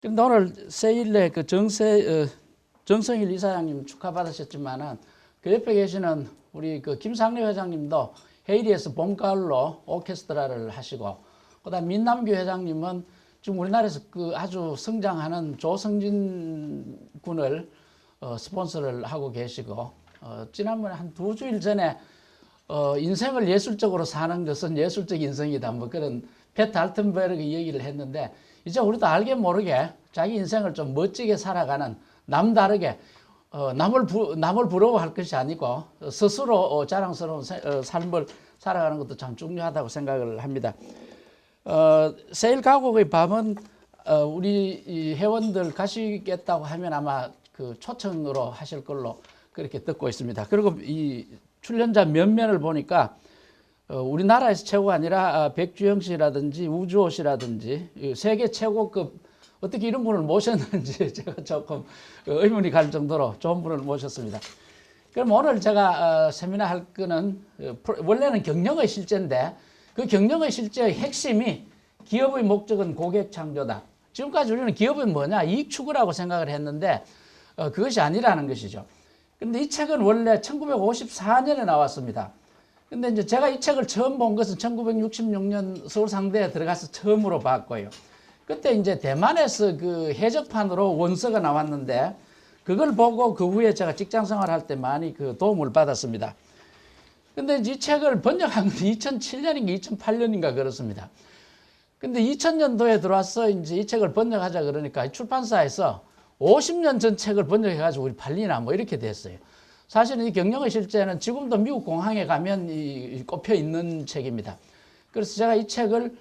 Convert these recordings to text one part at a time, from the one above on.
근데 오늘 세일에 그 정성일 이사장님 축하받으셨지만은 그 옆에 계시는 우리 그 김상래 회장님도 헤이리에서 봄가을로 오케스트라를 하시고, 그다음 민남규 회장님은 지금 우리나라에서 그 아주 성장하는 조성진 군을 스폰서를 하고 계시고, 지난번에 한 2주일 전에 인생을 예술적으로 사는 것은 예술적 인생이다, 뭐 그런 페트 알텐베르그 얘기를 했는데, 이제 우리도 알게 모르게 자기 인생을 좀 멋지게 살아가는, 남다르게 남을 부러워할 것이 아니고 스스로 자랑스러운 삶을 살아가는 것도 참 중요하다고 생각을 합니다. 세일 가곡의 밤은 우리 회원들 가시겠다고 하면 아마 그 초청으로 하실 걸로 그렇게 듣고 있습니다. 그리고 이 출연자 면면을 보니까 우리나라에서 최고가 아니라 백주영 씨라든지 우주호 씨라든지 세계 최고급, 어떻게 이런 분을 모셨는지 제가 조금 의문이 갈 정도로 좋은 분을 모셨습니다. 그럼 오늘 제가 세미나 할 거는 원래는 경영의 실제인데, 그 경영의 실제의 핵심이 기업의 목적은 고객 창조다. 지금까지 우리는 기업은 뭐냐, 이익 추구라고 생각을 했는데 그것이 아니라는 것이죠. 근데 이 책은 원래 1954년에 나왔습니다. 근데 이제 제가 이 책을 처음 본 것은 1966년 서울상대에 들어가서 처음으로 봤고요. 그때 이제 대만에서 그 해적판으로 원서가 나왔는데, 그걸 보고 그 후에 제가 직장 생활할 때 많이 그 도움을 받았습니다. 근데 이 책을 번역한 건 2007년인가 2008년인가 그렇습니다. 근데 2000년도에 들어와서 이제 이 책을 번역하자 그러니까 출판사에서 50년 전 책을 번역해가지고 우리 팔리나 뭐 이렇게 됐어요. 사실은 이 경영의 실제는 지금도 미국 공항에 가면 꼽혀 있는 책입니다. 그래서 제가 이 책을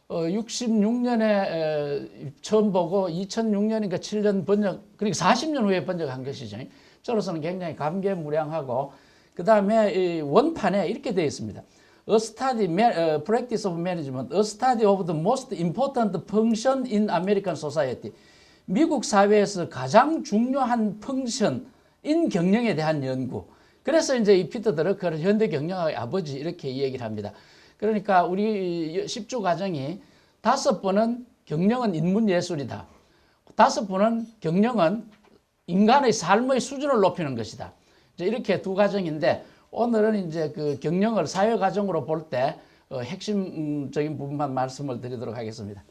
66년에 처음 보고 2006년인가 7년 번역, 그러니까 40년 후에 번역한 것이죠. 저로서는 굉장히 감개무량하고, 그 다음에 원판에 이렇게 되어 있습니다. A study, practice of management, a study of the most important function in American society. 미국 사회에서 가장 중요한 펑션인 경영에 대한 연구. 그래서 이제 이 피터 드러커를 현대 경영학의 아버지 이렇게 얘기를 합니다. 그러니까 우리 10주 과정이 5번은 경영은 인문예술이다. 5번은 경영은 인간의 삶의 수준을 높이는 것이다. 이제 이렇게 두 과정인데, 오늘은 이제 그 경영을 사회 과정으로 볼 때 핵심적인 부분만 말씀을 드리도록 하겠습니다.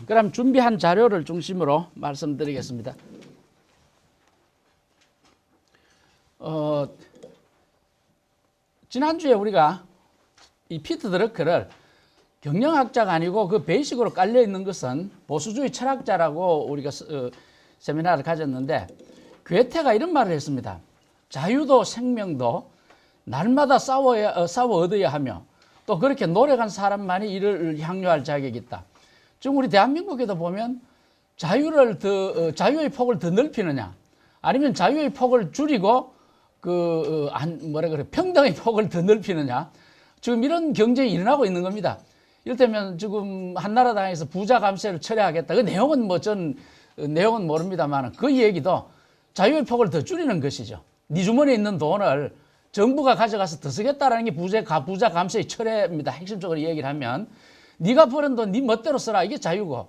그럼 준비한 자료를 중심으로 말씀드리겠습니다. 지난주에 우리가 이 피터 드러커를 경영학자가 아니고 그 베이식으로 깔려 있는 것은 보수주의 철학자라고 우리가 세미나를 가졌는데, 괴테가 이런 말을 했습니다. 자유도 생명도 날마다 싸워 얻어야 하며, 또 그렇게 노력한 사람만이 이를 향유할 자격이 있다. 지금 우리 대한민국에도 보면 자유의 폭을 더 넓히느냐, 아니면 자유의 폭을 줄이고 평등의 폭을 더 넓히느냐, 지금 이런 경쟁이 일어나고 있는 겁니다. 이를테면 지금 한나라당에서 부자 감세를 철회하겠다. 그 내용은 내용은 모릅니다만, 그 얘기도 자유의 폭을 더 줄이는 것이죠. 네 주머니에 있는 돈을 정부가 가져가서 더 쓰겠다라는 게 부자 감세의 철회입니다. 핵심적으로 얘기를 하면, 네가 버는 돈 네 멋대로 써라, 이게 자유고,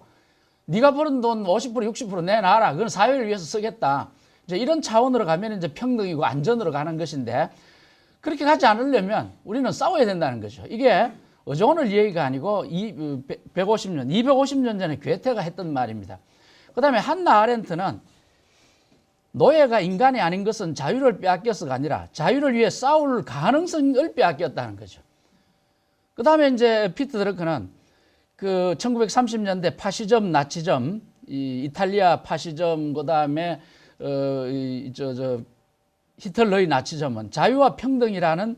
네가 버는 돈 50% 60% 내놔라, 그건 사회를 위해서 쓰겠다. 이제 이런 차원으로 가면 이제 평등이고 안전으로 가는 것인데, 그렇게 가지 않으려면 우리는 싸워야 된다는 거죠. 이게 어제 오늘 얘기가 아니고 250년 전에 괴테가 했던 말입니다. 그 다음에 한나 아렌트는 노예가 인간이 아닌 것은 자유를 빼앗겨서가 아니라 자유를 위해 싸울 가능성을 빼앗겼다는 거죠. 그 다음에 이제 피터 드러커는 그 1930년대 파시즘, 나치즘, 이탈리아 파시즘, 그 다음에 히틀러의 나치즘은 자유와 평등이라는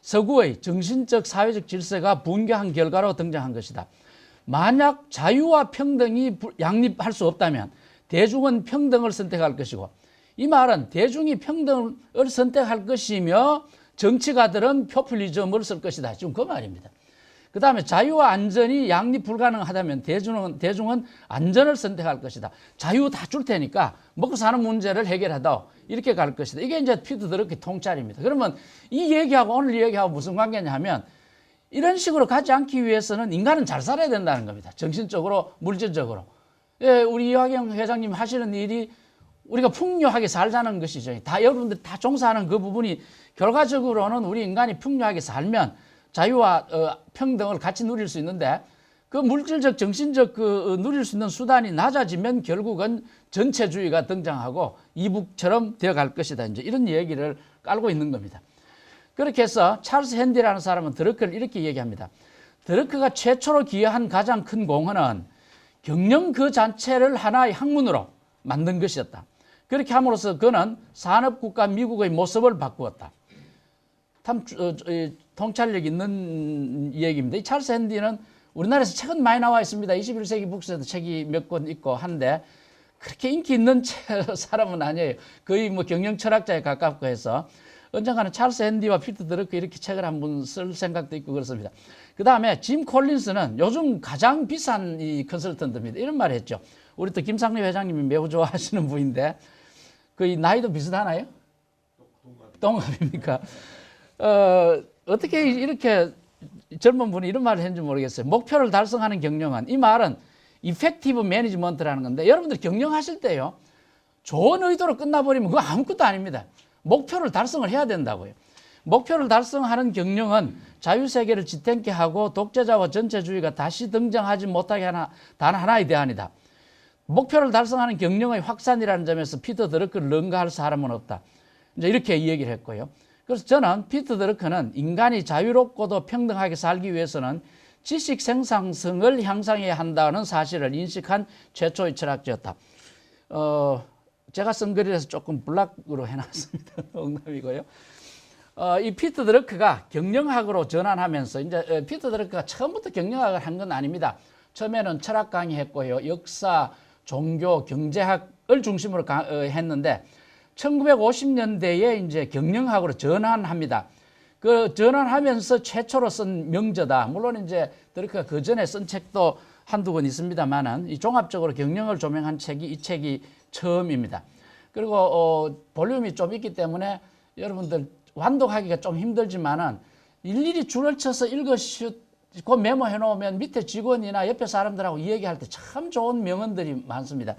서구의 정신적 사회적 질서가 붕괴한 결과로 등장한 것이다. 만약 자유와 평등이 양립할 수 없다면 대중은 평등을 선택할 것이고, 이 말은 대중이 평등을 선택할 것이며 정치가들은 포퓰리즘을 쓸 것이다. 지금 그 말입니다. 그 다음에 자유와 안전이 양립 불가능하다면 대중은 안전을 선택할 것이다. 자유 다 줄 테니까 먹고 사는 문제를 해결하다, 이렇게 갈 것이다. 이게 이제 피터 드러커의 통찰입니다. 그러면 이 얘기하고 오늘 얘기하고 무슨 관계냐 하면, 이런 식으로 가지 않기 위해서는 인간은 잘 살아야 된다는 겁니다. 정신적으로, 물질적으로. 예, 우리 이화경 회장님 하시는 일이 우리가 풍요하게 살자는 것이죠. 다 여러분들 다 종사하는 그 부분이 결과적으로는 우리 인간이 풍요하게 살면 자유와 평등을 같이 누릴 수 있는데 그 물질적, 정신적 누릴 수 있는 수단이 낮아지면 결국은 전체주의가 등장하고 이북처럼 되어갈 것이다. 이제 이런 얘기를 깔고 있는 겁니다. 그렇게 해서 찰스 핸디라는 사람은 드러크를 이렇게 얘기합니다. 드러크가 최초로 기여한 가장 큰 공헌은 경영 그 자체를 하나의 학문으로 만든 것이었다. 그렇게 함으로써 그는 산업국가 미국의 모습을 바꾸었다. 참 통찰력 있는 얘기입니다. 이 찰스 핸디는 우리나라에서 책은 많이 나와 있습니다. 21세기 북스에도 책이 몇 권 있고 한데 그렇게 인기 있는 사람은 아니에요. 거의 뭐 경영 철학자에 가깝고 해서 언젠가는 찰스 핸디와 피터 드러크 이렇게 책을 한번 쓸 생각도 있고 그렇습니다. 그 다음에 짐 콜린스는 요즘 가장 비싼 이 컨설턴트입니다. 이런 말을 했죠. 우리 또 김상립 회장님이 매우 좋아하시는 분인데 거의 나이도 비슷하나요? 동갑입니까? 어떻게 이렇게 젊은 분이 이런 말을 했는지 모르겠어요. 목표를 달성하는 경영은, 이 말은 이펙티브 매니지먼트라는 건데 여러분들 경영하실 때요. 좋은 의도로 끝나버리면 그거 아무것도 아닙니다. 목표를 달성을 해야 된다고요. 목표를 달성하는 경영은 자유세계를 지탱케 하고 독재자와 전체주의가 다시 등장하지 못하게 하는 단 하나의 대안이다. 목표를 달성하는 경영의 확산이라는 점에서 피터 드러크를 능가할 사람은 없다. 이제 이렇게 얘기를 했고요. 그래서 저는 피터 드러크는 인간이 자유롭고도 평등하게 살기 위해서는 지식 생산성을 향상해야 한다는 사실을 인식한 최초의 철학자였다. 제가 쓴 글이라서 조금 블락으로 해놨습니다. 농담이고요. 이 피터 드러크가 경영학으로 전환하면서 이제 피터 드러크가 처음부터 경영학을 한 건 아닙니다. 처음에는 철학 강의했고요. 역사, 종교, 경제학을 중심으로 했는데 1950년대에 이제 경영학으로 전환합니다. 그 전환하면서 최초로 쓴 명저다. 물론 이제 드러크가 그 전에 쓴 책도 한두 권 있습니다만은 이 종합적으로 경영을 조명한 책이 이 책이 처음입니다. 그리고 볼륨이 좀 있기 때문에 여러분들 완독하기가 좀 힘들지만은 일일이 줄을 쳐서 읽으시고 메모해 놓으면 밑에 직원이나 옆에 사람들하고 얘기할 때 참 좋은 명언들이 많습니다.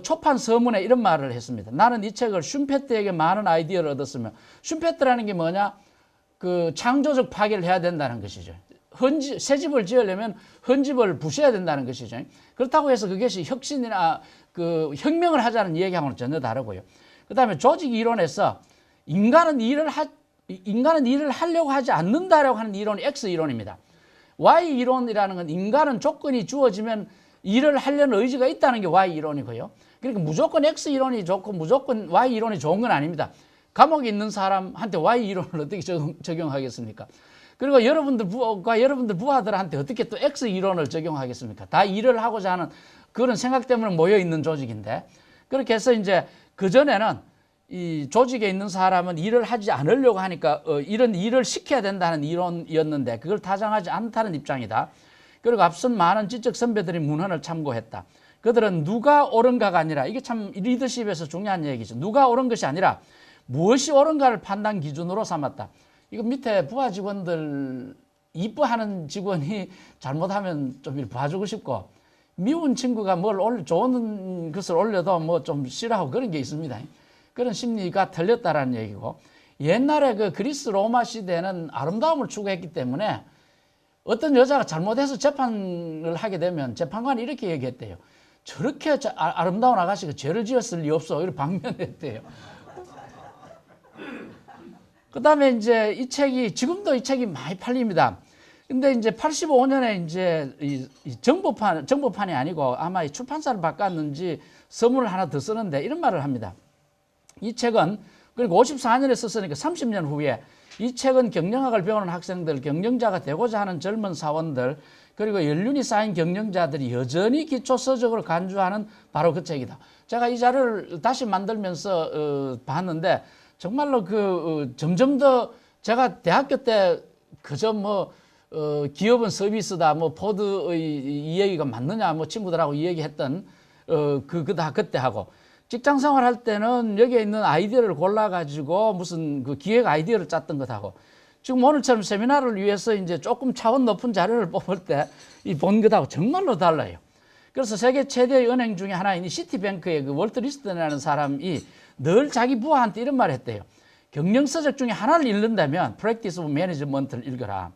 초판 서문에 이런 말을 했습니다. 나는 이 책을 슌페트에게 많은 아이디어를 얻었으며, 슌페트라는 게 뭐냐? 그 창조적 파괴를 해야 된다는 것이죠. 새 집을 지으려면 헌집을 부셔야 된다는 것이죠. 그렇다고 해서 그것이 혁신이나 그 혁명을 하자는 얘기하고는 전혀 다르고요. 그 다음에 조직 이론에서 인간은 일을 하려고 하지 않는다라고 하는 이론이 X 이론입니다. Y 이론이라는 건 인간은 조건이 주어지면 일을 하려는 의지가 있다는 게 Y 이론이고요. 그러니까 무조건 X 이론이 좋고 무조건 Y 이론이 좋은 건 아닙니다. 감옥에 있는 사람한테 Y 이론을 어떻게 적용하겠습니까? 그리고 여러분들 부하들한테 어떻게 또 X 이론을 적용하겠습니까? 다 일을 하고자 하는 그런 생각 때문에 모여 있는 조직인데, 그렇게 해서 이제 그전에는 이 조직에 있는 사람은 일을 하지 않으려고 하니까 이런 일을 시켜야 된다는 이론이었는데 그걸 타당하지 않다는 입장이다. 그리고 앞선 많은 지적 선배들이 문헌을 참고했다. 그들은 누가 옳은가가 아니라, 이게 참 리더십에서 중요한 얘기죠. 누가 옳은 것이 아니라 무엇이 옳은가를 판단 기준으로 삼았다. 이거 밑에 부하 직원들, 이뻐하는 직원이 잘못하면 좀 봐주고 싶고, 미운 친구가 좋은 것을 올려도 뭐 좀 싫어하고 그런 게 있습니다. 그런 심리가 틀렸다라는 얘기고, 옛날에 그 그리스 로마 시대는 아름다움을 추구했기 때문에 어떤 여자가 잘못해서 재판을 하게 되면 재판관이 이렇게 얘기했대요. 저렇게 아름다운 아가씨가 죄를 지었을 리 없어. 이렇게 방면했대요. 그 다음에 이제 지금도 이 책이 많이 팔립니다. 근데 이제 85년에 이제 이 정보판이 아니고 아마 이 출판사를 바꿨는지 서문을 하나 더 쓰는데 이런 말을 합니다. 이 책은, 그리고 54년에 썼으니까 30년 후에 이 책은 경영학을 배우는 학생들, 경영자가 되고자 하는 젊은 사원들, 그리고 연륜이 쌓인 경영자들이 여전히 기초 서적으로 간주하는 바로 그 책이다. 제가 이 자료를 다시 만들면서 봤는데 정말로 점점 더 제가 대학교 때 그저 기업은 서비스다, 포드의 이 얘기가 맞느냐, 친구들하고 이 얘기했던 그때 하고, 직장 생활할 때는 여기에 있는 아이디어를 골라가지고 무슨 그 기획 아이디어를 짰던 것하고, 지금 오늘처럼 세미나를 위해서 이제 조금 차원 높은 자료를 뽑을 때 이 본 것하고 정말로 달라요. 그래서 세계 최대의 은행 중에 하나인 이 시티뱅크의 그 월트 리스턴이라는 사람이 늘 자기 부하한테 이런 말을 했대요. 경영서적 중에 하나를 읽는다면 Practice of Management를 읽어라.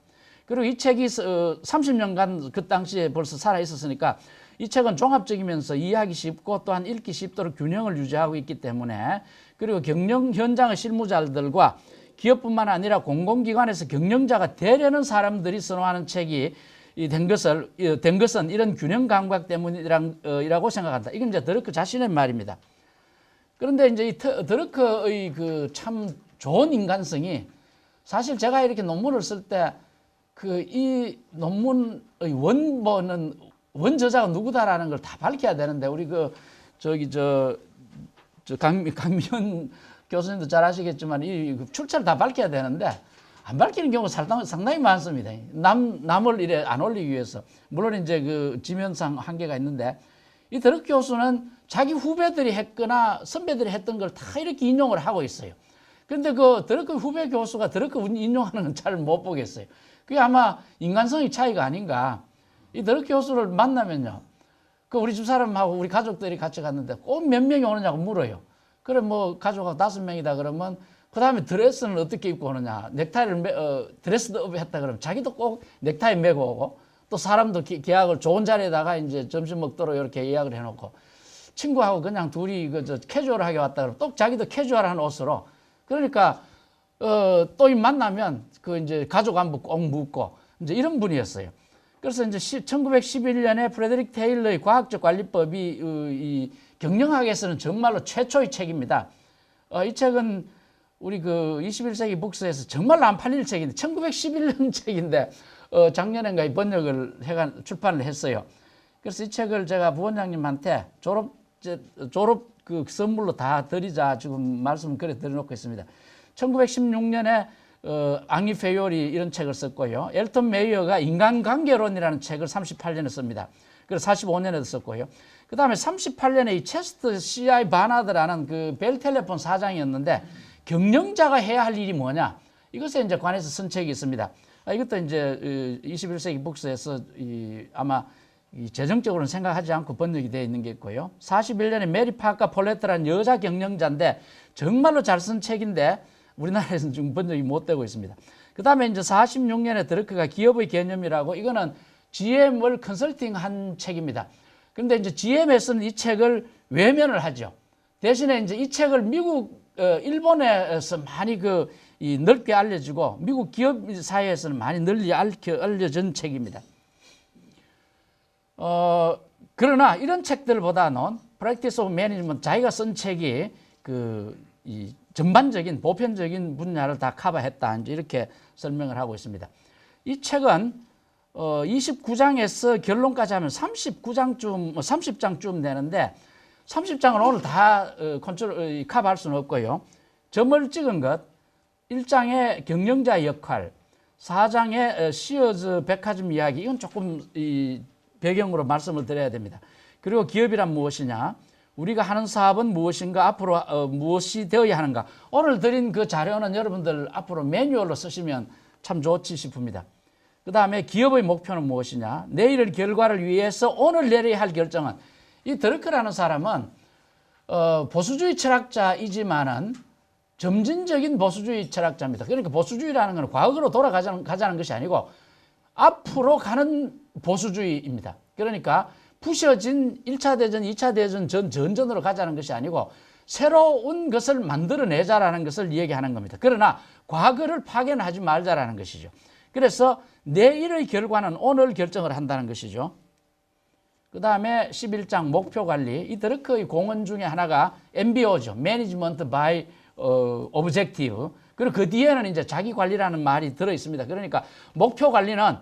그리고 이 책이 30년간 그 당시에 벌써 살아 있었으니까 이 책은 종합적이면서 이해하기 쉽고 또한 읽기 쉽도록 균형을 유지하고 있기 때문에, 그리고 경영 현장의 실무자들과 기업뿐만 아니라 공공기관에서 경영자가 되려는 사람들이 선호하는 책이 된 것은 이런 균형 감각 때문이라고 생각한다. 이건 이제 드러크 자신의 말입니다. 그런데 이제 이 드러크의 그 참 좋은 인간성이, 사실 제가 이렇게 논문을 쓸 때 그 이 논문의 원저자가 누구다라는 걸 다 밝혀야 되는데, 우리 강미현 교수님도 잘 아시겠지만 이 출처를 다 밝혀야 되는데 안 밝히는 경우가 상당히 많습니다. 남을 이래 안 올리기 위해서. 물론 이제 그 지면상 한계가 있는데, 이 드러크 교수는 자기 후배들이 했거나 선배들이 했던 걸 다 이렇게 인용을 하고 있어요. 그런데 그 드러크 후배 교수가 드러크 인용하는 건 잘 못 보겠어요. 그게 아마 인간성의 차이가 아닌가. 이 드러크 교수를 만나면요, 그 우리 집사람하고 우리 가족들이 같이 갔는데 꼭 몇 명이 오느냐고 물어요. 그래 뭐 가족하고 5명이다 그러면 그 다음에 드레스는 어떻게 입고 오느냐, 넥타이를 드레스업 했다 그러면 자기도 꼭 넥타이 메고 오고, 또 사람도 계약을 좋은 자리에다가 이제 점심 먹도록 이렇게 예약을 해놓고, 친구하고 그냥 둘이 캐주얼하게 왔다 그러면 또 자기도 캐주얼한 옷으로, 그러니까 또 만나면 그 이제 가족 안부 꼭 묻고 이제 이런 분이었어요. 그래서 이제 1911년에 프레데릭 테일러의 과학적 관리법이 이 경영학에서는 정말로 최초의 책입니다. 이 책은 우리 그 21세기 북스에서 정말로 안 팔릴 책인데, 1911년 책인데 작년엔가 번역을 출판을 했어요. 그래서 이 책을 제가 부원장님한테 졸업 그 선물로 다 드리자 지금 말씀을 그래 드려놓고 있습니다. 1916년에 앙리 페요리 이런 책을 썼고요. 엘턴 메이어가 인간관계론이라는 책을 38년에 씁니다. 그래서 45년에도 썼고요. 그 다음에 38년에 이 체스트 C.I. 바나드라는 그 벨 텔레폰 사장이었는데, 경영자가 해야 할 일이 뭐냐, 이것에 이제 관해서 쓴 책이 있습니다. 이것도 이제 21세기 북스에서 아마 재정적으로는 생각하지 않고 번역이 되어 있는 게 있고요. 41년에 메리 파커 폴레트라는 여자 경영자인데 정말로 잘 쓴 책인데 우리나라에서는 지금 번역이 못 되고 있습니다. 그 다음에 이제 46년에 드러크가 기업의 개념이라고, 이거는 GM을 컨설팅한 책입니다. 그런데 이제 GM에서는 이 책을 외면을 하죠. 대신에 이제 이 책을 일본에서 많이 넓게 알려지고, 미국 기업 사회에서는 많이 널리 알려진 책입니다. 그러나 이런 책들보다는 Practice of Management, 자기가 쓴 책이 이 전반적인 보편적인 분야를 다 커버했다, 이제 이렇게 설명을 하고 있습니다. 이 책은 29장에서 결론까지 하면 30장쯤 되는데, 30장을 오늘 다 커버할 수는 없고요. 점을 찍은 것, 1장의 경영자의 역할, 4장의 시어즈 백화점 이야기, 이건 조금 배경으로 말씀을 드려야 됩니다. 그리고 기업이란 무엇이냐, 우리가 하는 사업은 무엇인가, 앞으로 무엇이 되어야 하는가. 오늘 드린 그 자료는 여러분들 앞으로 매뉴얼로 쓰시면 참 좋지 싶습니다. 그 다음에 기업의 목표는 무엇이냐, 내일의 결과를 위해서 오늘 내려야 할 결정은, 이 드러크라는 사람은 보수주의 철학자이지만은 점진적인 보수주의 철학자입니다. 그러니까 보수주의라는 것은 과거로 돌아가자는 것이 아니고 앞으로 가는 보수주의입니다. 그러니까 부셔진 1차 대전, 2차 대전 전전으로 가자는 것이 아니고 새로운 것을 만들어내자라는 것을 얘기하는 겁니다. 그러나 과거를 파견하지 말자라는 것이죠. 그래서 내일의 결과는 오늘 결정을 한다는 것이죠. 그 다음에 11장 목표 관리, 이 드러크의 공헌 중에 하나가 MBO죠. Management by Objective. 그리고 그 뒤에는 이제 자기 관리라는 말이 들어 있습니다. 그러니까 목표 관리는,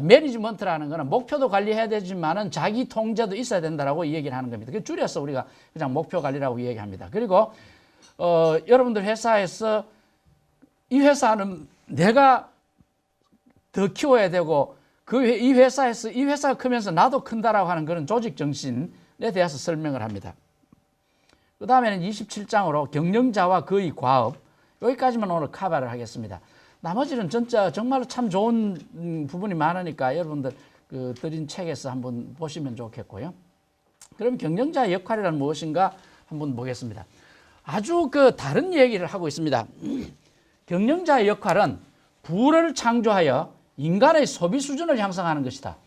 매니지먼트라는 거는 목표도 관리해야 되지만은 자기 통제도 있어야 된다라고 얘기를 하는 겁니다. 그 줄여서 우리가 그냥 목표 관리라고 얘기합니다. 그리고 여러분들 회사에서 이 회사는 내가 더 키워야 되고, 이 회사가 크면서 나도 큰다라고 하는 그런 조직 정신에 대해서 설명을 합니다. 그 다음에는 27장으로 경영자와 그의 과업, 여기까지만 오늘 커버를 하겠습니다. 나머지는 진짜 정말로 참 좋은 부분이 많으니까 여러분들 그 드린 책에서 한번 보시면 좋겠고요. 그럼 경영자의 역할이란 무엇인가 한번 보겠습니다. 아주 그 다른 얘기를 하고 있습니다. 경영자의 역할은 부를 창조하여 인간의 소비 수준을 향상하는 것이다.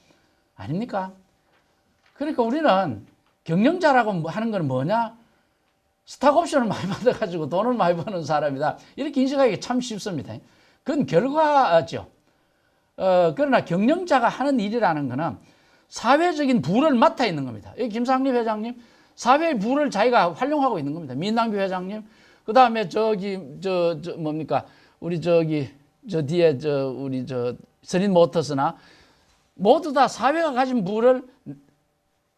아닙니까? 그러니까 우리는 경영자라고 하는 건 뭐냐? 스탁옵션을 많이 받아가지고 돈을 많이 버는 사람이다. 이렇게 인식하기 참 쉽습니다. 그건 결과죠. 그러나 경영자가 하는 일이라는 것은 사회적인 부를 맡아 있는 겁니다. 여기 김상립 회장님, 사회의 부를 자기가 활용하고 있는 겁니다. 민남규 회장님, 그 다음에 뭡니까? 우리 저 뒤에 우리 선인 모터스나 모두 다 사회가 가진 부를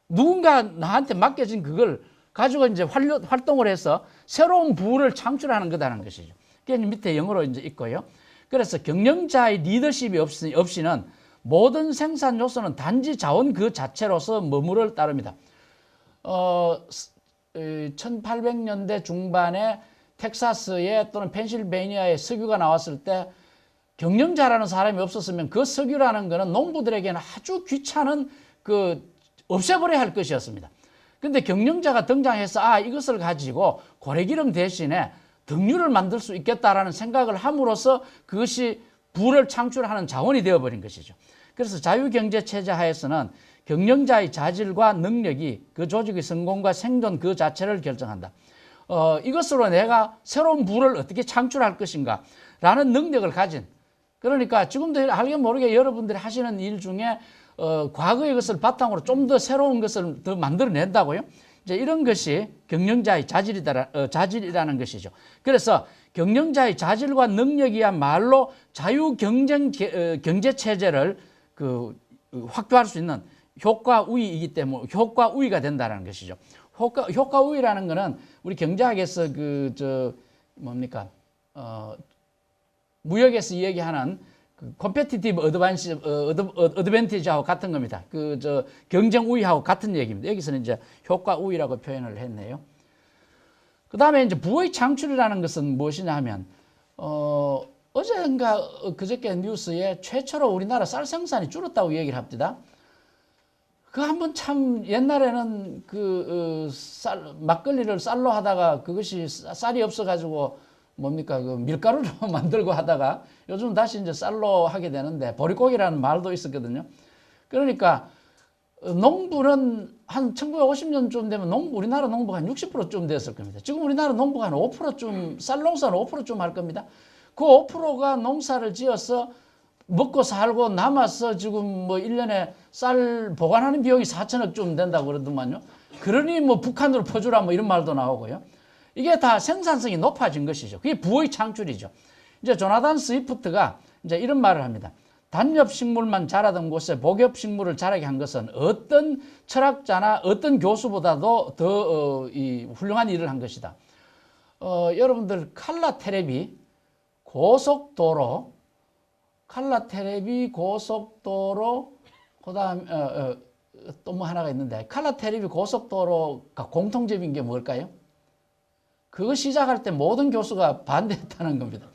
누군가 나한테 맡겨진 그걸 가지고 이제 활동을 해서 새로운 부를 창출하는 거다라는 것이죠. 그게 밑에 영어로 이제 있고요. 그래서 경영자의 리더십이 없이는 모든 생산 요소는 단지 자원 그 자체로서 머무를 따릅니다. 1800년대 중반에 텍사스에 또는 펜실베이니아에 석유가 나왔을 때 경영자라는 사람이 없었으면 그 석유라는 것은 농부들에게는 아주 귀찮은 없애버려야 할 것이었습니다. 근데 경영자가 등장해서 이것을 가지고 고래기름 대신에 등유를 만들 수 있겠다라는 생각을 함으로써 그것이 부를 창출하는 자원이 되어버린 것이죠. 그래서 자유경제체제 하에서는 경영자의 자질과 능력이 그 조직의 성공과 생존 그 자체를 결정한다. 이것으로 내가 새로운 부를 어떻게 창출할 것인가 라는 능력을 가진, 그러니까 지금도 알게 모르게 여러분들이 하시는 일 중에 과거의 것을 바탕으로 좀 더 새로운 것을 더 만들어낸다고요. 이제 이런 것이 경영자의 자질이라는 것이죠. 그래서 경영자의 자질과 능력이야말로 자유 경제 체제를 확보할 수 있는 효과 우위이기 때문에 효과 우위가 된다는 것이죠. 효과 우위라는 것은 우리 경제학에서 뭡니까? 무역에서 얘기하는 컴페티티브 어드밴티지하고 같은 겁니다. 경쟁 우위하고 같은 얘기입니다. 여기서는 이제 효과 우위라고 표현을 했네요. 그 다음에 이제 부의 창출이라는 것은 무엇이냐 하면, 어젠가 그저께 뉴스에 최초로 우리나라 쌀 생산이 줄었다고 얘기를 합니다. 한번 참 옛날에는 막걸리를 쌀로 하다가 그것이 쌀이 없어가지고 뭡니까 밀가루로 만들고 하다가 요즘 다시 이제 쌀로 하게 되는데 보릿고기라는 말도 있었거든요. 그러니까 농부는 한 1950년쯤 되면 우리나라 농부가 한 60%쯤 됐을 겁니다. 지금 우리나라 농부가 한 5%쯤, 쌀 농사는 5%쯤 할 겁니다. 그 5%가 농사를 지어서 먹고 살고 남아서 지금 1년에 쌀 보관하는 비용이 4천억쯤 된다고 그러더만요. 그러니 북한으로 퍼주라 이런 말도 나오고요. 이게 다 생산성이 높아진 것이죠. 그게 부의 창출이죠. 이제 조나단 스위프트가 이제 이런 말을 합니다. 단엽식물만 자라던 곳에 복엽식물을 자라게 한 것은 어떤 철학자나 어떤 교수보다도 더 훌륭한 일을 한 것이다. 여러분들 칼라 테레비 고속도로, 그다음 또 뭐 하나가 있는데 칼라 테레비 고속도로가 공통점인 게 뭘까요? 그거 시작할 때 모든 교수가 반대했다는 겁니다.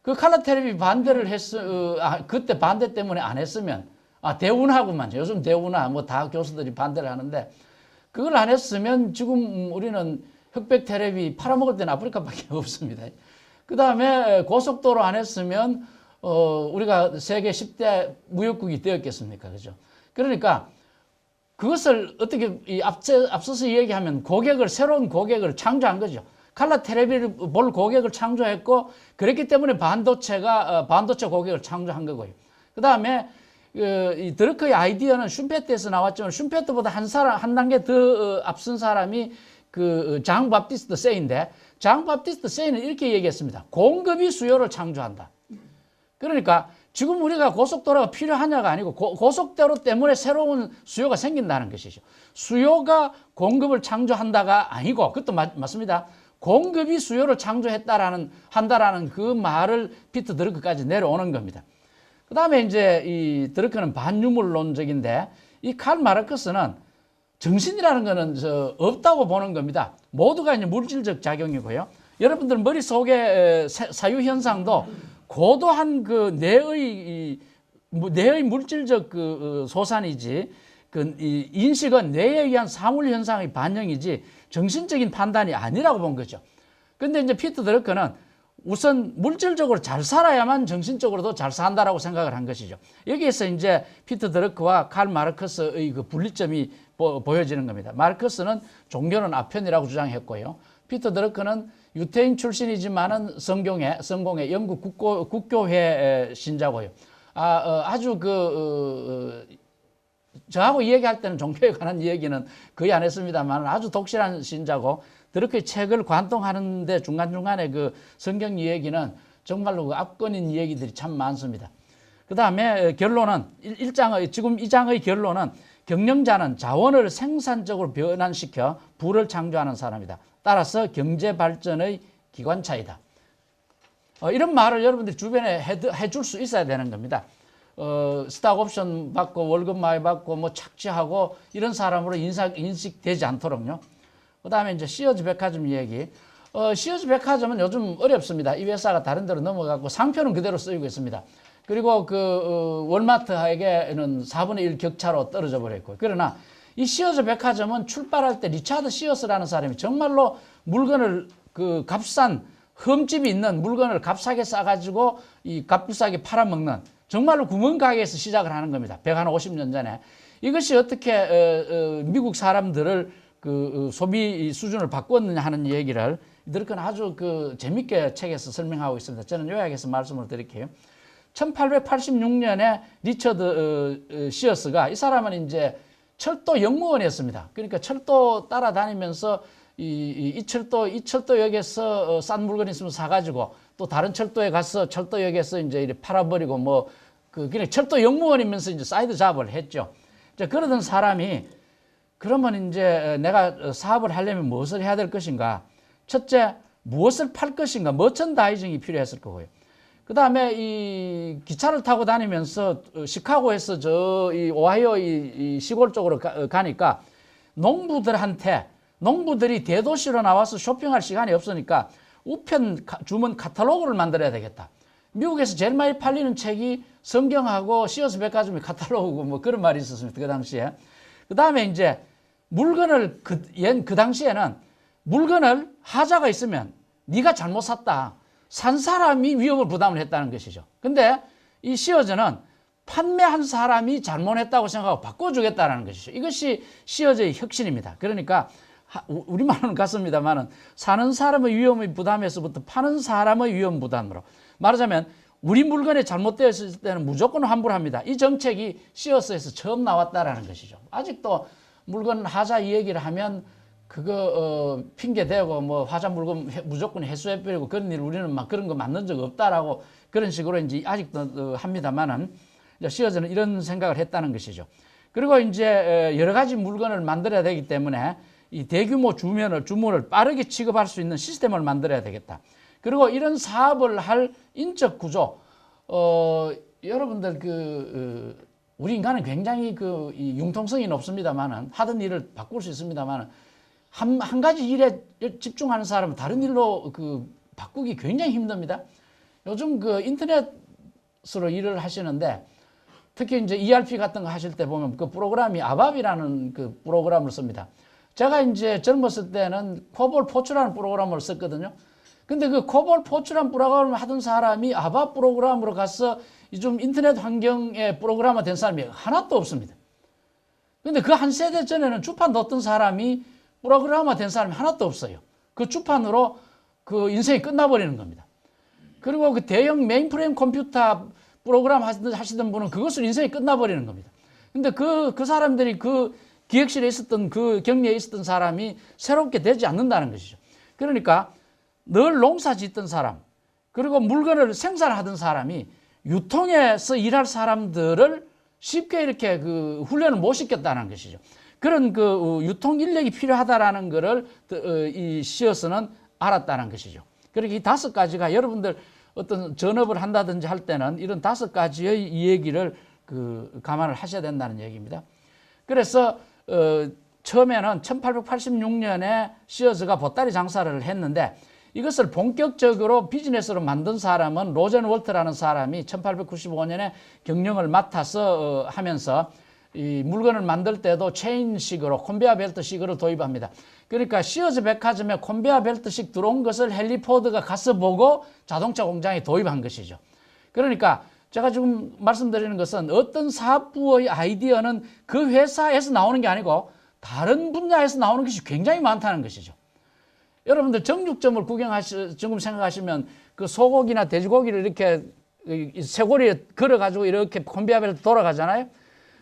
그 칼라 테레비 반대를 그때 반대 때문에 안 했으면, 대운하고만, 요즘 대운하 다 교수들이 반대를 하는데, 그걸 안 했으면 지금 우리는 흑백 테레비 팔아먹을 때는 아프리카밖에 없습니다. 그 다음에 고속도로 안 했으면, 우리가 세계 10대 무역국이 되었겠습니까? 그죠? 그러니까 그것을 어떻게 앞서서 얘기하면 새로운 고객을 창조한 거죠. 칼라 테레비를 볼 고객을 창조했고, 그랬기 때문에 반도체 고객을 창조한 거고요. 그 다음에 이 드러크의 아이디어는 슈페트에서 나왔지만 슈페트보다 한 단계 더 앞선 사람이 장 바티스트 세인데, 장 바티스트 세인은 이렇게 얘기했습니다. 공급이 수요를 창조한다. 그러니까 지금 우리가 고속도로가 필요하냐가 아니고 고속도로 때문에 새로운 수요가 생긴다는 것이죠. 수요가 공급을 창조한다가 아니고, 그것도 맞습니다. 공급이 수요를 한다라는 그 말을 피터 드러크까지 내려오는 겁니다. 그 다음에 이제 이 드러크는 반유물론적인데, 이 칼 마르크스는 정신이라는 거는 없다고 보는 겁니다. 모두가 이제 물질적 작용이고요. 여러분들 머릿속의 사유현상도 고도한 그 뇌의 물질적 그 소산이지 이 인식은 뇌에 의한 사물 현상의 반영이지 정신적인 판단이 아니라고 본 거죠. 근데 이제 피터 드러커는 우선 물질적으로 잘 살아야만 정신적으로도 잘 산다라고 생각을 한 것이죠. 여기에서 이제 피터 드러커와 칼 마르크스의 그 분리점이 보여지는 겁니다. 마르크스는 종교는 아편이라고 주장했고요. 피터 드러커는 유태인 출신이지만은 성공회 영국 국교회 신자고요. 아주 저하고 이야기할 때는 종교에 관한 이야기는 거의 안 했습니다만 아주 독실한 신자고 드러커의 책을 관통하는데 중간중간에 그 성경 이야기는 정말로 그 압권인 이야기들이 참 많습니다. 그 다음에 결론은 지금 이 장의 결론은 경영자는 자원을 생산적으로 변환시켜 부를 창조하는 사람이다. 따라서 경제 발전의 기관차이다. 이런 말을 여러분들이 주변에 해줄 수 있어야 되는 겁니다. 스탁 옵션 받고 월급 많이 받고 뭐 착취하고 이런 사람으로 인식되지 않도록요. 그 다음에 이제 시어즈 백화점 얘기. 시어즈 백화점은 요즘 어렵습니다. 이 회사가 다른 데로 넘어가고 상표는 그대로 쓰이고 있습니다. 그리고 월마트에게는 4분의 1 격차로 떨어져 버렸고. 그러나 이 시어즈 백화점은 출발할 때 리차드 시어스라는 사람이 정말로 물건을 값싼 흠집이 있는 물건을 값싸게 싸가지고 값비싸게 팔아먹는 정말로 구멍가게에서 시작을 하는 겁니다. 150년 전에. 이것이 어떻게 미국 사람들을 소비 수준을 바꿨느냐 하는 얘기를 드러커는 아주 재밌게 책에서 설명하고 있습니다. 저는 요약해서 말씀을 드릴게요. 1886년에 리처드 시어스가 이 사람은 이제 철도 역무원이었습니다. 그러니까 철도 따라다니면서 이 철도역에서 싼 물건 있으면 사가지고 또 다른 철도에 가서 철도역에서 이제 이렇게 팔아버리고 그냥 철도 역무원이면서 이제 사이드 잡을 했죠. 이제 그러던 사람이 그러면 이제 내가 사업을 하려면 무엇을 해야 될 것인가? 첫째, 무엇을 팔 것인가? 머천다이징이 필요했을 거고요. 그 다음에 이 기차를 타고 다니면서 시카고에서 이 오하이오 이 시골 쪽으로 가니까 농부들이 대도시로 나와서 쇼핑할 시간이 없으니까 우편 주문 카탈로그를 만들어야 되겠다. 미국에서 제일 많이 팔리는 책이 성경하고 시어스 백화점의 카탈로그고 뭐 그런 말이 있었습니다. 그 당시에. 그 다음에 이제 물건을 그 당시에는 물건을 하자가 있으면 네가 잘못 샀다. 산 사람이 위험을 부담을 했다는 것이죠. 근데 이 시어즈는 판매한 사람이 잘못했다고 생각하고 바꿔주겠다는 것이죠. 이것이 시어즈의 혁신입니다. 그러니까 우리말로는 같습니다만은 사는 사람의 위험의 부담에서부터 파는 사람의 위험 부담으로 말하자면 우리 물건이 잘못되었을 때는 무조건 환불합니다. 이 정책이 시어스에서 처음 나왔다라는 것이죠. 아직도 물건 하자 이 얘기를 하면 그거 핑계 대고 뭐 하자 물건 무조건 회수해버리고 그런 일 우리는 막 그런 거 만든 적 없다라고 그런 식으로 이제 아직도 합니다만은 시어스는 이런 생각을 했다는 것이죠. 그리고 이제 여러 가지 물건을 만들어야 되기 때문에 이 대규모 주문을 빠르게 취급할 수 있는 시스템을 만들어야 되겠다. 그리고 이런 사업을 할 인적 구조, 여러분들 우리 인간은 굉장히 이 융통성이 높습니다만은 하던 일을 바꿀 수 있습니다만은 한 가지 일에 집중하는 사람은 다른 일로 바꾸기 굉장히 힘듭니다. 요즘 인터넷으로 일을 하시는데 특히 이제 ERP 같은 거 하실 때 보면 그 프로그램이 아밥이라는 그 프로그램을 씁니다. 제가 이제 젊었을 때는 코볼 포츠라는 프로그램을 썼거든요. 근데 그 코볼 포츠라는 프로그램을 하던 사람이 아밥 프로그램으로 가서 좀 인터넷 환경에 프로그래머 된 사람이 하나도 없습니다. 근데 그 한 세대 전에는 주판 넣었던 사람이 프로그래머 된 사람이 하나도 없어요. 그 주판으로 그 인생이 끝나버리는 겁니다. 그리고 그 대형 메인프레임 컴퓨터 프로그램 하시던 분은 그것으로 인생이 끝나버리는 겁니다. 근데 그 사람들이 그 기획실에 있었던 그 격리에 있었던 사람이 새롭게 되지 않는다는 것이죠. 그러니까 늘 농사 짓던 사람, 그리고 물건을 생산하던 사람이 유통에서 일할 사람들을 쉽게 이렇게 훈련을 못 시켰다는 것이죠. 그런 유통 인력이 필요하다라는 것을 이 시어스는 알았다는 것이죠. 그렇게 이 5가지가 여러분들 어떤 전업을 한다든지 할 때는 이런 5가지의 이 얘기를 감안을 하셔야 된다는 얘기입니다. 그래서 처음에는 1886년에 시어스가 보따리 장사를 했는데 이것을 본격적으로 비즈니스로 만든 사람은 로젠 월트라는 사람이 1895년에 경영을 맡아서 하면서 이 물건을 만들 때도 체인식으로 컨베어 벨트식으로 도입합니다. 그러니까 시어즈 백화점에 컨베어 벨트식 들어온 것을 헨리 포드가 가서 보고 자동차 공장에 도입한 것이죠. 그러니까 제가 지금 말씀드리는 것은 어떤 사업부의 아이디어는 그 회사에서 나오는 게 아니고 다른 분야에서 나오는 것이 굉장히 많다는 것이죠. 여러분들 정육점을 지금 생각하시면 그 소고기나 돼지고기를 이렇게 쇠고리에 걸어가지고 이렇게 컨베어 벨트 돌아가잖아요.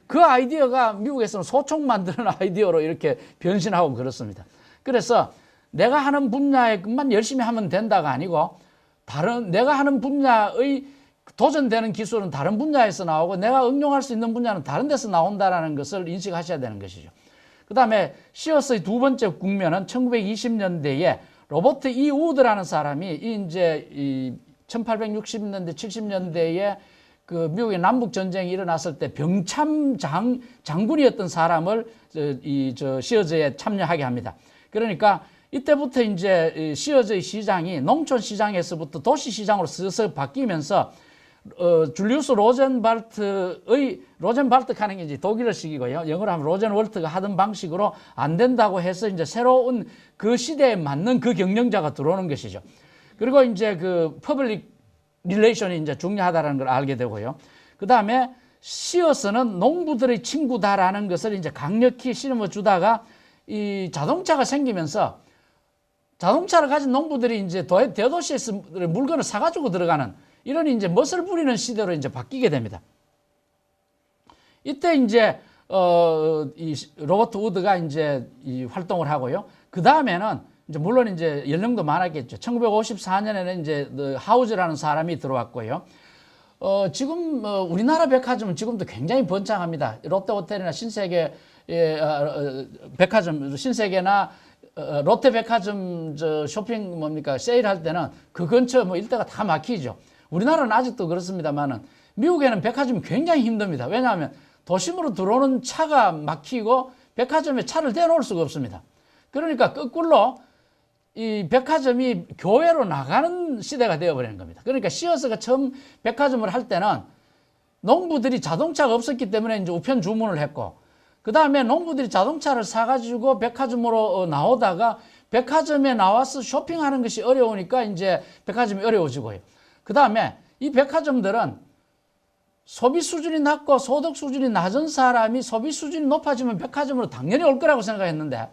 그 아이디어가 미국에서는 소총 만드는 아이디어로 이렇게 변신하고 그렇습니다. 그래서 내가 하는 분야에만 열심히 하면 된다가 아니고 내가 하는 분야의 도전되는 기술은 다른 분야에서 나오고 내가 응용할 수 있는 분야는 다른 데서 나온다는 것을 인식하셔야 되는 것이죠. 그 다음에 시어스의 두 번째 국면은 1920년대에 로버트 E. 우드라는 사람이 이제 1860년대, 70년대에 그 미국의 남북 전쟁이 일어났을 때 병참 장군이었던 사람을 시어즈에 참여하게 합니다. 그러니까 이때부터 이제 시어즈의 시장이 농촌 시장에서부터 도시 시장으로 서서 바뀌면서 줄리우스 로젠발트 하는 게 이제 독일어식이고요. 영어로 하면 로젠 월트가 하던 방식으로 안 된다고 해서 이제 새로운 그 시대에 맞는 그 경영자가 들어오는 것이죠. 그리고 이제 그 퍼블릭 릴레이션이 이제 중요하다는 걸 알게 되고요. 그 다음에 시어스는 농부들의 친구다라는 것을 이제 강력히 심어 주다가 이 자동차가 생기면서 자동차를 가진 농부들이 이제 대도시에서 물건을 사가지고 들어가는 이런 이제 멋을 부리는 시대로 이제 바뀌게 됩니다. 이때 이제 이 로버트 우드가 이제 이 활동을 하고요. 그 다음에는 이제 물론 이제 연령도 많았겠죠. 1954년에는 이제 하우즈라는 사람이 들어왔고요. 지금 우리나라 백화점은 지금도 굉장히 번창합니다. 롯데호텔이나 신세계 백화점, 신세계나 롯데백화점 쇼핑 세일할 때는 그 근처 일대가 다 막히죠. 우리나라는 아직도 그렇습니다만은 미국에는 백화점이 굉장히 힘듭니다. 왜냐하면 도심으로 들어오는 차가 막히고 백화점에 차를 대놓을 수가 없습니다. 그러니까 거꾸로 이 백화점이 교외로 나가는 시대가 되어버리는 겁니다. 그러니까 시어스가 처음 백화점을 할 때는 농부들이 자동차가 없었기 때문에 이제 우편 주문을 했고, 그 다음에 농부들이 자동차를 사가지고 백화점으로 나오다가 백화점에 나와서 쇼핑하는 것이 어려우니까 이제 백화점이 어려워지고요. 그 다음에 이 백화점들은 소비 수준이 낮고 소득 수준이 낮은 사람이 소비 수준이 높아지면 백화점으로 당연히 올 거라고 생각했는데,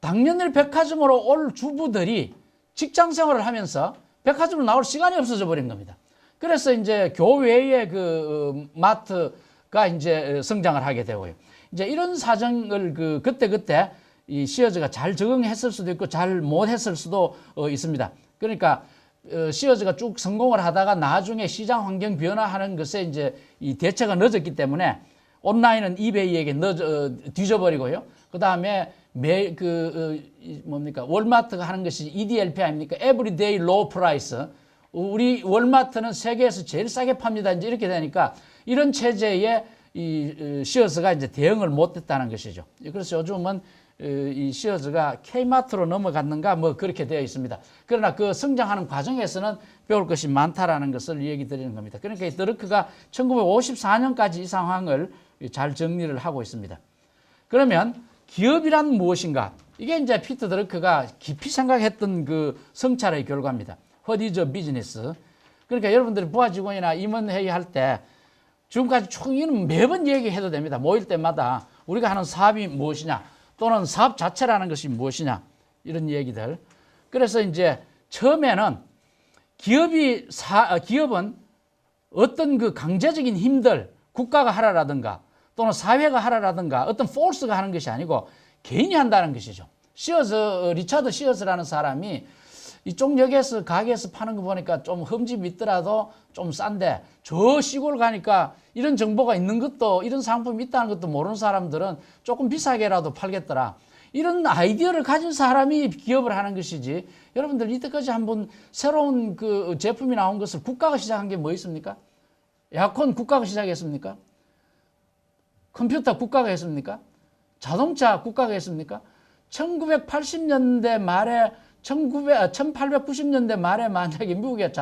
당연히 백화점으로 올 주부들이 직장 생활을 하면서 백화점으로 나올 시간이 없어져 버린 겁니다. 그래서 이제 교외의 그 마트가 이제 성장을 하게 되고요. 이제 이런 사정을 그때 이 시어즈가 잘 적응했을 수도 있고 잘 못했을 수도 있습니다. 그러니까 시어즈가 쭉 성공을 하다가 나중에 시장 환경 변화하는 것에 이제 이 대처가 늦었기 때문에 온라인은 이베이에게 뒤져버리고요. 그 다음에 월마트가 하는 것이 EDLP 아닙니까? Everyday Low Price. 우리 월마트는 세계에서 제일 싸게 팝니다. 이제 이렇게 되니까 이런 체제에 이 시어즈가 이제 대응을 못했다는 것이죠. 그래서 요즘은 이 시어즈가 K마트로 넘어갔는가 그렇게 되어 있습니다. 그러나 그 성장하는 과정에서는 배울 것이 많다라는 것을 얘기 드리는 겁니다. 그러니까 이 드러크가 1954년까지 이 상황을 잘 정리를 하고 있습니다. 그러면 기업이란 무엇인가? 이게 이제 피터 드러크가 깊이 생각했던 그 성찰의 결과입니다. What is a business? 그러니까 여러분들이 부하 직원이나 임원회의 할 때 지금까지 총리는 매번 얘기해도 됩니다. 모일 때마다 우리가 하는 사업이 무엇이냐, 또는 사업 자체라는 것이 무엇이냐, 이런 얘기들. 그래서 이제 처음에는 기업은 어떤 그 강제적인 힘들, 국가가 하라라든가 또는 사회가 하라라든가 어떤 포스가 하는 것이 아니고 개인이 한다는 것이죠. 리처드 시어스라는 사람이 이쪽 역에서 가게에서 파는 거 보니까 좀 흠집이 있더라도 좀 싼데 저 시골 가니까 이런 정보가 있는 것도, 이런 상품이 있다는 것도 모르는 사람들은 조금 비싸게라도 팔겠더라. 이런 아이디어를 가진 사람이 기업을 하는 것이지, 여러분들 이때까지 한번 새로운 그 제품이 나온 것을 국가가 시작한 게 뭐 있습니까? 에어컨 국가가 시작했습니까? 컴퓨터 국가가 했습니까? 자동차 국가가 했습니까? 1980년대 말에 1890년대 말에 만약에 미국의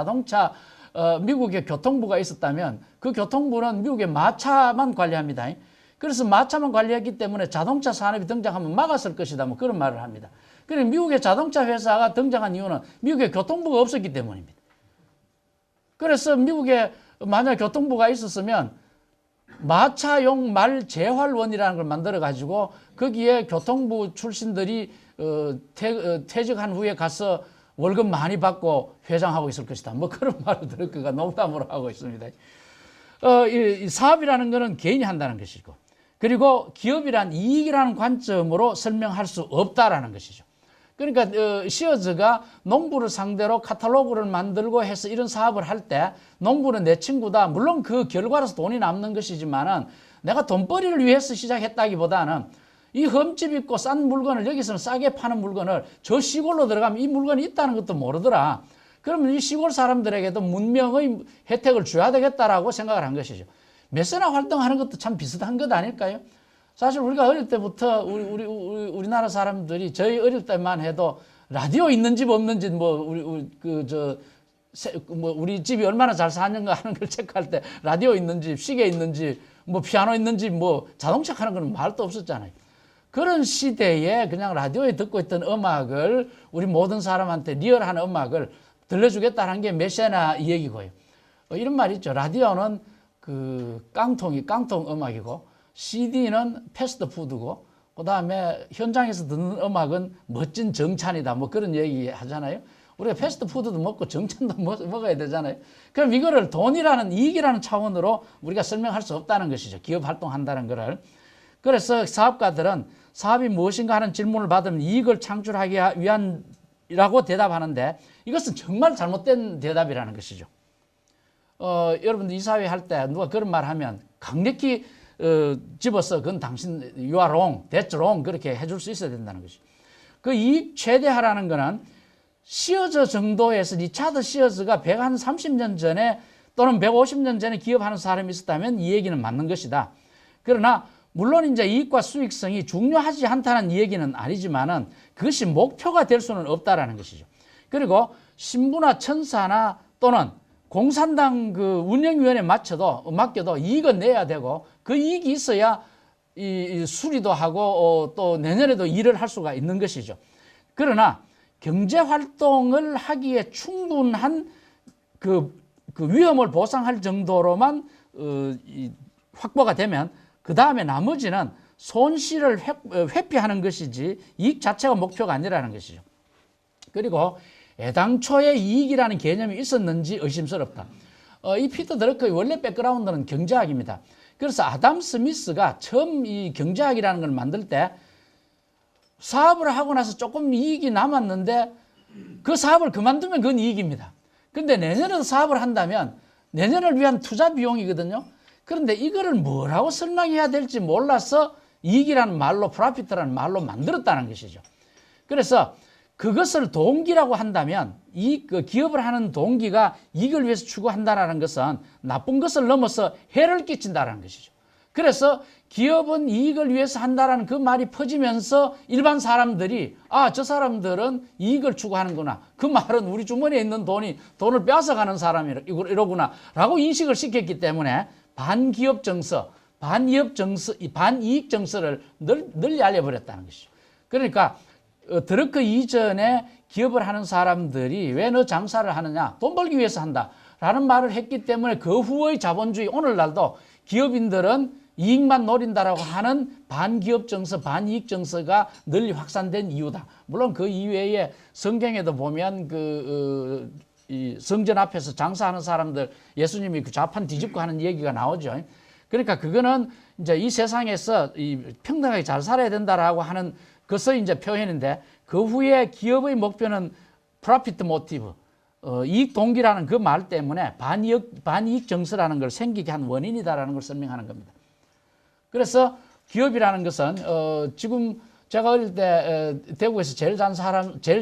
미국의 교통부가 있었다면 그 교통부는 미국의 마차만 관리합니다. 그래서 마차만 관리했기 때문에 자동차 산업이 등장하면 막았을 것이다. 뭐 그런 말을 합니다. 그런데 미국의 자동차 회사가 등장한 이유는 미국의 교통부가 없었기 때문입니다. 그래서 미국에 만약 교통부가 있었으면 마차용 말 재활원이라는 걸 만들어 가지고 거기에 교통부 출신들이 퇴직한 후에 가서 월급 많이 받고 회장하고 있을 것이다. 뭐 그런 말을 들을 거가 농담으로 하고 있습니다. 이 사업이라는 것은 개인이 한다는 것이고, 그리고 기업이란 이익이라는 관점으로 설명할 수 없다라는 것이죠. 그러니까 시어즈가 농부를 상대로 카탈로그를 만들고 해서 이런 사업을 할 때 농부는 내 친구다. 물론 그 결과로서 돈이 남는 것이지만은 내가 돈벌이를 위해서 시작했다기보다는 이 흠집 있고 싼 물건을 여기서는 싸게 파는 물건을 저 시골로 들어가면 이 물건이 있다는 것도 모르더라. 그러면 이 시골 사람들에게도 문명의 혜택을 줘야 되겠다라고 생각을 한 것이죠. 메세나 활동하는 것도 참 비슷한 것 아닐까요? 사실 우리가 어릴 때부터 우리나라 사람들이 저희 어릴 때만 해도 라디오 있는 집 없는 집 우리 집이 얼마나 잘 사는가 하는 걸 체크할 때 라디오 있는 집, 시계 있는 집, 뭐 피아노 있는 집, 뭐 자동차 하는 건 말도 없었잖아요. 그런 시대에 그냥 라디오에 듣고 있던 음악을 우리 모든 사람한테 리얼한 음악을 들려주겠다는 게 메세나 얘기고요. 이런 말이 있죠. 라디오는 그 깡통 음악이고 CD는 패스트푸드고 그 다음에 현장에서 듣는 음악은 멋진 정찬이다. 뭐 그런 얘기 하잖아요. 우리가 패스트푸드도 먹고 정찬도 먹어야 되잖아요. 그럼 이거를 돈이라는 이익이라는 차원으로 우리가 설명할 수 없다는 것이죠. 기업 활동한다는 거를. 그래서 사업가들은 사업이 무엇인가 하는 질문을 받으면 이익을 창출하기 위한이라고 대답하는데 이것은 정말 잘못된 대답이라는 것이죠. 여러분들 이사회 할 때 누가 그런 말 하면 강력히 집어서 그건 당신 you are wrong, that's wrong 그렇게 해줄 수 있어야 된다는 것이죠. 그 이익 최대화라는 거는 시어즈 정도에서 리차드 시어즈가 130년 전에 또는 150년 전에 기업하는 사람이 있었다면 이 얘기는 맞는 것이다. 그러나 물론 이제 이익과 수익성이 중요하지 않다는 얘기는 아니지만은 그것이 목표가 될 수는 없다라는 것이죠. 그리고 신부나 천사나 또는 공산당 그 운영위원회에 맡겨도 이익은 내야 되고 그 이익이 있어야 이 수리도 하고 또 내년에도 일을 할 수가 있는 것이죠. 그러나 경제 활동을 하기에 충분한 그 위험을 보상할 정도로만 확보가 되면 그 다음에 나머지는 손실을 회피하는 것이지 이익 자체가 목표가 아니라는 것이죠. 그리고 애당초에 이익이라는 개념이 있었는지 의심스럽다. 이 피터 드러커의 원래 백그라운드는 경제학입니다. 그래서 아담 스미스가 처음 이 경제학이라는 걸 만들 때 사업을 하고 나서 조금 이익이 남았는데 그 사업을 그만두면 그건 이익입니다. 그런데 내년에도 사업을 한다면 내년을 위한 투자 비용이거든요. 그런데 이거를 뭐라고 설명해야 될지 몰라서 이익이라는 말로 프로피트라는 말로 만들었다는 것이죠. 그래서 그것을 동기라고 한다면 그 기업을 하는 동기가 이익을 위해서 추구한다는 것은 나쁜 것을 넘어서 해를 끼친다는 것이죠. 그래서 기업은 이익을 위해서 한다는 그 말이 퍼지면서 일반 사람들이 저 사람들은 이익을 추구하는구나. 그 말은 우리 주머니에 있는 돈을 뺏어가는 사람이로구나 라고 인식을 시켰기 때문에 반기업 정서, 반이익 정서를 널리 알려버렸다는 것이죠. 그러니까 드러커 이전에 기업을 하는 사람들이 왜 너 장사를 하느냐? 돈 벌기 위해서 한다. 라는 말을 했기 때문에 그 후의 자본주의 오늘날도 기업인들은 이익만 노린다라고 하는 반기업 정서, 반이익 정서가 널리 확산된 이유다. 물론 그 이외에 성경에도 보면 이 성전 앞에서 장사하는 사람들 예수님이 그 좌판 뒤집고 하는 얘기가 나오죠. 그러니까 그거는 이제 이 세상에서 평등하게 잘 살아야 된다라고 하는 그것의 이제 표현인데 그 후에 기업의 목표는 profit motive, 이익 동기라는 그 말 때문에 반이익 정서라는 걸 생기게 한 원인이다라는 걸 설명하는 겁니다. 그래서 기업이라는 것은 지금 제가 어릴 때 대구에서 제일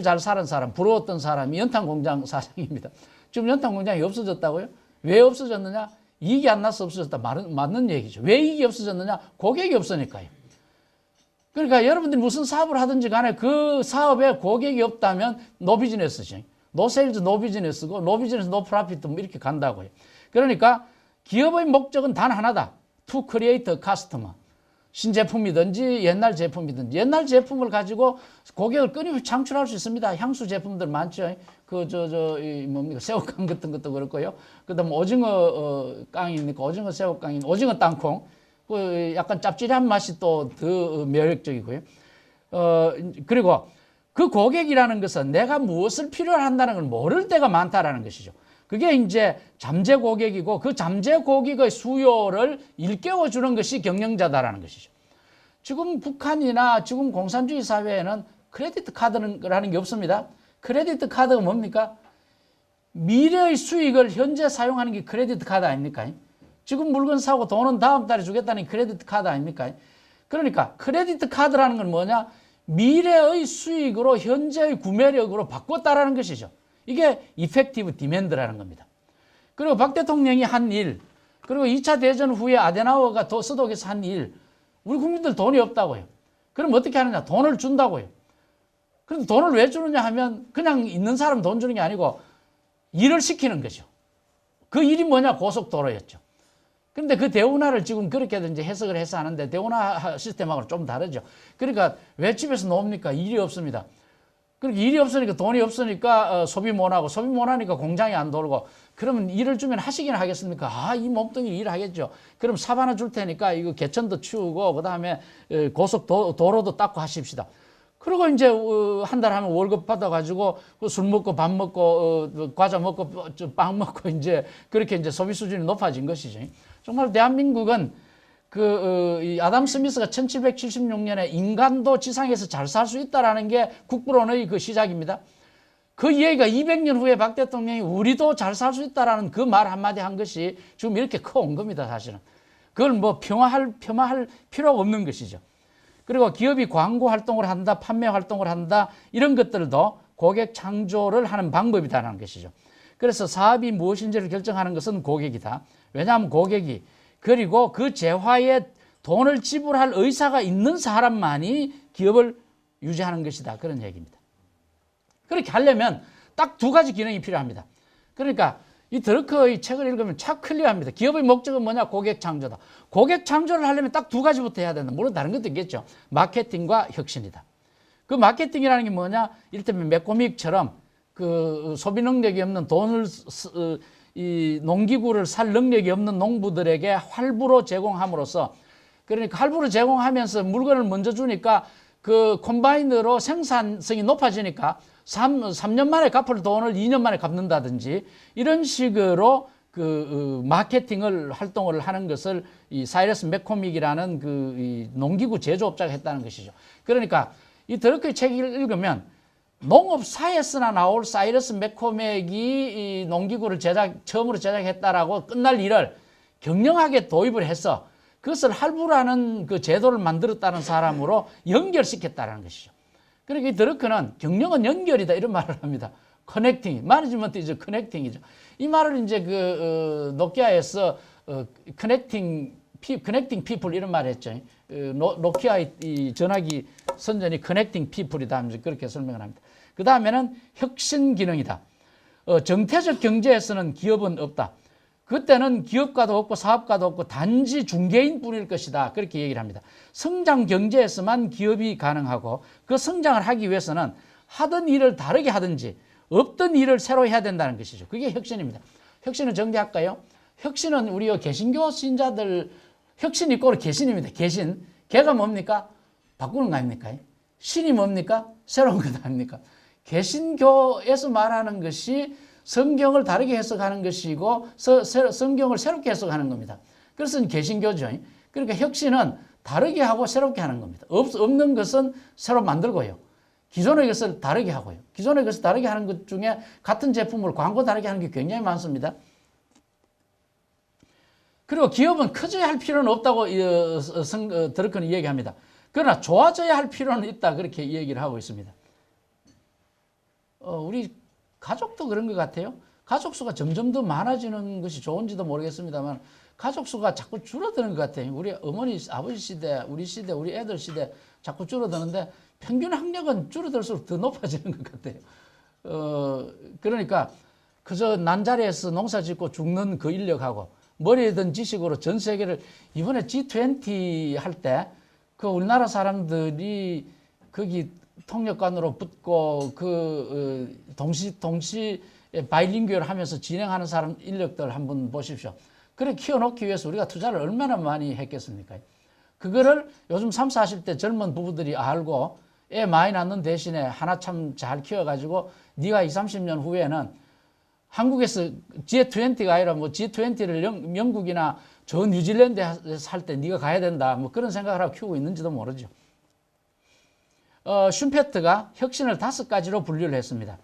잘 사는 사람, 부러웠던 사람이 연탄공장 사장입니다. 지금 연탄공장이 없어졌다고요? 왜 없어졌느냐? 이익이 안 나서 없어졌다. 맞는 얘기죠. 왜 이익이 없어졌느냐? 고객이 없으니까요. 그러니까 여러분들이 무슨 사업을 하든지 간에 그 사업에 고객이 없다면 노 비즈니스지. 노 세일즈, 노 비즈니스고 노 비즈니스, 노 프로피트 뭐 이렇게 간다고요. 그러니까 기업의 목적은 단 하나다. To create a customer. 신제품이든지 옛날 제품이든지 옛날 제품을 가지고 고객을 끊임없이 창출할 수 있습니다. 향수 제품들 많죠. 뭡니까 새우깡 같은 것도 그렇고요. 그다음 오징어 깡이니까 오징어 새우깡이 오징어 땅콩. 그 약간 짭짤한 맛이 또 더 매력적이고요. 그리고 그 고객이라는 것은 내가 무엇을 필요로 한다는 걸 모를 때가 많다라는 것이죠. 그게 이제 잠재 고객이고 그 잠재 고객의 수요를 일깨워 주는 것이 경영자다라는 것이죠. 지금 북한이나 지금 공산주의 사회에는 크레디트 카드라는 게 없습니다. 크레디트 카드가 뭡니까? 미래의 수익을 현재 사용하는 게 크레디트 카드 아닙니까? 지금 물건 사고 돈은 다음 달에 주겠다는 크레디트 카드 아닙니까? 그러니까 크레디트 카드라는 건 뭐냐? 미래의 수익으로 현재의 구매력으로 바꿨다라는 것이죠. 이게 이펙티브 디맨드라는 겁니다. 그리고 박 대통령이 한 일, 그리고 2차 대전 후에 아데나우어가 서독에서 한 일, 우리 국민들 돈이 없다고요. 그럼 어떻게 하느냐? 돈을 준다고요. 그런데 돈을 왜 주느냐 하면 그냥 있는 사람 돈 주는 게 아니고 일을 시키는 거죠. 그 일이 뭐냐? 고속도로였죠. 그런데 그 대운하를 지금 그렇게든지 해석을 해서 하는데 대운하 시스템하고는 좀 다르죠. 그러니까 왜 집에서 놉니까? 일이 없습니다. 그러니까 일이 없으니까 돈이 없으니까 소비 못하고 소비 못하니까 공장이 안 돌고 그러면 일을 주면 하시긴 하겠습니까? 아, 이 몸뚱이 일을 하겠죠. 그럼 삽 하나 줄 테니까 이거 개천도 치우고 그다음에 고속도로도 닦고 하십시다. 그리고 이제 한 달 하면 월급 받아가지고 술 먹고 밥 먹고 과자 먹고 빵 먹고 이제 그렇게 이제 소비 수준이 높아진 것이죠. 정말 대한민국은 이 아담 스미스가 1776년에 인간도 지상에서 잘 살 수 있다라는 게 국부론의 그 시작입니다. 그 이야기가 200년 후에 박 대통령이 우리도 잘 살 수 있다라는 그 말 한마디 한 것이 지금 이렇게 커온 겁니다, 사실은. 그걸 뭐 폄하할 필요가 없는 것이죠. 그리고 기업이 광고 활동을 한다, 판매 활동을 한다, 이런 것들도 고객 창조를 하는 방법이다라는 것이죠. 그래서 사업이 무엇인지를 결정하는 것은 고객이다. 왜냐하면 고객이 그리고 그 재화에 돈을 지불할 의사가 있는 사람만이 기업을 유지하는 것이다. 그런 얘기입니다. 그렇게 하려면 딱 두 가지 기능이 필요합니다. 그러니까 이 드러크의 책을 읽으면 참 클리어합니다. 기업의 목적은 뭐냐? 고객 창조다. 고객 창조를 하려면 딱 두 가지부터 해야 된다. 물론 다른 것도 있겠죠. 마케팅과 혁신이다. 그 마케팅이라는 게 뭐냐? 이를테면 맥코믹처럼 그 소비 능력이 없는 이 농기구를 살 능력이 없는 농부들에게 할부로 제공함으로써 그러니까 할부로 제공하면서 물건을 먼저 주니까 그 콤바인으로 생산성이 높아지니까 3년 만에 갚을 돈을 2년 만에 갚는다든지 이런 식으로 그 마케팅을 활동을 하는 것을 이 사이러스 맥코믹이라는 이 농기구 제조업자가 했다는 것이죠. 그러니까 이 드러크의 책을 읽으면 농업사에서나 나올 사이러스 맥코맥이 이 농기구를 처음으로 제작했다라고 끝날 일을 경영학에 도입을 해서 그것을 할부라는 그 제도를 만들었다는 사람으로 연결시켰다는 것이죠. 그러니까 이 드러크는 경영은 연결이다 이런 말을 합니다. 커넥팅, 마네지먼트이죠. 커넥팅이죠. 이 말을 이제 노키아에서 커넥팅 피플 이런 말을 했죠. 노키아의 이 전화기 선전이 커넥팅 피플이다 하면서 그렇게 설명을 합니다. 그 다음에는 혁신 기능이다. 정태적 경제에서는 기업은 없다. 그때는 기업가도 없고 사업가도 없고 단지 중개인뿐일 것이다. 그렇게 얘기를 합니다. 성장 경제에서만 기업이 가능하고 그 성장을 하기 위해서는 하던 일을 다르게 하든지 없던 일을 새로 해야 된다는 것이죠. 그게 혁신입니다. 혁신은 정리할까요? 혁신은 우리 개신교 신자들 혁신 이꼬르 개신입니다. 개신. 개가 뭡니까? 바꾸는 거 아닙니까? 신이 뭡니까? 새로운 것 아닙니까? 개신교에서 말하는 것이 성경을 다르게 해석하는 것이고 성경을 새롭게 해석하는 겁니다. 그래서 개신교죠. 그러니까 혁신은 다르게 하고 새롭게 하는 겁니다. 없는 것은 새로 만들고요. 기존의 것을 다르게 하고요. 기존의 것을 다르게 하는 것 중에 같은 제품을 광고 다르게 하는 게 굉장히 많습니다. 그리고 기업은 커져야 할 필요는 없다고 드러크는 얘기합니다. 그러나 좋아져야 할 필요는 있다. 그렇게 얘기를 하고 있습니다. 우리 가족도 그런 것 같아요. 가족 수가 점점 더 많아지는 것이 좋은지도 모르겠습니다만 가족 수가 자꾸 줄어드는 것 같아요. 우리 어머니, 아버지 시대, 우리 시대, 우리 애들 시대 자꾸 줄어드는데 평균 학력은 줄어들수록 더 높아지는 것 같아요. 그러니까 그저 난자리에서 농사 짓고 죽는 그 인력하고 머리에 든 지식으로 전 세계를 이번에 G20 할 때 그 우리나라 사람들이 거기 통역관으로 붙고 그 동시 바이링구얼 하면서 진행하는 사람 인력들 한번 보십시오. 그래 키워놓기 위해서 우리가 투자를 얼마나 많이 했겠습니까? 그거를 요즘 30, 40대 젊은 부부들이 알고 애 많이 낳는 대신에 하나 참 잘 키워가지고 네가 20, 30년 후에는 한국에서 G20가 아니라 뭐 G20를 영국이나 저 뉴질랜드에 살 때 네가 가야 된다. 뭐 그런 생각을 하고 키우고 있는지도 모르죠. 슈페트가 혁신을 5가지로 분류를 했습니다.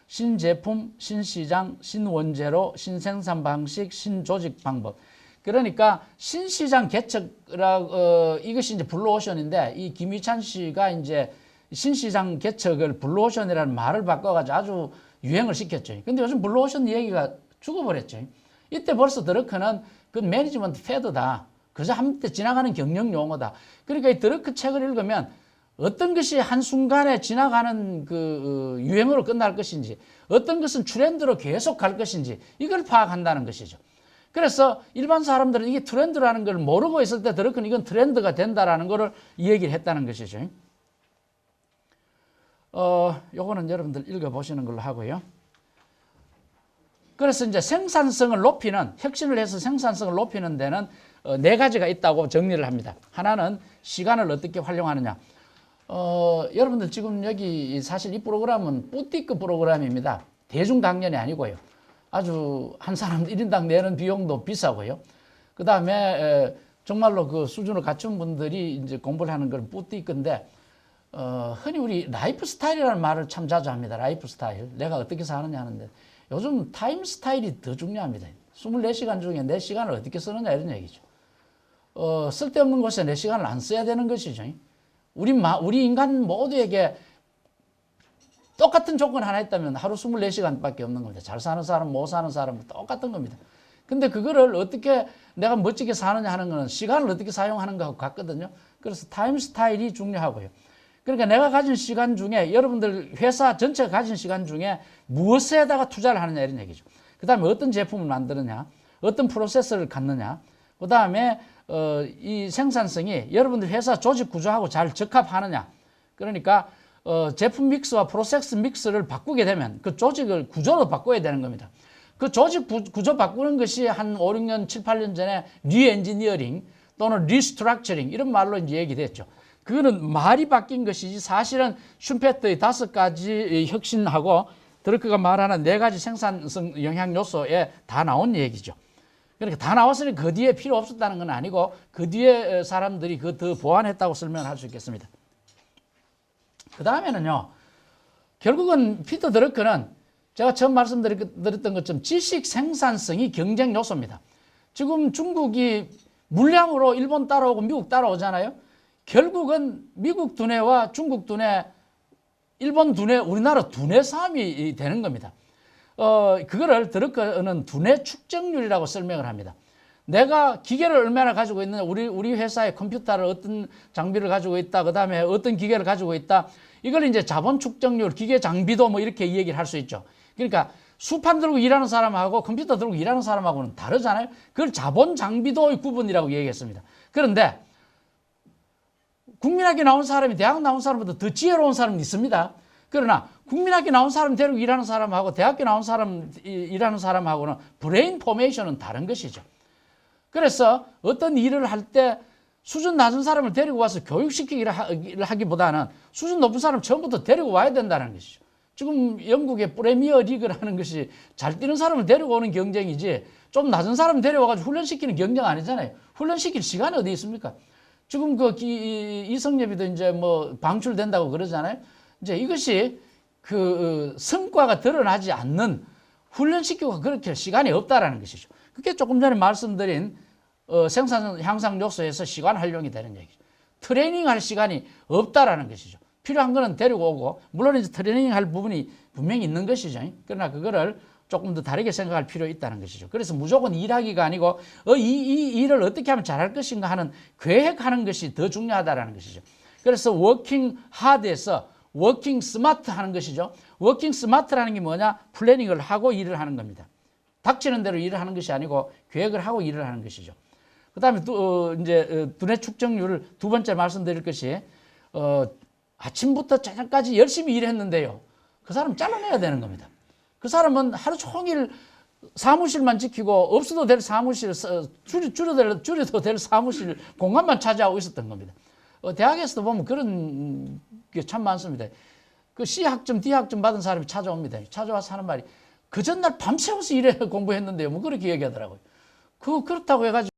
신제품, 신시장, 신원재료, 신생산 방식, 신조직 방법. 그러니까 신시장 개척이라고 이것이 이제 블루오션인데 이 김희찬 씨가 이제 신시장 개척을 블루오션이라는 말을 바꿔가지고 아주 유행을 시켰죠. 근데 요즘 블루오션 얘기가 죽어버렸죠. 이때 벌써 드러크는 그 매니지먼트 패드다. 그저 한때 지나가는 경영 용어다. 그러니까 이 드러크 책을 읽으면 어떤 것이 한순간에 지나가는 그 유행으로 끝날 것인지 어떤 것은 트렌드로 계속 갈 것인지 이걸 파악한다는 것이죠. 그래서 일반 사람들은 이게 트렌드라는 걸 모르고 있을 때 드러크는 이건 트렌드가 된다라는 거를 이 얘기를 했다는 것이죠. 요거는 여러분들 읽어보시는 걸로 하고요. 그래서 이제 생산성을 높이는, 혁신을 해서 생산성을 높이는 데는 4가지가 있다고 정리를 합니다. 하나는 시간을 어떻게 활용하느냐. 여러분들 지금 여기 사실 이 프로그램은 뿌띠급 프로그램입니다. 대중 강연이 아니고요. 아주 한 사람 1인당 내는 비용도 비싸고요. 그 다음에 정말로 그 수준을 갖춘 분들이 이제 공부를 하는 건 뿌띠급인데, 흔히 우리 라이프 스타일이라는 말을 참 자주 합니다. 라이프 스타일. 내가 어떻게 사느냐 하는데 요즘 타임 스타일이 더 중요합니다. 24시간 중에 4시간을 어떻게 쓰느냐 이런 얘기죠. 쓸데없는 곳에 4시간을 안 써야 되는 것이죠. 우리 인간 모두에게 똑같은 조건 하나 있다면 하루 24시간밖에 없는 겁니다. 잘 사는 사람, 못 사는 사람 똑같은 겁니다. 근데 그거를 어떻게 내가 멋지게 사느냐 하는 거는 시간을 어떻게 사용하는 거하고 같거든요. 그래서 타임 스타일이 중요하고요. 그러니까 내가 가진 시간 중에 여러분들 회사 전체가 가진 시간 중에 무엇에다가 투자를 하느냐 이런 얘기죠. 그 다음에 어떤 제품을 만드느냐, 어떤 프로세스를 갖느냐, 그 다음에 이 생산성이 여러분들 회사 조직 구조하고 잘 적합하느냐. 그러니까 제품 믹스와 프로세스 믹스를 바꾸게 되면 그 조직을 구조로 바꿔야 되는 겁니다. 그 조직 구조 바꾸는 것이 한 5, 6년, 7, 8년 전에 리엔지니어링 또는 리스트럭처링 이런 말로 이제 얘기됐죠. 그거는 말이 바뀐 것이지 사실은 슈페트의 5가지 혁신하고 드러크가 말하는 4가지 생산성 영향 요소에 다 나온 얘기죠. 그러니까 다 나왔으니 그 뒤에 필요 없었다는 건 아니고 그 뒤에 사람들이 그 더 보완했다고 설명할 수 있겠습니다. 그 다음에는요. 결국은 피터 드러크는 제가 처음 말씀드렸던 것처럼 지식 생산성이 경쟁 요소입니다. 지금 중국이 물량으로 일본 따라오고 미국 따라오잖아요. 결국은 미국 두뇌와 중국 두뇌, 일본 두뇌, 우리나라 두뇌 싸움이 되는 겁니다. 그거를 드러크는 두뇌 축적률이라고 설명을 합니다. 내가 기계를 얼마나 가지고 있느냐, 우리 회사의 컴퓨터를 어떤 장비를 가지고 있다, 그 다음에 어떤 기계를 가지고 있다, 이걸 이제 자본 축적률, 기계 장비도 뭐 이렇게 얘기를 할 수 있죠. 그러니까 수판 들고 일하는 사람하고 컴퓨터 들고 일하는 사람하고는 다르잖아요. 그걸 자본 장비도의 구분이라고 얘기했습니다. 그런데 국민학교 나온 사람이 대학 나온 사람보다 더 지혜로운 사람은 있습니다. 그러나 국민학교 나온 사람 데리고 일하는 사람하고 대학교 나온 사람 일하는 사람하고는 브레인 포메이션은 다른 것이죠. 그래서 어떤 일을 할 때 수준 낮은 사람을 데리고 와서 교육시키기를 하기보다는 수준 높은 사람 처음부터 데리고 와야 된다는 것이죠. 지금 영국의 프리미어 리그라는 것이 잘 뛰는 사람을 데리고 오는 경쟁이지 좀 낮은 사람 데려와가지고 훈련시키는 경쟁 아니잖아요. 훈련시킬 시간이 어디 있습니까? 지금 그 이성엽이도 이제 뭐 방출된다고 그러잖아요. 이제 이것이 그 성과가 드러나지 않는 훈련시키고 그렇게 시간이 없다라는 것이죠. 그게 조금 전에 말씀드린 생산 향상 요소에서 시간 활용이 되는 얘기죠. 트레이닝할 시간이 없다라는 것이죠. 필요한 거는 데리고 오고 물론 이제 트레이닝할 부분이 분명히 있는 것이죠. 그러나 그거를 조금 더 다르게 생각할 필요가 있다는 것이죠. 그래서 무조건 일하기가 아니고 이 일을 어떻게 하면 잘할 것인가 하는 계획하는 것이 더 중요하다는 것이죠. 그래서 워킹 하드에서 워킹 스마트 하는 것이죠. 워킹 스마트라는 게 뭐냐? 플래닝을 하고 일을 하는 겁니다. 닥치는 대로 일을 하는 것이 아니고 계획을 하고 일을 하는 것이죠. 그 다음에 또 이제 두뇌 축적률을 두 번째 말씀드릴 것이 아침부터 저녁까지 열심히 일했는데요. 그 사람 잘라내야 되는 겁니다. 그 사람은 하루 종일 사무실만 지키고 없어도 될 사무실, 줄여도 될 사무실 공간만 차지하고 있었던 겁니다. 대학에서도 보면 그런 게 참 많습니다. 그 C학점, D학점 받은 사람이 찾아옵니다. 찾아와서 하는 말이 그 전날 밤새워서 일해 공부했는데요. 뭐 그렇게 얘기하더라고요. 그렇다고 해가지고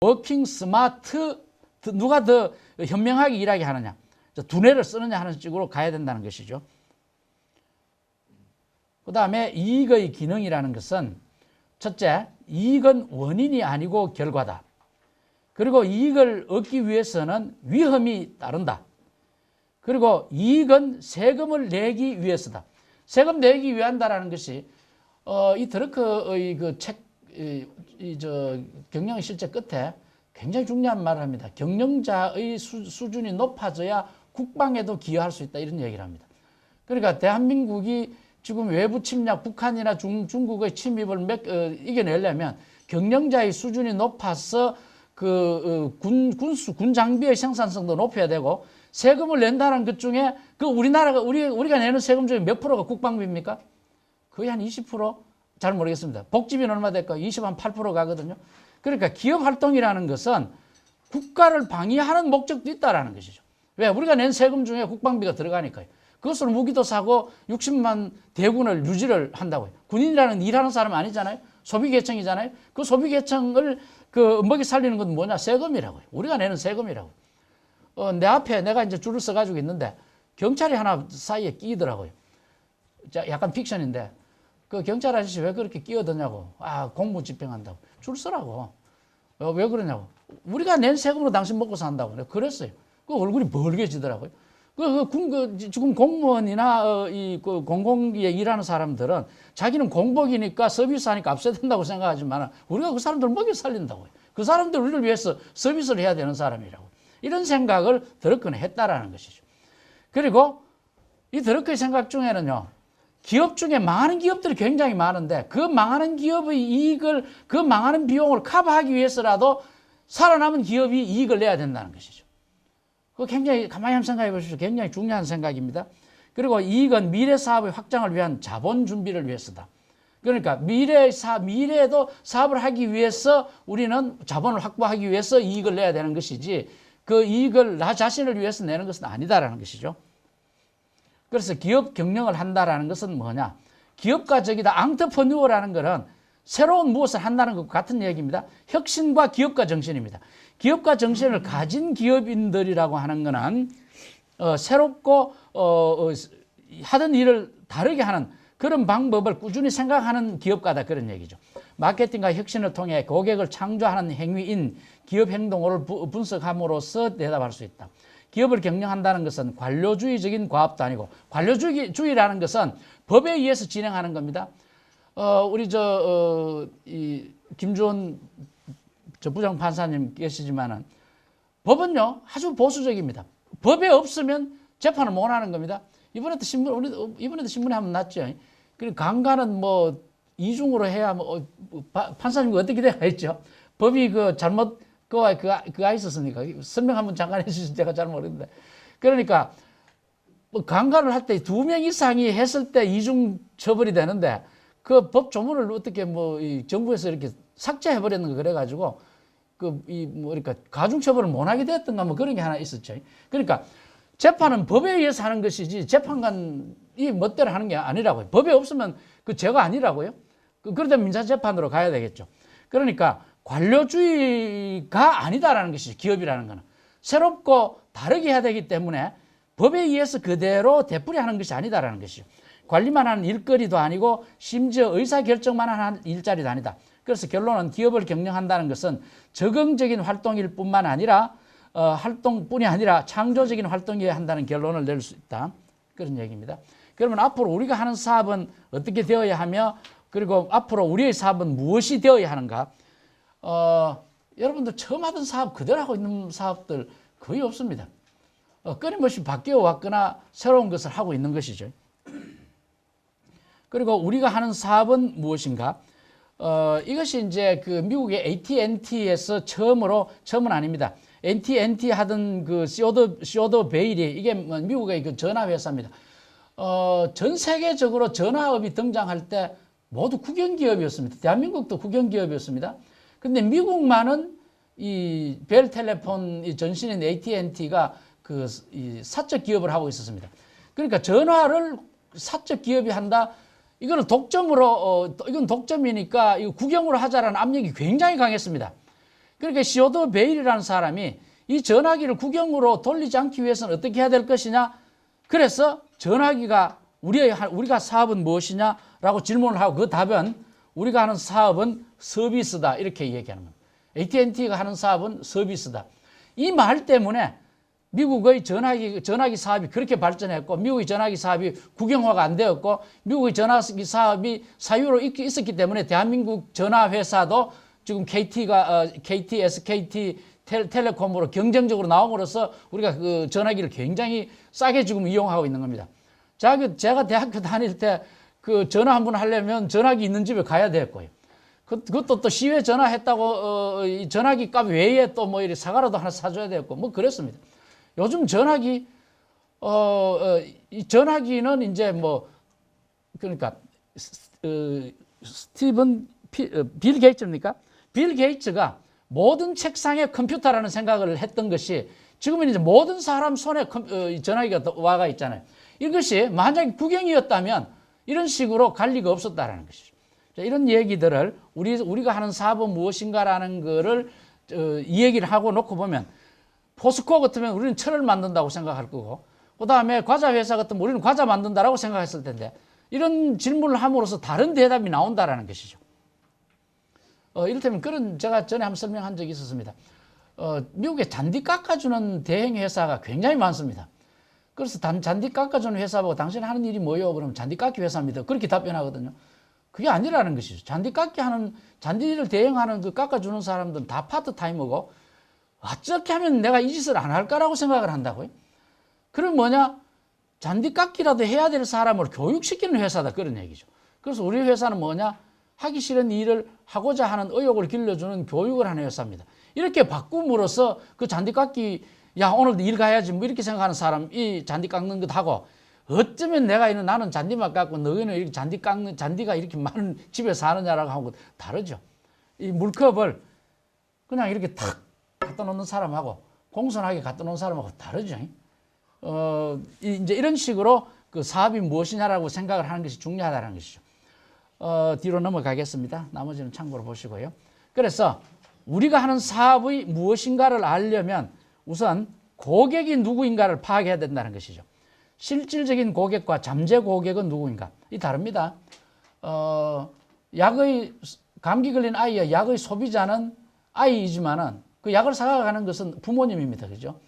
워킹 스마트 누가 더 현명하게 일하게 하느냐, 두뇌를 쓰느냐 하는 식으로 가야 된다는 것이죠. 그 다음에 이익의 기능이라는 것은 첫째, 이익은 원인이 아니고 결과다. 그리고 이익을 얻기 위해서는 위험이 따른다. 그리고 이익은 세금을 내기 위해서다. 세금 내기 위한다라는 것이 이 드러크의 그 책, 경영의 실제 끝에 굉장히 중요한 말을 합니다. 경영자의 수준이 높아져야 국방에도 기여할 수 있다, 이런 얘기를 합니다. 그러니까 대한민국이 지금 외부 침략, 북한이나 중국의 침입을 이겨내려면 경영자의 수준이 높아서 군 장비의 생산성도 높여야 되고, 세금을 낸다는 것 중에 우리가 내는 세금 중에 몇 프로가 국방비입니까? 거의 한 20%? 잘 모르겠습니다. 복지비는 얼마 될까요? 28% 가거든요. 그러니까 기업 활동이라는 것은 국가를 방위하는 목적도 있다라는 것이죠. 왜? 우리가 낸 세금 중에 국방비가 들어가니까요. 그것으로 무기도 사고 60만 대군을 유지를 한다고요. 군인이라는 일하는 사람 아니잖아요. 소비계층이잖아요. 그 소비계층을 먹이 살리는 건 뭐냐? 세금이라고요. 우리가 내는 세금이라고요. 내 앞에 내가 이제 줄을 서가지고 있는데 경찰이 하나 사이에 끼더라고요. 약간 픽션인데, 그 경찰 아저씨 왜 그렇게 끼어드냐고. 공무 집행한다고. 줄 서라고. 왜 그러냐고. 우리가 낸 세금으로 당신 먹고 산다고. 내가 그랬어요. 그 얼굴이 벌개지더라고요. 지금 공무원이나 공공기에 일하는 사람들은 자기는 공복이니까 서비스하니까 앞서야 된다고 생각하지만, 우리가 그 사람들 먹여 살린다고요. 그 사람들 우리를 위해서 서비스를 해야 되는 사람이라고. 이런 생각을 드러크는 했다라는 것이죠. 그리고 이 드러크의 생각 중에는요, 기업 중에 망하는 기업들이 굉장히 많은데 그 망하는 기업의 이익을, 그 망하는 비용을 커버하기 위해서라도 살아남은 기업이 이익을 내야 된다는 것이죠. 그거 굉장히 가만히 한번 생각해 보십시오. 굉장히 중요한 생각입니다. 그리고 이익은 미래 사업의 확장을 위한 자본 준비를 위해서다. 그러니까 미래에도 사업을 하기 위해서 우리는 자본을 확보하기 위해서 이익을 내야 되는 것이지, 그 이익을 나 자신을 위해서 내는 것은 아니다라는 것이죠. 그래서 기업 경영을 한다라는 것은 뭐냐? 기업가 적이다. 앙트프르뉴어라는 것은 새로운 무엇을 한다는 것과 같은 얘기입니다. 혁신과 기업가 정신입니다. 기업가 정신을 가진 기업인들이라고 하는 것은 새롭고 하던 일을 다르게 하는 그런 방법을 꾸준히 생각하는 기업가다, 그런 얘기죠. 마케팅과 혁신을 통해 고객을 창조하는 행위인 기업 행동을 분석함으로써 대답할 수 있다. 기업을 경영한다는 것은 관료주의적인 과업도 아니고, 관료주의라는 것은 법에 의해서 진행하는 겁니다. 우리 김주원 부장판사님 계시지만은 법은요 아주 보수적입니다. 법에 없으면 재판을 못 하는 겁니다. 이번에도 신문에 한번 났죠. 그리고 강간은 뭐 이중으로 해야 판사님 어떻게 돼야 했죠. 법이 잘못 그가 있었으니까 설명 한번 잠깐 해주신 제가 잘 모르는데, 그러니까 강간을 할 때 2명 이상이 했을 때 이중 처벌이 되는데 그 법 조문을 어떻게 이 정부에서 이렇게 삭제해 버렸는 거 그래가지고 그러니까 가중 처벌을 못 하게 됐던가 뭐 그런 게 하나 있었죠. 그러니까 재판은 법에 의해서 하는 것이지 재판관이 멋대로 하는 게 아니라고요. 법에 없으면 그 죄가 아니라고요. 그러다 민사재판으로 가야 되겠죠. 그러니까 관료주의가 아니다라는 것이죠. 기업이라는 거는 새롭고 다르게 해야 되기 때문에 법에 의해서 그대로 되풀이하는 것이 아니다라는 것이죠. 관리만 하는 일거리도 아니고 심지어 의사결정만 하는 일자리도 아니다. 그래서 결론은 기업을 경영한다는 것은 적응적인 활동일 뿐만 아니라 활동뿐이 아니라 창조적인 활동이어야 한다는 결론을 낼 수 있다. 그런 얘기입니다. 그러면 앞으로 우리가 하는 사업은 어떻게 되어야 하며 그리고 앞으로 우리의 사업은 무엇이 되어야 하는가? 여러분들 처음 하던 사업 그대로 하고 있는 사업들 거의 없습니다. 끊임없이 바뀌어 왔거나 새로운 것을 하고 있는 것이죠. 그리고 우리가 하는 사업은 무엇인가? 이것이 이제 그 미국의 AT&T에서 처음은 아닙니다. AT&T 하던 그 시오더 베일이 이게 미국의 그 전화 회사입니다. 전 세계적으로 전화업이 등장할 때 모두 국영기업이었습니다. 대한민국도 국영기업이었습니다. 근데 미국만은 이 벨텔레폰 이 전신인 AT&T가 그 이 사적 기업을 하고 있었습니다. 그러니까 전화를 사적 기업이 한다. 이거는 독점으로 이건 독점이니까 이거 국영으로 하자라는 압력이 굉장히 강했습니다. 그러니까 시오더 베일이라는 사람이 이 전화기를 국영으로 돌리지 않기 위해서는 어떻게 해야 될 것이냐? 그래서 전화기가 우리가 사업은 무엇이냐라고 질문을 하고 그 답은 우리가 하는 사업은 서비스다 이렇게 얘기하는 겁니다. AT&T가 하는 사업은 서비스다. 이 말 때문에 미국의 전화기 사업이 그렇게 발전했고 미국의 전화기 사업이 국영화가 안 되었고 미국의 전화기 사업이 사유로 있었기 때문에 대한민국 전화회사도 지금 KT, SKT, 텔레콤으로 경쟁적으로 나옴으로써 우리가 그 전화기를 굉장히 싸게 지금 이용하고 있는 겁니다. 제가 대학교 다닐 때 그 전화 한 번 하려면 전화기 있는 집에 가야 됐고요. 그것도 또 시외 전화했다고 이 전화기 값 외에 또 뭐 이렇게 사과라도 하나 사줘야 됐고 뭐 그랬습니다. 요즘 전화기 이 전화기는 이제 뭐 그러니까 빌 게이츠입니까? 빌 게이츠가 모든 책상에 컴퓨터라는 생각을 했던 것이 지금은 이제 모든 사람 손에 전화기가 와가 있잖아요. 이것이 만약에 국영이었다면 이런 식으로 갈 리가 없었다라는 것이죠. 이런 얘기들을 우리가 하는 사업은 무엇인가라는 거를 이 얘기를 하고 놓고 보면 포스코 같으면 우리는 철을 만든다고 생각할 거고 그 다음에 과자 회사 같으면 우리는 과자 만든다라고 생각했을 텐데 이런 질문을 함으로써 다른 대답이 나온다라는 것이죠. 이를테면 그런 제가 전에 한번 설명한 적이 있었습니다. 미국에 잔디 깎아주는 대행 회사가 굉장히 많습니다. 그래서 잔디 깎아주는 회사 보고 당신 하는 일이 뭐예요? 그러면 잔디 깎기 회사입니다. 그렇게 답변하거든요. 그게 아니라는 것이죠. 잔디를 대행하는 그 깎아주는 사람들은 다 파트타이머고 어떻게 하면 내가 이 짓을 안 할까라고 생각을 한다고요? 그럼 뭐냐? 잔디 깎기라도 해야 될 사람을 교육시키는 회사다. 그런 얘기죠. 그래서 우리 회사는 뭐냐? 하기 싫은 일을 하고자 하는 의욕을 길러주는 교육을 하는 회사입니다. 이렇게 바꿈으로써 그 잔디 깎기 야 오늘도 일 가야지 뭐 이렇게 생각하는 사람이 잔디 깎는 것 하고 어쩌면 나는 잔디만 깎고 너희는 이렇게 잔디가 이렇게 많은 집에 사느냐라고 하고 다르죠. 이 물컵을 그냥 이렇게 탁 갖다 놓는 사람하고 공손하게 갖다 놓는 사람하고 다르죠. 이제 이런 식으로 그 사업이 무엇이냐라고 생각을 하는 것이 중요하다는 것이죠. 뒤로 넘어가겠습니다. 나머지는 참고로 보시고요. 그래서 우리가 하는 사업이 무엇인가를 알려면 우선 고객이 누구인가를 파악해야 된다는 것이죠. 실질적인 고객과 잠재 고객은 누구인가? 이 다릅니다. 감기 걸린 아이의 약의 소비자는 아이이지만은 그 약을 사가는 것은 부모님입니다. 그죠?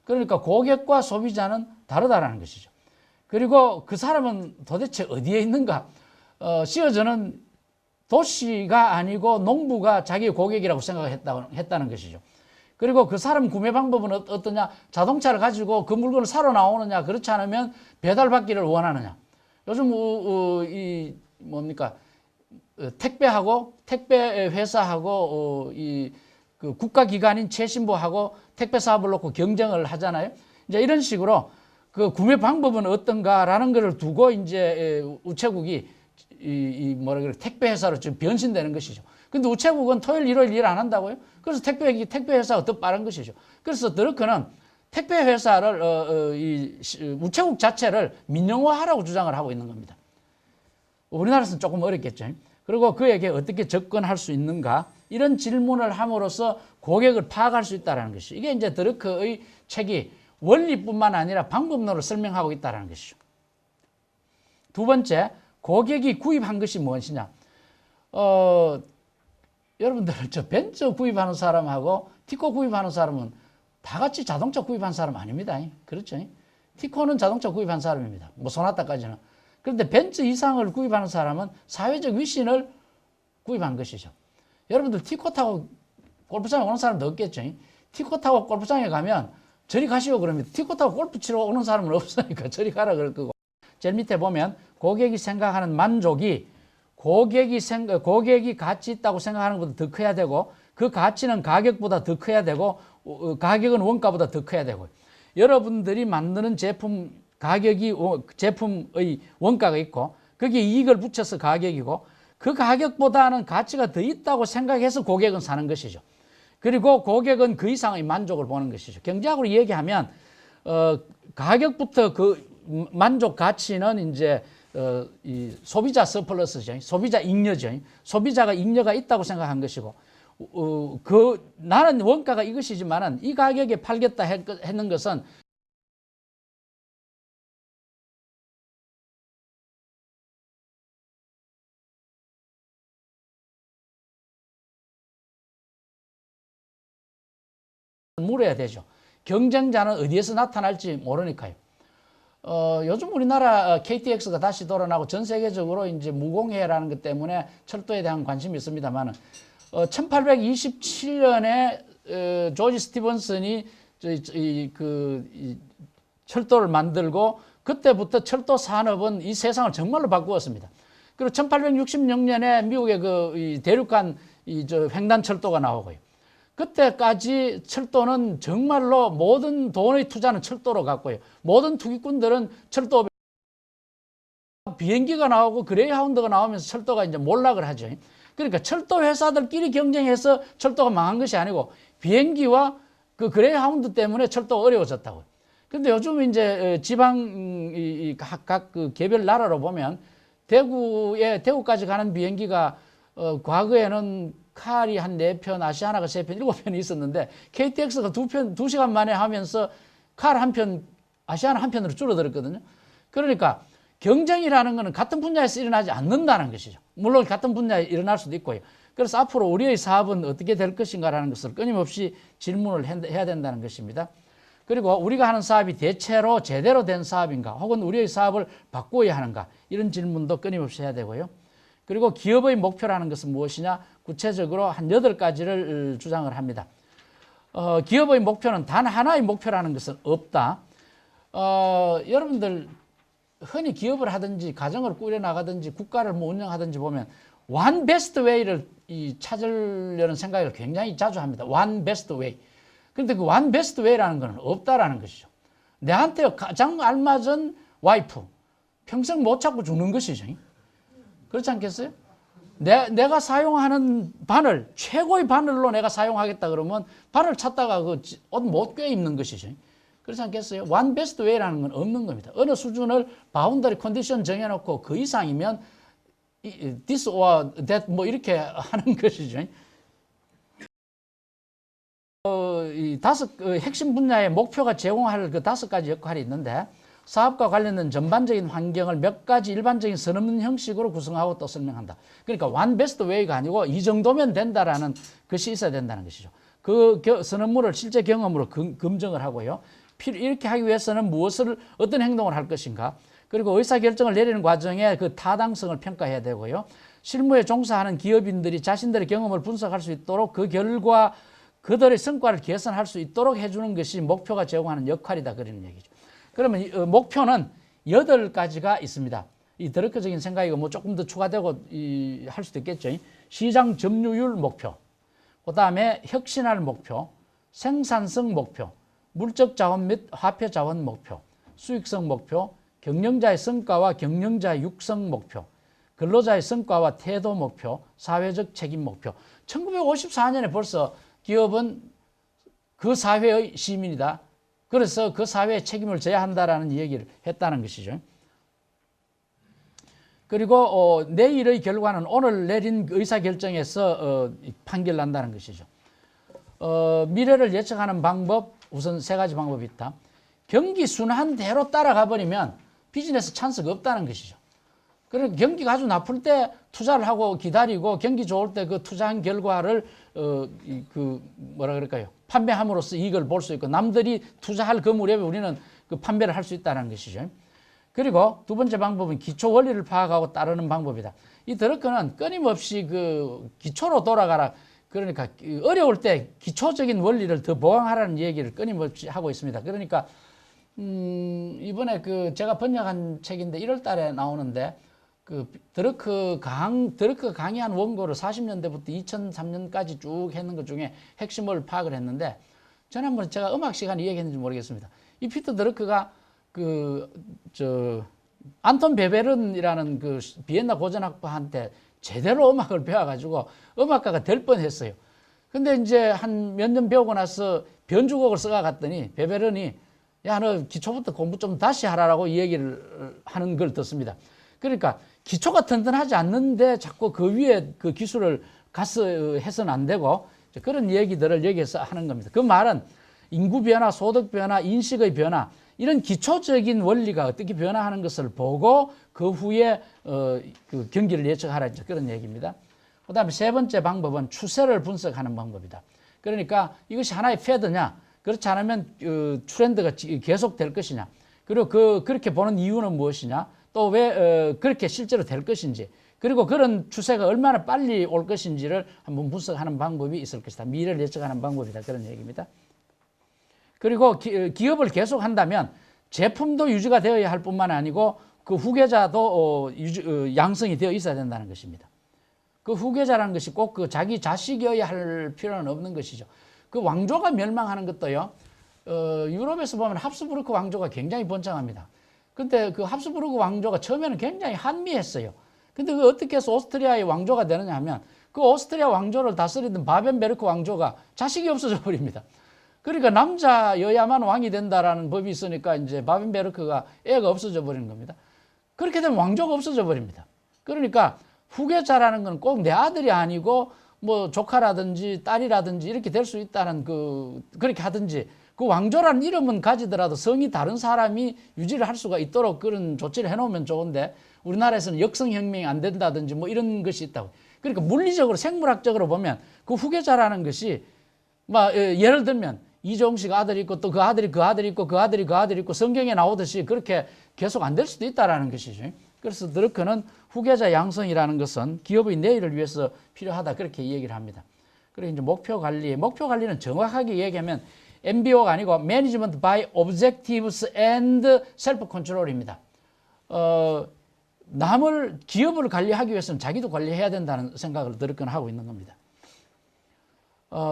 그러니까 고객과 소비자는 다르다라는 것이죠. 그리고 그 사람은 도대체 어디에 있는가? 시어저는 도시가 아니고 농부가 자기의 고객이라고 생각했다는 것이죠. 그리고 그 사람 구매 방법은 어떠냐? 자동차를 가지고 그 물건을 사러 나오느냐? 그렇지 않으면 배달받기를 원하느냐? 요즘 택배하고 택배 회사하고 그 국가기관인 최신부하고 택배 사업을 놓고 경쟁을 하잖아요. 이제 이런 식으로 그 구매 방법은 어떤가라는 것을 두고 이제 우체국이 택배 회사로 좀 변신되는 것이죠. 근데 우체국은 토요일, 일요일 일 안 한다고요? 그래서 택배 회사가 더 빠른 것이죠. 그래서 드러크는 택배 회사를 우체국 자체를 민영화하라고 주장을 하고 있는 겁니다. 우리나라에서는 조금 어렵겠죠. 그리고 그에게 어떻게 접근할 수 있는가 이런 질문을 함으로써 고객을 파악할 수 있다는 것이 이게 이제 드러크의 책이 원리뿐만 아니라 방법론을 설명하고 있다는 것이죠. 두 번째, 고객이 구입한 것이 무엇이냐? 여러분들 저 벤츠 구입하는 사람하고 티코 구입하는 사람은 다 같이 자동차 구입한 사람 아닙니다. 그렇죠? 티코는 자동차 구입한 사람입니다. 뭐 소나타까지는. 그런데 벤츠 이상을 구입하는 사람은 사회적 위신을 구입한 것이죠. 여러분들 티코 타고 골프장에 오는 사람도 없겠죠. 티코 타고 골프장에 가면 저리 가시오 그럽니다. 티코 타고 골프 치러 오는 사람은 없으니까 저리 가라 그럴 거고. 제일 밑에 보면 고객이 생각하는 만족이 고객이 가치 있다고 생각하는 것보다 더 커야 되고 그 가치는 가격보다 더 커야 되고 가격은 원가보다 더 커야 되고 여러분들이 만드는 제품 가격이 제품의 원가가 있고 거기에 이익을 붙여서 가격이고 그 가격보다는 가치가 더 있다고 생각해서 고객은 사는 것이죠. 그리고 고객은 그 이상의 만족을 보는 것이죠. 경제학으로 얘기하면 가격부터 그 만족 가치는 이제 이 소비자 서플러스죠. 소비자 잉여죠. 소비자가 잉여가 있다고 생각한 것이고 나는 원가가 이것이지만은 이 가격에 팔겠다 했는 것은 물어야 되죠. 경쟁자는 어디에서 나타날지 모르니까요. 요즘 우리나라 KTX가 다시 돌아나고 전 세계적으로 이제 무공해라는 것 때문에 철도에 대한 관심이 있습니다만은 1827년에 조지 스티븐슨이 철도를 만들고 그때부터 철도 산업은 이 세상을 정말로 바꾸었습니다. 그리고 1866년에 미국의 대륙간 횡단 철도가 나오고요. 그때까지 철도는 정말로 모든 돈의 투자는 철도로 갔고요. 모든 투기꾼들은 철도 비행기가 나오고 그레이하운드가 나오면서 철도가 이제 몰락을 하죠. 그러니까 철도 회사들끼리 경쟁해서 철도가 망한 것이 아니고 비행기와 그 그레이하운드 때문에 철도가 어려워졌다고요. 근데 요즘 이제 지방 각 그 개별 나라로 보면 대구까지 가는 비행기가 과거에는 칼이 한 4편, 아시아나가 3편, 7편이 있었는데 KTX가 2시간 만에 하면서 칼 한 편, 아시아나 한 편으로 줄어들었거든요. 그러니까 경쟁이라는 것은 같은 분야에서 일어나지 않는다는 것이죠. 물론 같은 분야에 일어날 수도 있고요. 그래서 앞으로 우리의 사업은 어떻게 될 것인가라는 것을 끊임없이 질문을 해야 된다는 것입니다. 그리고 우리가 하는 사업이 대체로 제대로 된 사업인가 혹은 우리의 사업을 바꾸어야 하는가 이런 질문도 끊임없이 해야 되고요. 그리고 기업의 목표라는 것은 무엇이냐? 구체적으로 한 8가지를 주장을 합니다. 기업의 목표는 단 하나의 목표라는 것은 없다. 여러분들 흔히 기업을 하든지 가정을 꾸려나가든지 국가를 뭐 운영하든지 보면 one best way를 찾으려는 생각을 굉장히 자주 합니다. one best way. 그런데 그 one best way라는 것은 없다라는 것이죠. 내한테 가장 알맞은 와이프 평생 못 찾고 죽는 것이죠. 그렇지 않겠어요? 내가 사용하는 바늘, 최고의 바늘로 내가 사용하겠다 그러면 바늘 찾다가 그 옷 못 꿰 입는 것이죠. 그렇지 않겠어요? one best way라는 건 없는 겁니다. 어느 수준을 바운더리 컨디션 정해놓고 그 이상이면 this or that 뭐 이렇게 하는 것이죠. 이 5 핵심 분야의 목표가 제공할 그 5가지 역할이 있는데 사업과 관련된 전반적인 환경을 몇 가지 일반적인 선언문 형식으로 구성하고 또 설명한다. 그러니까 one best way가 아니고 이 정도면 된다라는 것이 있어야 된다는 것이죠. 그 선언문을 실제 경험으로 검증을 하고요. 이렇게 하기 위해서는 어떤 행동을 할 것인가. 그리고 의사결정을 내리는 과정에 그 타당성을 평가해야 되고요. 실무에 종사하는 기업인들이 자신들의 경험을 분석할 수 있도록 그 결과 그들의 성과를 개선할 수 있도록 해주는 것이 목표가 제공하는 역할이다. 그런 얘기죠. 그러면 목표는 8가지가 있습니다. 이 드러커적인 생각이고 뭐 조금 더 추가되고 할 수도 있겠죠. 시장 점유율 목표, 그 다음에 혁신할 목표, 생산성 목표, 물적 자원 및 화폐 자원 목표, 수익성 목표, 경영자의 성과와 경영자의 육성 목표, 근로자의 성과와 태도 목표, 사회적 책임 목표. 1954년에 벌써 기업은 그 사회의 시민이다. 그래서 그 사회에 책임을 져야 한다라는 얘기를 했다는 것이죠. 그리고 내일의 결과는 오늘 내린 의사결정에서 판결난다는 것이죠. 미래를 예측하는 방법, 우선 3가지 방법이 있다. 경기 순환대로 따라가 버리면 비즈니스 찬스가 없다는 것이죠. 그러니까 경기가 아주 나쁠 때 투자를 하고 기다리고 경기 좋을 때 그 투자한 결과를 그 뭐라 그럴까요? 판매함으로써 이익을 볼 수 있고 남들이 투자할 그 무렵에 우리는 그 판매를 할 수 있다는 것이죠. 그리고 두 번째 방법은 기초 원리를 파악하고 따르는 방법이다. 이 드러크는 끊임없이 그 기초로 돌아가라. 그러니까 어려울 때 기초적인 원리를 더 보강하라는 얘기를 끊임없이 하고 있습니다. 그러니까 이번에 그 제가 번역한 책인데 1월 달에 나오는데 그 드러크 강의한 원고를 40년대부터 2003년까지 쭉 했는 것 중에 핵심을 파악을 했는데 지난번에 제가 음악 시간에 얘기했는지 모르겠습니다. 이 피터 드러크가 안톤 베베른이라는 그 비엔나 고전학파한테 제대로 음악을 배워가지고 음악가가 될 뻔했어요. 근데 이제 한 몇 년 배우고 나서 변주곡을 써갔더니 베베른이 야, 너 기초부터 공부 좀 다시 하라라고 얘기를 하는 걸 듣습니다. 그러니까 기초가 튼튼하지 않는데 자꾸 그 위에 그 기술을 해서는 안 되고 그런 얘기들을 여기서 하는 겁니다. 그 말은 인구 변화, 소득 변화, 인식의 변화 이런 기초적인 원리가 어떻게 변화하는 것을 보고 그 후에 그 경기를 예측하라 그런 얘기입니다. 그 다음에 세 번째 방법은 추세를 분석하는 방법이다. 그러니까 이것이 하나의 패드냐 그렇지 않으면 트렌드가 계속 될 것이냐 그리고 그렇게 보는 이유는 무엇이냐 또 왜 그렇게 실제로 될 것인지 그리고 그런 추세가 얼마나 빨리 올 것인지를 한번 분석하는 방법이 있을 것이다. 미래를 예측하는 방법이다. 그런 얘기입니다. 그리고 기업을 계속 한다면 제품도 유지가 되어야 할 뿐만 아니고 그 후계자도 양성이 되어 있어야 된다는 것입니다. 그 후계자라는 것이 꼭 그 자기 자식이어야 할 필요는 없는 것이죠. 그 왕조가 멸망하는 것도요. 유럽에서 보면 합스부르크 왕조가 굉장히 번창합니다. 근데 그 합스부르크 왕조가 처음에는 굉장히 한미했어요. 근데 그 어떻게 해서 오스트리아의 왕조가 되느냐 하면 그 오스트리아 왕조를 다스리던 바벤베르크 왕조가 자식이 없어져 버립니다. 그러니까 남자여야만 왕이 된다라는 법이 있으니까 이제 바벤베르크가 애가 없어져 버리는 겁니다. 그렇게 되면 왕조가 없어져 버립니다. 그러니까 후계자라는 건 꼭 내 아들이 아니고 뭐 조카라든지 딸이라든지 이렇게 될 수 있다는 그렇게 하든지 그 왕조라는 이름은 가지더라도 성이 다른 사람이 유지를 할 수가 있도록 그런 조치를 해놓으면 좋은데 우리나라에서는 역성혁명이 안 된다든지 뭐 이런 것이 있다고. 그러니까 물리적으로 생물학적으로 보면 그 후계자라는 것이 막 예를 들면 이종식 아들이 있고 또 그 아들이 그 아들이 있고 그 아들이 그 아들이 있고 성경에 나오듯이 그렇게 계속 안 될 수도 있다라는 것이죠. 그래서 드러크는 후계자 양성이라는 것은 기업의 내일을 위해서 필요하다 그렇게 얘기를 합니다. 그리고 이제 목표 관리는 정확하게 얘기하면 MBO가 아니고 Management by Objectives and Self Control입니다. 기업을 관리하기 위해서는 자기도 관리해야 된다는 생각을 드러크는 하고 있는 겁니다.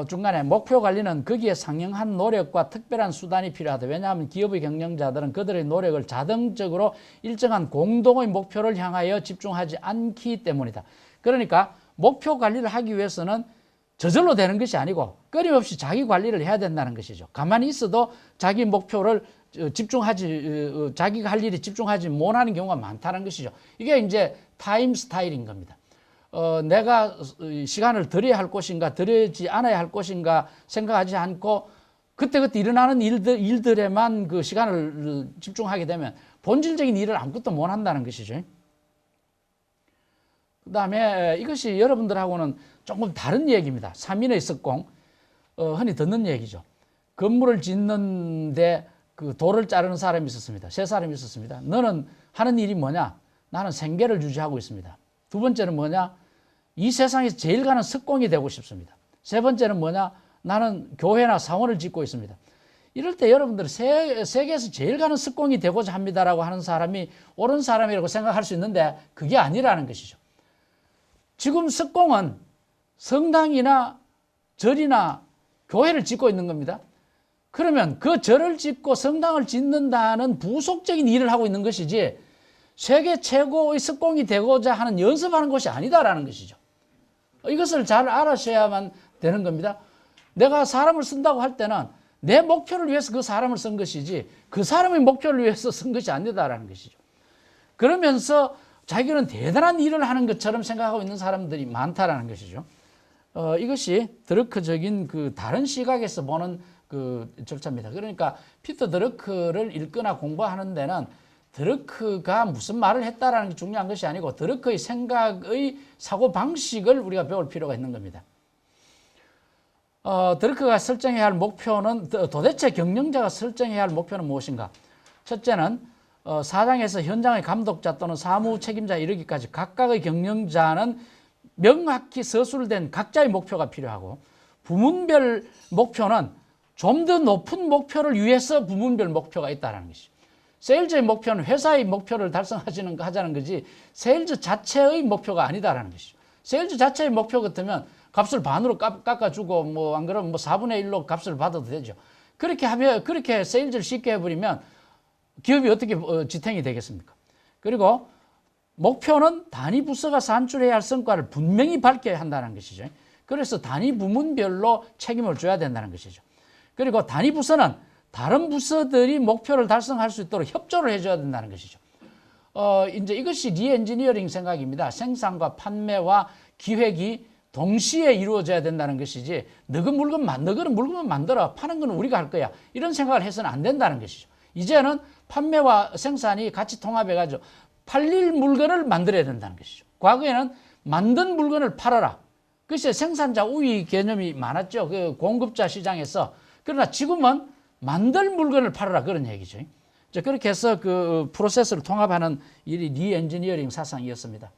중간에 목표 관리는 거기에 상응한 노력과 특별한 수단이 필요하다. 왜냐하면 기업의 경영자들은 그들의 노력을 자동적으로 일정한 공동의 목표를 향하여 집중하지 않기 때문이다. 그러니까 목표 관리를 하기 위해서는 저절로 되는 것이 아니고 끊임없이 자기 관리를 해야 된다는 것이죠. 가만히 있어도 자기 목표를 자기가 할 일에 집중하지 못하는 경우가 많다는 것이죠. 이게 이제 타임 스타일인 겁니다. 내가 시간을 들여야 할 것인가 들여지 않아야 할 것인가 생각하지 않고 그때그때 일어나는 일들에만 그 시간을 집중하게 되면 본질적인 일을 아무것도 못 한다는 것이죠. 그 다음에 이것이 여러분들하고는 조금 다른 얘기입니다. 3인의 석공, 흔히 듣는 얘기죠. 건물을 짓는데 그 돌을 자르는 사람이 있었습니다. 세 사람이 있었습니다. 너는 하는 일이 뭐냐? 나는 생계를 유지하고 있습니다. 두 번째는 뭐냐? 이 세상에서 제일 가는 석공이 되고 싶습니다. 세 번째는 뭐냐? 나는 교회나 사원을 짓고 있습니다. 이럴 때 여러분들 세계에서 제일 가는 석공이 되고자 합니다라고 하는 사람이 옳은 사람이라고 생각할 수 있는데 그게 아니라는 것이죠. 지금 석공은 성당이나 절이나 교회를 짓고 있는 겁니다. 그러면 그 절을 짓고 성당을 짓는다는 부속적인 일을 하고 있는 것이지 세계 최고의 석공이 되고자 하는 연습하는 것이 아니다라는 것이죠. 이것을 잘 알아셔야만 되는 겁니다. 내가 사람을 쓴다고 할 때는 내 목표를 위해서 그 사람을 쓴 것이지 그 사람의 목표를 위해서 쓴 것이 아니다라는 것이죠. 그러면서 자기는 대단한 일을 하는 것처럼 생각하고 있는 사람들이 많다라는 것이죠. 이것이 드러크적인 그 다른 시각에서 보는 그 절차입니다. 그러니까 피터 드러크를 읽거나 공부하는 데는 드러크가 무슨 말을 했다라는 게 중요한 것이 아니고 드러크의 생각의 사고 방식을 우리가 배울 필요가 있는 겁니다. 드러크가 설정해야 할 목표는 도대체 경영자가 설정해야 할 목표는 무엇인가? 첫째는 사장에서 현장의 감독자 또는 사무 책임자에 이르기까지 각각의 경영자는 명확히 서술된 각자의 목표가 필요하고 부문별 목표는 좀 더 높은 목표를 위해서 부문별 목표가 있다는 것이죠. 세일즈의 목표는 회사의 목표를 하자는 거지 세일즈 자체의 목표가 아니다라는 것이죠. 세일즈 자체의 목표 같으면 값을 반으로 깎아주고 뭐 안 그러면 뭐 4분의 1로 값을 받아도 되죠. 그렇게 세일즈를 쉽게 해버리면 기업이 어떻게 지탱이 되겠습니까? 그리고 목표는 단위 부서가 산출해야 할 성과를 분명히 밝혀야 한다는 것이죠. 그래서 단위 부문별로 책임을 져야 된다는 것이죠. 그리고 단위 부서는 다른 부서들이 목표를 달성할 수 있도록 협조를 해줘야 된다는 것이죠. 이제 이것이 리엔지니어링 생각입니다. 생산과 판매와 기획이 동시에 이루어져야 된다는 것이지 너는 물건 만들어 파는 건 우리가 할 거야 이런 생각을 해서는 안 된다는 것이죠. 이제는 판매와 생산이 같이 통합해가지고 팔릴 물건을 만들어야 된다는 것이죠. 과거에는 만든 물건을 팔아라. 그것이 생산자 우위 개념이 많았죠. 그 공급자 시장에서. 그러나 지금은 만들 물건을 팔아라 그런 얘기죠. 그렇게 해서 그 프로세스를 통합하는 일이 리엔지니어링 사상이었습니다.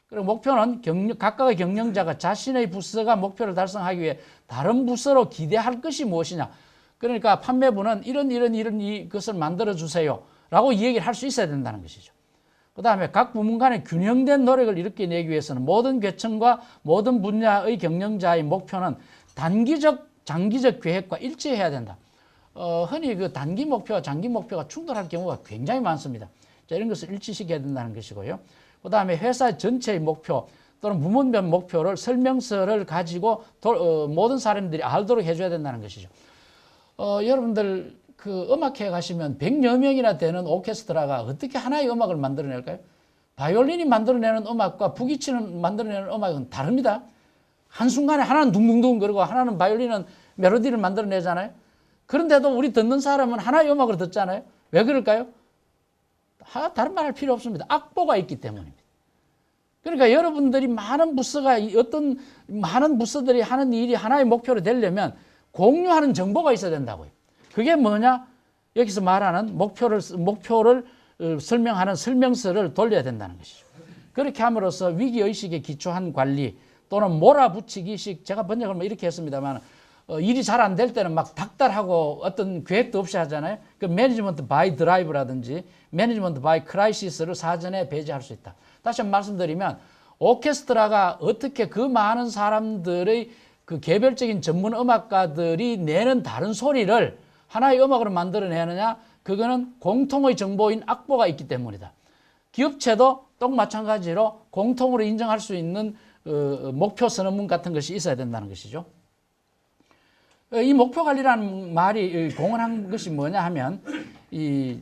그리고 목표는 각각의 경영자가 자신의 부서가 목표를 달성하기 위해 다른 부서로 기대할 것이 무엇이냐. 그러니까 판매부는 이런 것을 만들어 주세요 라고 얘기를 할 수 있어야 된다는 것이죠. 그 다음에 각 부문 간의 균형된 노력을 일으켜내기 위해서는 모든 계층과 모든 분야의 경영자의 목표는 단기적, 장기적 계획과 일치해야 된다. 흔히 그 단기 목표와 장기 목표가 충돌할 경우가 굉장히 많습니다. 자, 이런 것을 일치시켜야 된다는 것이고요. 그 다음에 회사 전체의 목표 또는 부문별 목표를 설명서를 가지고 모든 사람들이 알도록 해줘야 된다는 것이죠. 여러분들 그 음악회에 가시면 100여 명이나 되는 오케스트라가 어떻게 하나의 음악을 만들어낼까요? 바이올린이 만들어내는 음악과 북이치는 만들어내는 음악은 다릅니다. 한순간에 하나는 둥둥둥 그러고 하나는 바이올린은 멜로디를 만들어내잖아요. 그런데도 우리 듣는 사람은 하나의 음악을 듣잖아요. 왜 그럴까요? 다른 말 할 필요 없습니다. 악보가 있기 때문입니다. 그러니까 여러분들이 많은 부서들이 하는 일이 하나의 목표로 되려면 공유하는 정보가 있어야 된다고요. 그게 뭐냐? 여기서 말하는 목표를 설명하는 설명서를 돌려야 된다는 것이죠. 그렇게 함으로써 위기의식에 기초한 관리 또는 몰아붙이기식, 제가 번역을 이렇게 했습니다만 일이 잘 안 될 때는 막 닥달하고 어떤 계획도 없이 하잖아요. 그 매니지먼트 바이 드라이브라든지 매니지먼트 바이 크라이시스를 사전에 배제할 수 있다. 다시 한번 말씀드리면 오케스트라가 어떻게 그 많은 사람들의 그 개별적인 전문 음악가들이 내는 다른 소리를 하나의 음악으로 만들어내느냐, 그거는 공통의 정보인 악보가 있기 때문이다. 기업체도 똑 마찬가지로 공통으로 인정할 수 있는 목표 선언문 같은 것이 있어야 된다는 것이죠. 이 목표 관리라는 말이 공헌한 것이 뭐냐 하면 이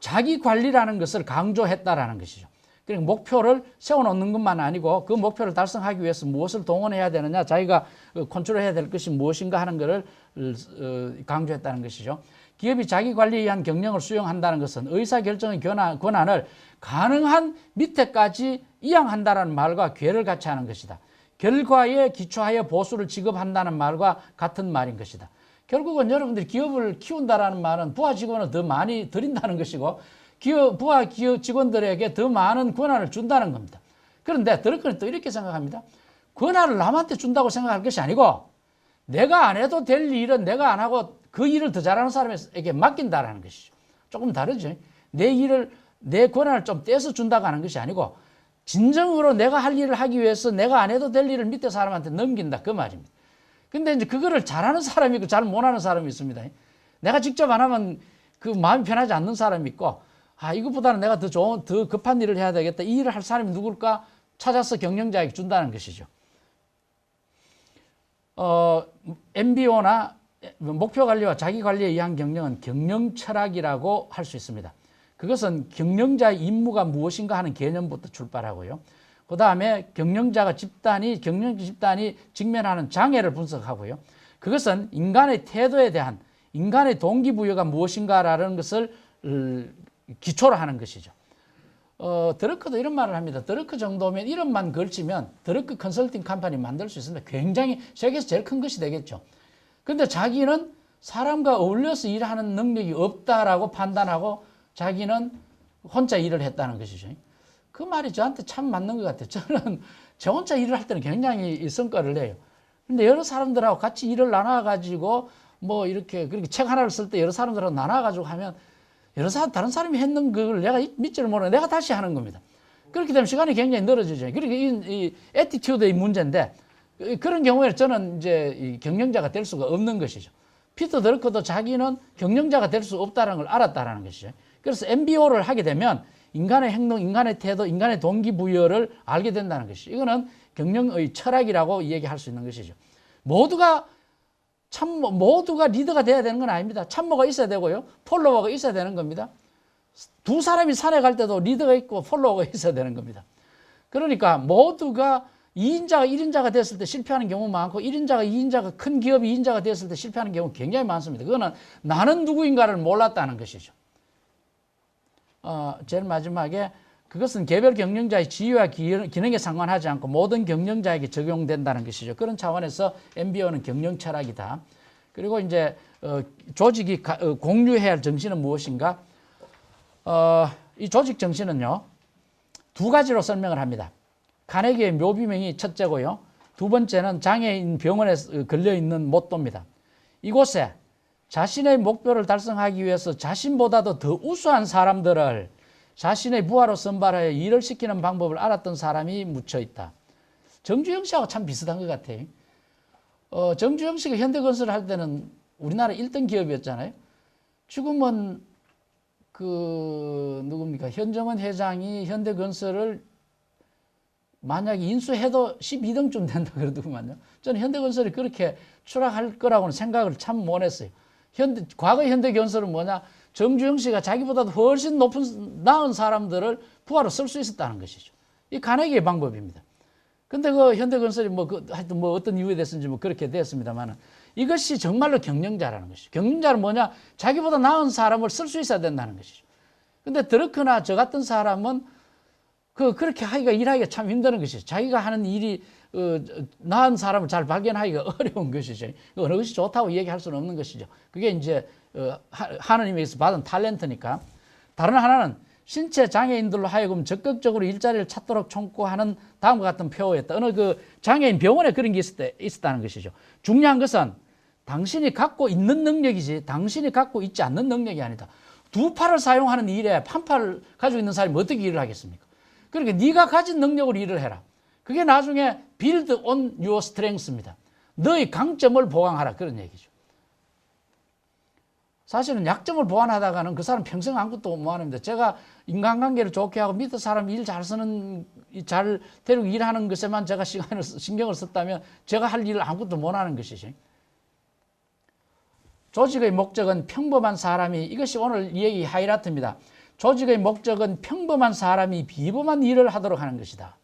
자기 관리라는 것을 강조했다라는 것이죠. 그러니까 목표를 세워놓는 것만 아니고 그 목표를 달성하기 위해서 무엇을 동원해야 되느냐, 자기가 컨트롤해야 될 것이 무엇인가 하는 것을 강조했다는 것이죠. 기업이 자기 관리에 의한 경영을 수용한다는 것은 의사결정의 권한을 가능한 밑에까지 이양한다는 말과 괴를 같이 하는 것이다. 결과에 기초하여 보수를 지급한다는 말과 같은 말인 것이다. 결국은 여러분들이 기업을 키운다라는 말은 부하 직원을 더 많이 들인다는 것이고 부하 기업 직원들에게 더 많은 권한을 준다는 겁니다. 그런데 드러크는 또 이렇게 생각합니다. 권한을 남한테 준다고 생각할 것이 아니고 내가 안 해도 될 일은 내가 안 하고 그 일을 더 잘하는 사람에게 맡긴다라는 것이죠. 조금 다르죠. 내 권한을 좀 떼서 준다고 하는 것이 아니고 진정으로 내가 할 일을 하기 위해서 내가 안 해도 될 일을 밑에 사람한테 넘긴다 그 말입니다. 근데 이제 그거를 잘하는 사람이 있고 잘 못하는 사람이 있습니다. 내가 직접 안 하면 그 마음이 편하지 않는 사람이 있고 이것보다는 내가 더 급한 일을 해야 되겠다. 이 일을 할 사람이 누굴까 찾아서 경영자에게 준다는 것이죠. MBO나 목표 관리와 자기 관리에 의한 경영은 경영 철학이라고 할 수 있습니다. 그것은 경영자의 임무가 무엇인가 하는 개념부터 출발하고요. 그 다음에 경영자 집단이 직면하는 장애를 분석하고요. 그것은 인간의 태도에 대한 인간의 동기부여가 무엇인가라는 것을 기초로 하는 것이죠. 드러크도 이런 말을 합니다. 드러크 정도면 이름만 걸치면 드러크 컨설팅 컴퍼니 만들 수 있습니다. 굉장히 세계에서 제일 큰 것이 되겠죠. 근데 자기는 사람과 어울려서 일하는 능력이 없다라고 판단하고 자기는 혼자 일을 했다는 것이죠. 그 말이 저한테 참 맞는 것 같아요. 저는 저 혼자 일을 할 때는 굉장히 성과를 내요. 근데 여러 사람들하고 같이 일을 나눠가지고 뭐 이렇게 그렇게 책 하나를 쓸 때 여러 사람들하고 나눠가지고 하면 다른 사람이 했는 걸 내가 믿지를 못하고 내가 다시 하는 겁니다. 그렇게 되면 시간이 굉장히 늘어지죠. 그러니까 이 애티튜드의 문제인데 그런 경우에 저는 이제 이 경영자가 될 수가 없는 것이죠. 피터 드러커도 자기는 경영자가 될 수 없다는 걸 알았다는 것이죠. 그래서 MBO를 하게 되면 인간의 행동, 인간의 태도, 인간의 동기부여를 알게 된다는 것이죠. 이거는 경영의 철학이라고 얘기할 수 있는 것이죠. 모두가 리더가 돼야 되는 건 아닙니다. 참모가 있어야 되고요. 폴로워가 있어야 되는 겁니다. 두 사람이 산에 갈 때도 리더가 있고 폴로워가 있어야 되는 겁니다. 그러니까 모두가 2인자가 1인자가 됐을 때 실패하는 경우 많고 1인자가 2인자가 큰 기업이 2인자가 됐을 때 실패하는 경우 굉장히 많습니다. 그거는 나는 누구인가를 몰랐다는 것이죠. 제일 마지막에 그것은 개별 경영자의 지위와 기능에 상관하지 않고 모든 경영자에게 적용된다는 것이죠. 그런 차원에서 MBO는 경영 철학이다. 그리고 이제 조직이 공유해야 할 정신은 무엇인가? 이 조직 정신은요, 두 가지로 설명을 합니다. 카네기의 묘비명이 첫째고요. 두 번째는 장애인 병원에 걸려있는 모토입니다. 이곳에 자신의 목표를 달성하기 위해서 자신보다도 더 우수한 사람들을 자신의 부하로 선발하여 일을 시키는 방법을 알았던 사람이 묻혀 있다. 정주영 씨하고 참 비슷한 것 같아요. 정주영 씨가 현대건설을 할 때는 우리나라 1등 기업이었잖아요. 지금은 누굽니까? 현정원 회장이 현대건설을 만약에 인수해도 12등쯤 된다 그러더구만요. 저는 현대건설이 그렇게 추락할 거라고는 생각을 참 못했어요. 과거 현대건설은 뭐냐? 정주영 씨가 자기보다도 훨씬 나은 사람들을 부하로 쓸 수 있었다는 것이죠. 이 카네기의 방법입니다. 근데 현대건설이 하여튼 어떤 이유에 됐는지 그렇게 됐습니다만은 이것이 정말로 경영자라는 것이죠. 경영자는 뭐냐? 자기보다 나은 사람을 쓸 수 있어야 된다는 것이죠. 근데 드러크나 저 같은 사람은 그렇게 일하기가 참 힘든 것이죠. 자기가 하는 일이 나은 사람을 잘 발견하기가 어려운 것이죠. 어느 것이 좋다고 얘기할 수는 없는 것이죠. 그게 이제 하느님에게서 받은 탤런트니까. 다른 하나는 신체 장애인들로 하여금 적극적으로 일자리를 찾도록 촉구하는 다음과 같은 표어였다. 어느 장애인 병원에 그런 게 있었다는 것이죠. 중요한 것은 당신이 갖고 있는 능력이지 당신이 갖고 있지 않는 능력이 아니다. 두 팔을 사용하는 일에 한 팔을 가지고 있는 사람이 어떻게 일을 하겠습니까? 그러니까 네가 가진 능력으로 일을 해라. 그게 나중에 build on your strength입니다. 너의 강점을 보강하라 그런 얘기죠. 사실은 약점을 보완하다가는 그 사람 평생 아무것도 못 하는데 제가 인간관계를 좋게 하고 밑에 사람 일 잘 데리고 일하는 것에만 제가 신경을 썼다면 제가 할 일을 아무것도 못 하는 것이죠. 조직의 목적은 평범한 사람이 이것이 오늘 이 얘기 하이라이트입니다. 조직의 목적은 평범한 사람이 비범한 일을 하도록 하는 것이다.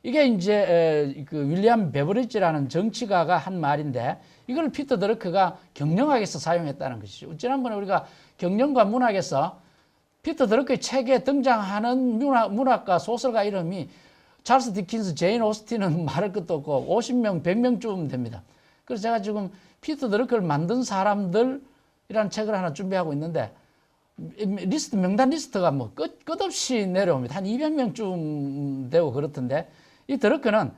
이게 이제 윌리엄 베버리지라는 정치가가 한 말인데 이걸 피터 드러크가 경영학에서 사용했다는 것이죠. 지난번에 우리가 경영과 문학에서 피터 드러크의 책에 등장하는 문학가 소설가 이름이 찰스 디킨스, 제인 오스틴은 말할 것도 없고 50명, 100명쯤 됩니다. 그래서 제가 지금 피터 드러크를 만든 사람들이라는 책을 하나 준비하고 있는데 명단 리스트가 끝없이 내려옵니다. 한 200명쯤 되고 그렇던데 이 드러크는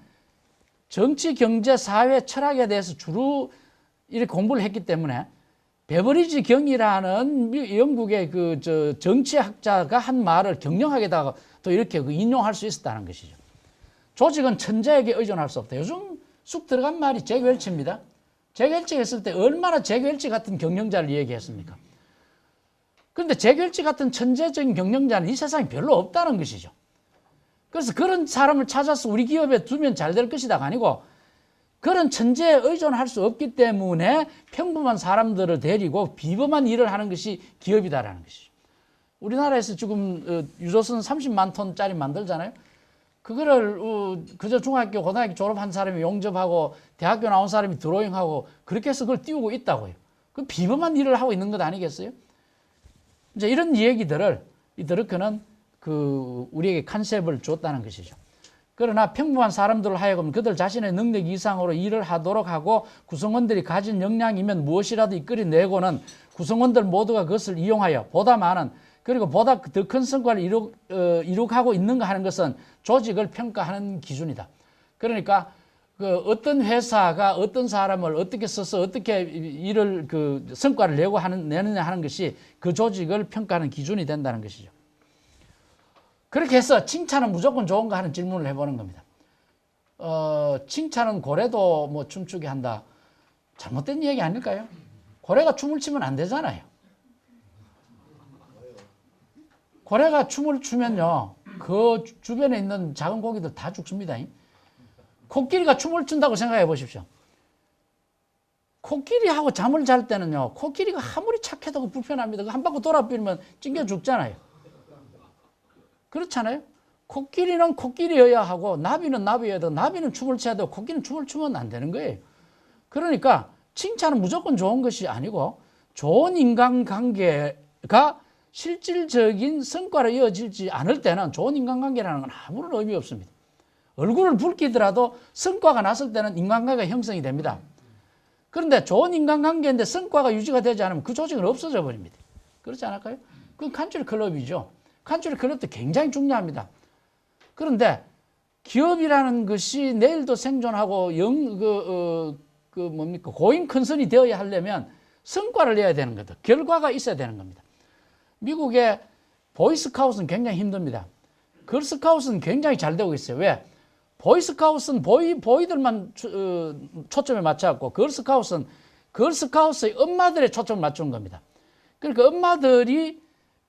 정치, 경제, 사회, 철학에 대해서 주로 이렇게 공부를 했기 때문에 베버리지 경이라는 영국의 정치학자가 한 말을 경영학에다가 또 이렇게 인용할 수 있었다는 것이죠. 조직은 천재에게 의존할 수 없다. 요즘 쑥 들어간 말이 잭 웰치입니다. 잭 웰치 했을 때 얼마나 잭 웰치 같은 경영자를 얘기했습니까? 그런데 잭 웰치 같은 천재적인 경영자는 이 세상에 별로 없다는 것이죠. 그래서 그런 사람을 찾아서 우리 기업에 두면 잘 될 것이다가 아니고 그런 천재에 의존할 수 없기 때문에 평범한 사람들을 데리고 비범한 일을 하는 것이 기업이다라는 것이죠. 우리나라에서 지금 유조선 30만 톤짜리 만들잖아요. 그거를 그저 중학교, 고등학교 졸업한 사람이 용접하고 대학교 나온 사람이 드로잉하고 그렇게 해서 그걸 띄우고 있다고요. 그 비범한 일을 하고 있는 것 아니겠어요? 이제 이런 얘기들을 이 드러크는 그 우리에게 컨셉을 줬다는 것이죠. 그러나 평범한 사람들을 하여금 그들 자신의 능력 이상으로 일을 하도록 하고 구성원들이 가진 역량이면 무엇이라도 이끌어내고는 구성원들 모두가 그것을 이용하여 보다 많은 그리고 보다 더 큰 성과를 이룩하고 있는가 하는 것은 조직을 평가하는 기준이다. 그러니까 그 어떤 회사가 어떤 사람을 어떻게 써서 어떻게 일을 그 성과를 내느냐 하는 것이 그 조직을 평가하는 기준이 된다는 것이죠. 그렇게 해서 칭찬은 무조건 좋은가 하는 질문을 해보는 겁니다. 칭찬은 고래도 뭐 춤추게 한다. 잘못된 얘기 아닐까요? 고래가 춤을 추면 안 되잖아요. 고래가 춤을 추면요, 그 주변에 있는 작은 고기들 다 죽습니다. 코끼리가 춤을 춘다고 생각해 보십시오. 코끼리하고 잠을 잘 때는요, 코끼리가 아무리 착해도 불편합니다. 한 바퀴 돌아버리면 찡겨 죽잖아요. 그렇잖아요. 코끼리는 코끼리여야 하고 나비는 나비여야 되고 나비는 춤을 춰야 되고 코끼리는 춤을 추면 안 되는 거예요. 그러니까 칭찬은 무조건 좋은 것이 아니고 좋은 인간관계가 실질적인 성과로 이어지지 않을 때는 좋은 인간관계라는 건 아무런 의미 없습니다. 얼굴을 붉히더라도 성과가 났을 때는 인간관계가 형성이 됩니다. 그런데 좋은 인간관계인데 성과가 유지가 되지 않으면 그 조직은 없어져 버립니다. 그렇지 않을까요? 그건 칸츄리 클럽이죠. 칸츄리 클럽도 굉장히 중요합니다. 그런데 기업이라는 것이 내일도 생존하고 고인 컨선이 되어야 하려면 성과를 내야 되는 거다. 결과가 있어야 되는 겁니다. 미국의 보이스카웃은 굉장히 힘듭니다. 걸스카웃은 굉장히 잘 되고 있어요. 왜? 보이스카웃은 보이들만 초점에 맞춰갖고 걸스카웃의 엄마들의 초점을 맞추는 겁니다. 그러니까 엄마들이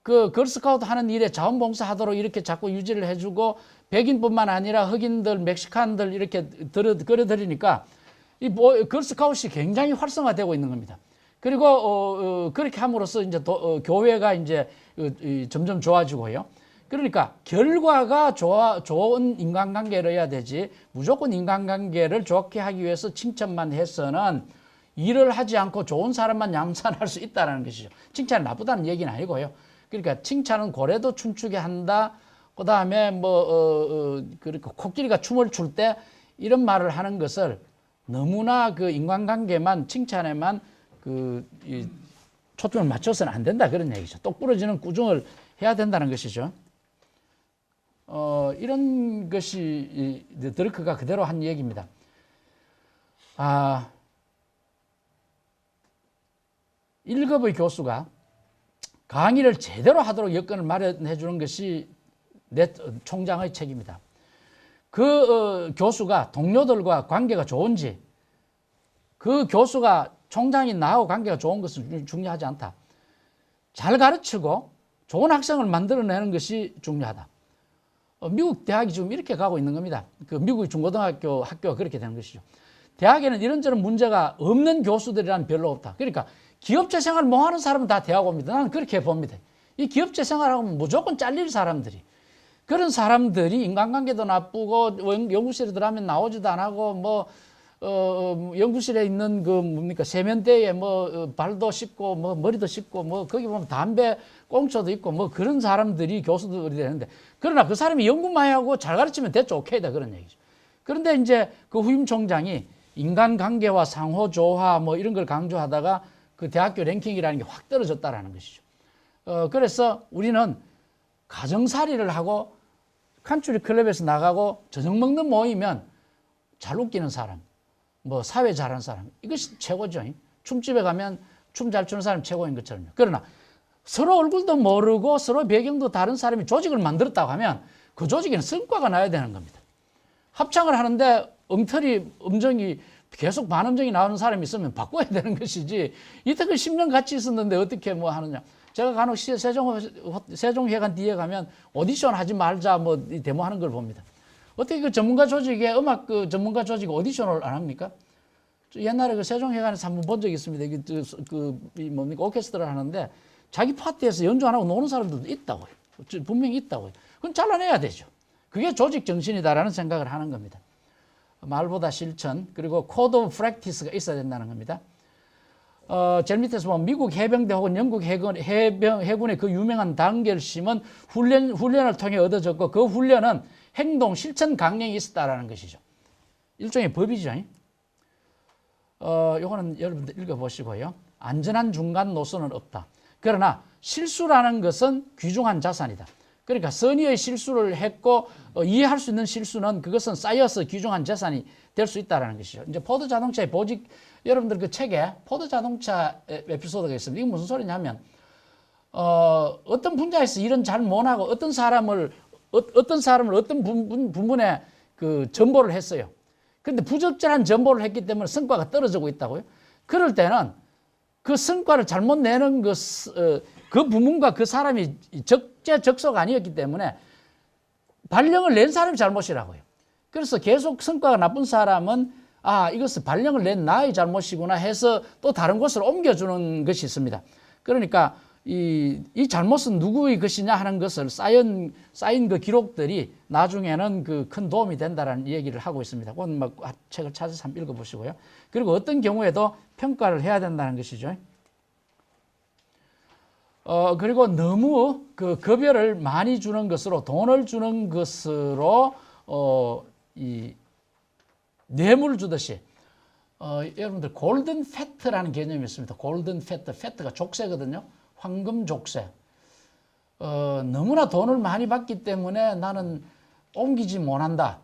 그 걸스카우트 하는 일에 자원봉사하도록 이렇게 자꾸 유지를 해주고 백인뿐만 아니라 흑인들, 멕시칸들 이렇게 끌어들이니까 이 걸스카우트이 굉장히 활성화되고 있는 겁니다. 그리고 그렇게 함으로써 이제 교회가 이제 점점 좋아지고요. 그러니까 결과가 좋은 인간관계를 해야 되지 무조건 인간관계를 좋게 하기 위해서 칭찬만 해서는 일을 하지 않고 좋은 사람만 양산할 수 있다는 것이죠. 칭찬이 나쁘다는 얘기는 아니고요. 그러니까 칭찬은 고래도 춤추게 한다. 그 다음에 그리고 코끼리가 춤을 출 때 이런 말을 하는 것을 너무나 그 인간관계만 칭찬에만 초점을 맞춰서는 안 된다 그런 얘기죠. 똑 부러지는 꾸중을 해야 된다는 것이죠. 이런 것이 드러크가 그대로 한 얘기입니다. 1급의 교수가 강의를 제대로 하도록 여건을 마련해 주는 것이 내 총장의 책임이다. 그 교수가 동료들과 관계가 좋은지, 그 교수가 총장이 나하고 관계가 좋은 것은 중요하지 않다. 잘 가르치고 좋은 학생을 만들어내는 것이 중요하다. 미국 대학이 지금 이렇게 가고 있는 겁니다. 그 미국의 중고등학교 학교가 그렇게 되는 것이죠. 대학에는 이런저런 문제가 없는 교수들이란 별로 없다. 그러니까 기업체 생활 뭐 하는 사람은 다 대학 옵니다. 나는 그렇게 봅니다. 이 기업체 생활하면 무조건 잘릴 사람들이. 그런 사람들이 인간관계도 나쁘고 연구실에 들어가면 나오지도 안 하고 연구실에 있는 세면대에 발도 씻고 머리도 씻고 거기 보면 담배 꽁초도 있고 그런 사람들이 교수들이 되는데 그러나 그 사람이 연구만 하고 잘 가르치면 됐죠. 오케이다 그런 얘기죠. 그런데 이제 그 후임 총장이 인간관계와 상호조화 이런 걸 강조하다가 그 대학교 랭킹이라는 게 확 떨어졌다라는 것이죠. 그래서 우리는 가정살이를 하고 칸츄리 클럽에서 나가고 저녁 먹는 모이면 잘 웃기는 사람, 사회 잘하는 사람, 이것이 최고죠. 춤집에 가면 춤 잘 추는 사람이 최고인 것처럼요. 그러나 서로 얼굴도 모르고 서로 배경도 다른 사람이 조직을 만들었다고 하면 그 조직에는 성과가 나야 되는 겁니다. 합창을 하는데 음정이 계속 반음정이 나오는 사람이 있으면 바꿔야 되는 것이지 이때까지 10년 같이 있었는데 어떻게 하느냐. 제가 간혹 세종회관 뒤에 가면 오디션 하지 말자 데모하는 걸 봅니다. 어떻게 그 전문가 조직에 음악 전문가 조직이 오디션을 안 합니까? 옛날에 그 세종회관에서 한번 본 적이 있습니다. 오케스트라를 하는데 자기 파티에서 연주 안 하고 노는 사람들도 있다고요. 분명히 있다고요. 그건 잘라내야 되죠. 그게 조직 정신이다라는 생각을 하는 겁니다. 말보다 실천, 그리고 코드 오브 프랙티스가 있어야 된다는 겁니다. 제일 밑에서 보면 미국 해병대 혹은 영국 해군의 그 유명한 단결심은 훈련을 통해 얻어졌고 그 훈련은 행동, 실천 강령이 있었다라는 것이죠. 일종의 법이죠. 요거는 여러분들 읽어보시고요. 안전한 중간 노선은 없다. 그러나 실수라는 것은 귀중한 자산이다. 그러니까 선의의 실수를 했고 이해할 수 있는 실수는 그것은 쌓여서 귀중한 자산이 될 수 있다는 것이죠. 이제 포드 자동차의 보직, 여러분들 그 책에 포드 자동차 에피소드가 있습니다. 이게 무슨 소리냐면 어떤 분야에서 일은 잘 못하고 어떤 사람을 어떤 부분에 그 전보를 했어요. 그런데 부적절한 전보를 했기 때문에 성과가 떨어지고 있다고요. 그럴 때는 그 성과를 잘못 내는 그 부문과 그 사람이 적재적소가 아니었기 때문에 발령을 낸 사람이 잘못이라고요. 그래서 계속 성과가 나쁜 사람은 이것은 발령을 낸 나의 잘못이구나 해서 또 다른 곳으로 옮겨주는 것이 있습니다. 그러니까 이 잘못은 누구의 것이냐 하는 것을 쌓인 그 기록들이 나중에는 그 큰 도움이 된다는 얘기를 하고 있습니다. 그건 막 책을 찾아서 한번 읽어보시고요. 그리고 어떤 경우에도 평가를 해야 된다는 것이죠. 그리고 너무 그 급여를 많이 주는 것으로, 돈을 주는 것으로 이 뇌물을 주듯이 여러분들 골든 패트라는 개념이 있습니다. 골든 패트, 패트가 족쇄거든요. 황금 족쇄. 너무나 돈을 많이 받기 때문에 나는 옮기지 못한다.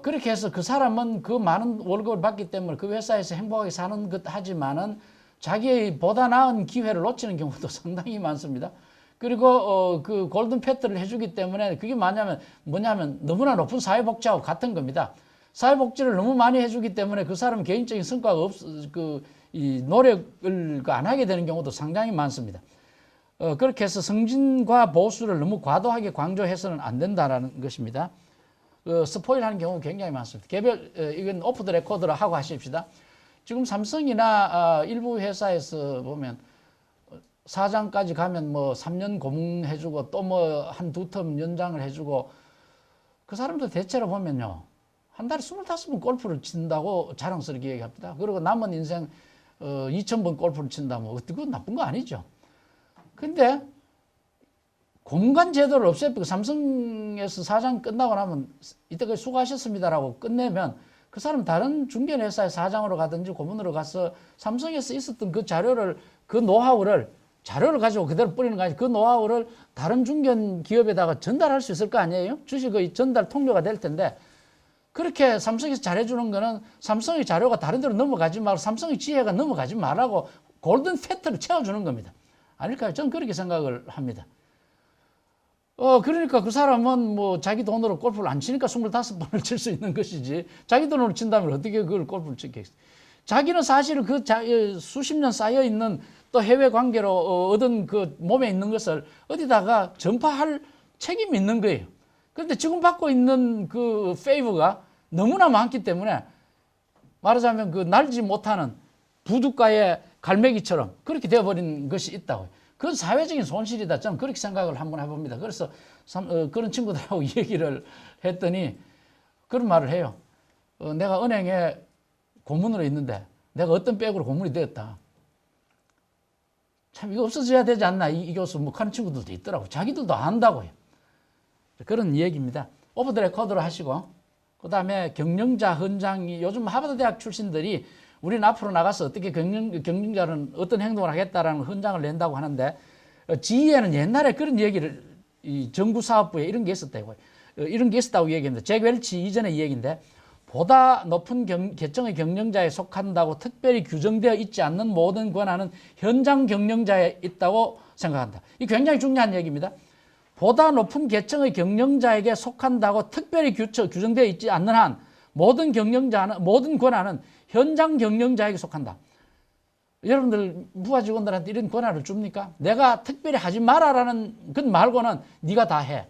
그렇게 해서 그 사람은 그 많은 월급을 받기 때문에 그 회사에서 행복하게 사는 것 하지만은 자기의 보다 나은 기회를 놓치는 경우도 상당히 많습니다. 그리고 그 골든 패트를 해주기 때문에 그게 뭐냐면 너무나 높은 사회복지하고 같은 겁니다. 사회복지를 너무 많이 해주기 때문에 그 사람 개인적인 성과가 이 노력을 안 하게 되는 경우도 상당히 많습니다. 그렇게 해서 승진과 보수를 너무 과도하게 강조해서는 안 된다라는 것입니다. 스포일하는 경우가 굉장히 많습니다. 이건 오프 더 레코드로 하고 하십시다. 지금 삼성이나 일부 회사에서 보면 사장까지 가면 뭐 3년 고문해주고 또 뭐 한두 텀 연장을 해주고 그 사람들 대체로 보면요. 한 달에 25번 골프를 친다고 자랑스럽게 얘기합니다. 그리고 남은 인생 2,000번 골프를 친다. 뭐 그건 나쁜 거 아니죠. 근데 공간 제도를 없애고 삼성에서 사장 끝나고 나면 이때까지 수고하셨습니다라고 끝내면 그 사람 다른 중견회사의 사장으로 가든지 고문으로 가서 삼성에서 있었던 그 노하우를 자료를 가지고 그대로 뿌리는 거 아니에요. 그 노하우를 다른 중견 기업에다가 전달할 수 있을 거 아니에요. 주식의 전달 통로가 될 텐데 그렇게 삼성에서 잘해주는 거는 삼성의 자료가 다른 데로 넘어가지 말고 삼성의 지혜가 넘어가지 말라고 골든 패트를 채워주는 겁니다. 아닐까요? 저는 그렇게 생각을 합니다. 그러니까 그 사람은 뭐 자기 돈으로 골프를 안 치니까 25번을 칠 수 있는 것이지 자기 돈으로 친다면 어떻게 그걸 골프를 치겠어요? 자기는 사실 그 수십 년 쌓여 있는 또 해외 관계로 얻은 그 몸에 있는 것을 어디다가 전파할 책임이 있는 거예요. 그런데 지금 받고 있는 그 페이버가 너무나 많기 때문에 말하자면 그 날지 못하는 부둣가의 갈매기처럼 그렇게 되어버린 것이 있다고요. 그건 사회적인 손실이다. 저는 그렇게 생각을 한번 해봅니다. 그래서 그런 친구들하고 얘기를 했더니 그런 말을 해요. 내가 은행에 고문으로 있는데 내가 어떤 백으로 고문이 되었다. 참 이거 없어져야 되지 않나 이 교수 뭐 하는 친구들도 있더라고. 자기들도 안다고요. 그런 얘기입니다. 오프 더 레코드로 하시고 그 다음에 경영자 헌장이 요즘 하버드 대학 출신들이 우리는 앞으로 나가서 어떻게 경영자는 어떤 행동을 하겠다라는 헌장을 낸다고 하는데 GE에는 옛날에 그런 얘기를 이 정부사업부에 이런 게 있었다고요. 이런 게 있었다고 얘기합니다. 잭 웰치 이전의 얘기인데 보다 높은 계층의 경영자에 속한다고 특별히 규정되어 있지 않는 모든 권한은 현장 경영자에 있다고 생각한다. 이 굉장히 중요한 얘기입니다. 보다 높은 계층의 경영자에게 속한다고 특별히 규정되어 있지 않는 한 모든 권한은 현장 경영자에게 속한다. 여러분들 부하 직원들한테 이런 권한을 줍니까? 내가 특별히 하지 마라라는 것 말고는 네가 다 해.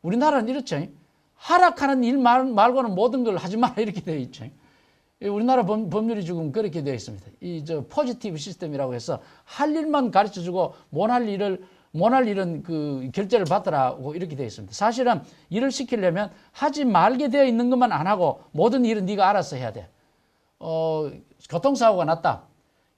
우리나라는 이렇죠. 하락하는 일 말고는 모든 걸 하지 마라 이렇게 되어 있죠. 우리나라 법률이 지금 그렇게 되어 있습니다. 포지티브 시스템이라고 해서 할 일만 가르쳐주고 못할 일은 그 결제를 받더라고 이렇게 되어 있습니다. 사실은 일을 시키려면 하지 말게 되어 있는 것만 안 하고 모든 일은 네가 알아서 해야 돼. 교통사고가 났다.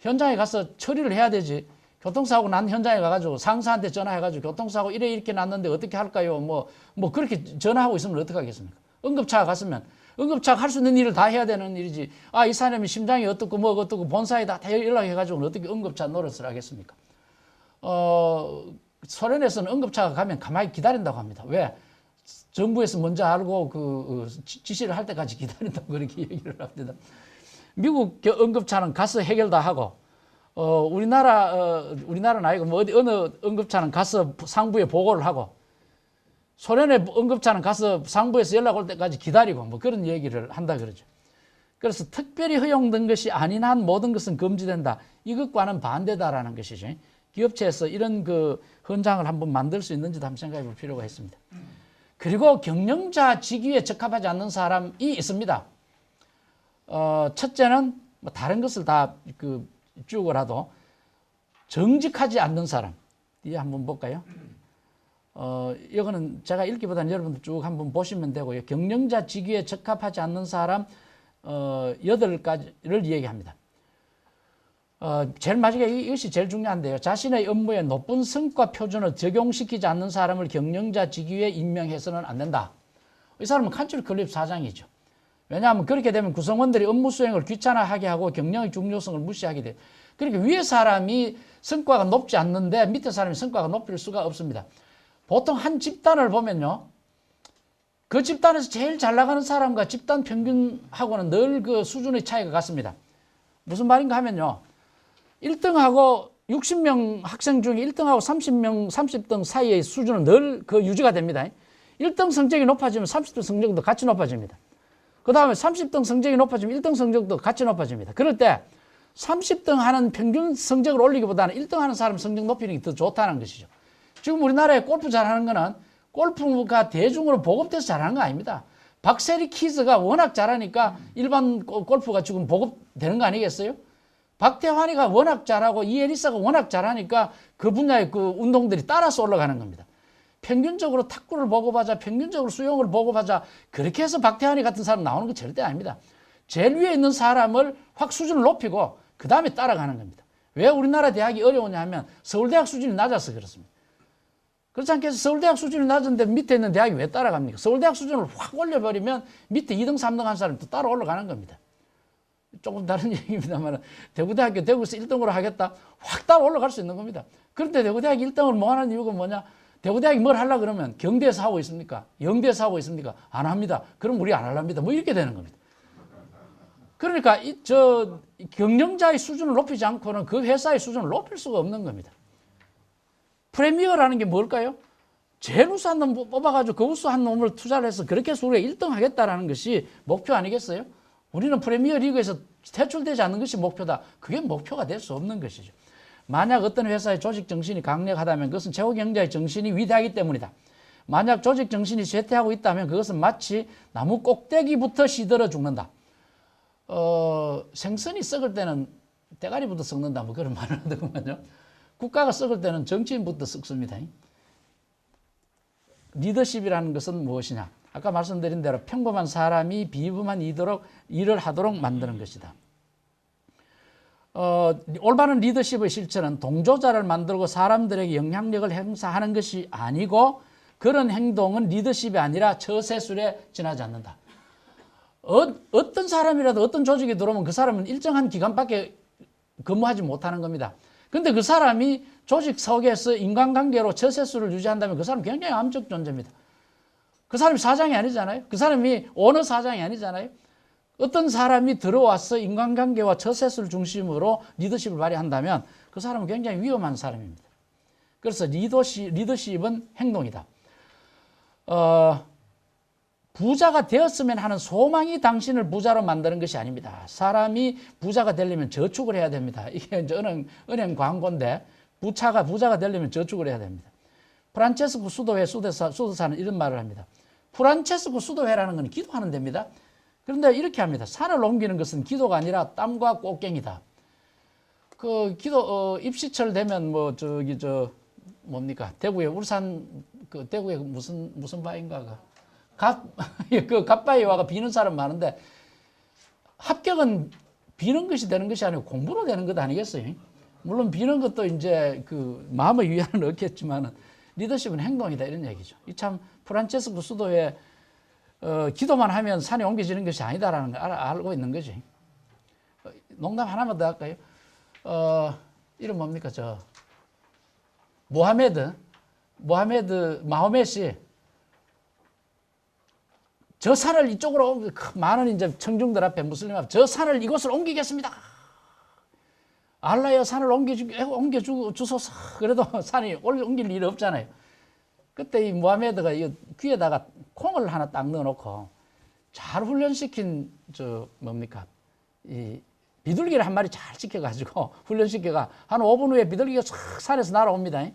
현장에 가서 처리를 해야 되지. 교통사고 난 현장에 가가지고 상사한테 전화해가지고 교통사고 이렇게 났는데 어떻게 할까요? 뭐 그렇게 전화하고 있으면 어떻게 하겠습니까? 응급차가 갔으면 응급차가 할 수 있는 일을 다 해야 되는 일이지. 아, 이 사람이 심장이 어떻고 뭐 어떻고 본사에 다 연락해가지고 어떻게 응급차 노릇을 하겠습니까? 소련에서는 응급차가 가면 가만히 기다린다고 합니다. 왜? 정부에서 먼저 알고 그 지시를 할 때까지 기다린다고 그렇게 얘기를 합니다. 미국 응급차는 가서 해결 다 하고, 우리나라는 아니고 뭐 어느 응급차는 가서 상부에 보고를 하고, 소련의 응급차는 가서 상부에서 연락 올 때까지 기다리고 뭐 그런 얘기를 한다 그러죠. 그래서 특별히 허용된 것이 아닌 한 모든 것은 금지된다. 이것과는 반대다라는 것이죠. 기업체에서 이런 그 현장을 한번 만들 수 있는지도 한번 생각해 볼 필요가 있습니다. 그리고 경영자 직위에 적합하지 않는 사람이 있습니다. 첫째는 뭐 다른 것을 다 쭉 정직하지 않는 사람. 이 한번 볼까요? 이거는 제가 읽기보다는 여러분들 쭉 한번 보시면 되고요. 경영자 직위에 적합하지 않는 사람 8가지를 얘기합니다. 제일 마지막에 이것이 제일 중요한데요. 자신의 업무에 높은 성과 표준을 적용시키지 않는 사람을 경영자 직위에 임명해서는 안 된다. 이 사람은 칸츄리 클럽 사장이죠. 왜냐하면 그렇게 되면 구성원들이 업무 수행을 귀찮아하게 하고 경영의 중요성을 무시하게 돼요. 그러니까 위에 사람이 성과가 높지 않는데 밑에 사람이 성과가 높일 수가 없습니다. 보통 한 집단을 보면요. 그 집단에서 제일 잘 나가는 사람과 집단 평균하고는 늘 그 수준의 차이가 같습니다. 무슨 말인가 하면요. 1등하고 60명 학생 중에 1등하고 30등 사이의 수준은 늘 그 유지가 됩니다. 1등 성적이 높아지면 30등 성적도 같이 높아집니다. 그 다음에 30등 성적이 높아지면 1등 성적도 같이 높아집니다. 그럴 때 30등 하는 평균 성적을 올리기보다는 1등 하는 사람 성적 높이는 게 더 좋다는 것이죠. 지금 우리나라에 골프 잘하는 거는 골프가 대중으로 보급돼서 잘하는 거 아닙니다. 박세리 키즈가 워낙 잘하니까 일반 골프가 지금 보급되는 거 아니겠어요? 박태환이가 워낙 잘하고 이에리사가 워낙 잘하니까 그 분야의 그 운동들이 따라서 올라가는 겁니다. 평균적으로 탁구를 보급하자, 평균적으로 수영을 보급하자, 그렇게 해서 박태환이 같은 사람 나오는 건 절대 아닙니다. 제일 위에 있는 사람을 확 수준을 높이고 그 다음에 따라가는 겁니다. 왜 우리나라 대학이 어려우냐 하면 서울대학 수준이 낮아서 그렇습니다. 그렇지 않겠어요? 서울대학 수준이 낮은데 밑에 있는 대학이 왜 따라갑니까? 서울대학 수준을 확 올려버리면 밑에 2등, 3등 한 사람이 또 따라 올라가는 겁니다. 조금 다른 얘기입니다만 대구대학교 대구에서 1등으로 하겠다? 확 따라 올라갈 수 있는 겁니다. 그런데 대구대학이 1등을 못 하는 이유가 뭐냐? 대구대학이 뭘 하려고 그러면 경대에서 하고 있습니까? 영대에서 하고 있습니까? 안 합니다. 그럼 우리 안 하랍니다. 뭐 이렇게 되는 겁니다. 그러니까 경영자의 수준을 높이지 않고는 그 회사의 수준을 높일 수가 없는 겁니다. 프리미어라는 게 뭘까요? 제일 우수한 놈 뽑아가지고 그 우수한 놈을 투자를 해서 그렇게 해서 우리가 1등 하겠다라는 것이 목표 아니겠어요? 우리는 프리미어 리그에서 퇴출되지 않는 것이 목표다. 그게 목표가 될 수 없는 것이죠. 만약 어떤 회사의 조직 정신이 강력하다면 그것은 최고 경영자의 정신이 위대하기 때문이다. 만약 조직 정신이 쇠퇴하고 있다면 그것은 마치 나무 꼭대기부터 시들어 죽는다. 생선이 썩을 때는 대가리부터 썩는다. 뭐 그런 말을 하더군요. 국가가 썩을 때는 정치인부터 썩습니다. 리더십이라는 것은 무엇이냐? 아까 말씀드린 대로 평범한 사람이 비범한 일을 하도록 만드는 것이다. 올바른 리더십의 실천은 동조자를 만들고 사람들에게 영향력을 행사하는 것이 아니고 그런 행동은 리더십이 아니라 처세술에 지나지 않는다. 어떤 사람이라도 어떤 조직에 들어오면 그 사람은 일정한 기간밖에 근무하지 못하는 겁니다. 근데 그 사람이 조직 속에서 인간관계로 처세술을 유지한다면 그 사람은 굉장히 암적 존재입니다. 그 사람이 사장이 아니잖아요. 그 사람이 오너 사장이 아니잖아요. 어떤 사람이 들어와서 인간관계와 처세술 중심으로 리더십을 발휘한다면 그 사람은 굉장히 위험한 사람입니다. 그래서 리더십은 행동이다. 부자가 되었으면 하는 소망이 당신을 부자로 만드는 것이 아닙니다. 사람이 부자가 되려면 저축을 해야 됩니다. 이게 이제 은행 광고인데 부자가 되려면 저축을 해야 됩니다. 프란체스코 수도회 수도사는 이런 말을 합니다. 프란체스코 수도회라는 건 기도하는 데입니다. 그런데 이렇게 합니다. 산을 옮기는 것은 기도가 아니라 땀과 꽃갱이다. 그 기도 입시철 되면 뭡니까? 대구에 울산 대구에 무슨 바인가 그 갓바위 와가 비는 사람 많은데 합격은 비는 것이 되는 것이 아니고 공부로 되는 것 아니겠어요? 물론 비는 것도 이제 그 마음의 위안은 얻겠지만은 리더십은 행동이다 이런 얘기죠. 이 참 프란체스코 수도에 기도만 하면 산이 옮겨지는 것이 아니다라는 걸 알고 있는 거지. 농담 하나만 더 할까요? 이름 뭡니까? 마호멧이 저 산을 이쪽으로 많은 이제 청중들 앞에 무슬림 앞에 저 산을 이곳을 옮기겠습니다. 알라여 산을 옮겨주소서. 그래도 산이 옮길 일이 없잖아요. 그때 이 무하메드가 이 귀에다가 콩을 하나 딱 넣어놓고 잘 훈련시킨 이 비둘기를 한 마리 잘 지켜가지고 훈련시켜가 한 5분 후에 비둘기가 싹 산에서 날아옵니다.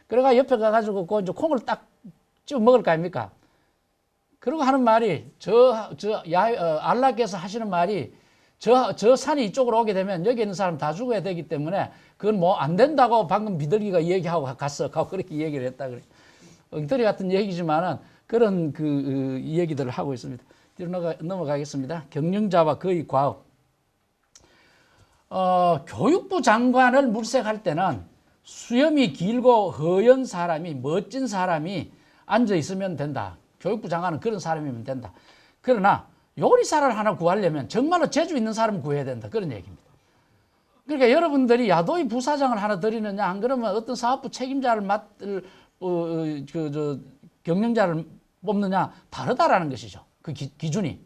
그래가 옆에 가가지고 그 이제 콩을 딱 집어 먹을 거 아닙니까? 그리고 하는 말이 알라께서 하시는 말이 저 산이 이쪽으로 오게 되면 여기 있는 사람 다 죽어야 되기 때문에 그건 뭐 안 된다고 방금 비둘기가 얘기하고 갔어. 그렇게 얘기를 했다 그래. 엉터리 같은 얘기지만은 그런 이 얘기들을 하고 있습니다. 뒤로 넘어가겠습니다. 경영자와 그의 과업. 교육부 장관을 물색할 때는 수염이 길고 허연 사람이, 멋진 사람이 앉아 있으면 된다. 교육부 장관은 그런 사람이면 된다. 그러나 요리사를 하나 구하려면 정말로 재주 있는 사람을 구해야 된다. 그런 얘기입니다. 그러니까 여러분들이 야도의 부사장을 하나 드리느냐, 안 그러면 어떤 사업부 책임자를 맡을 경영자를 뽑느냐 다르다라는 것이죠. 그 기준이.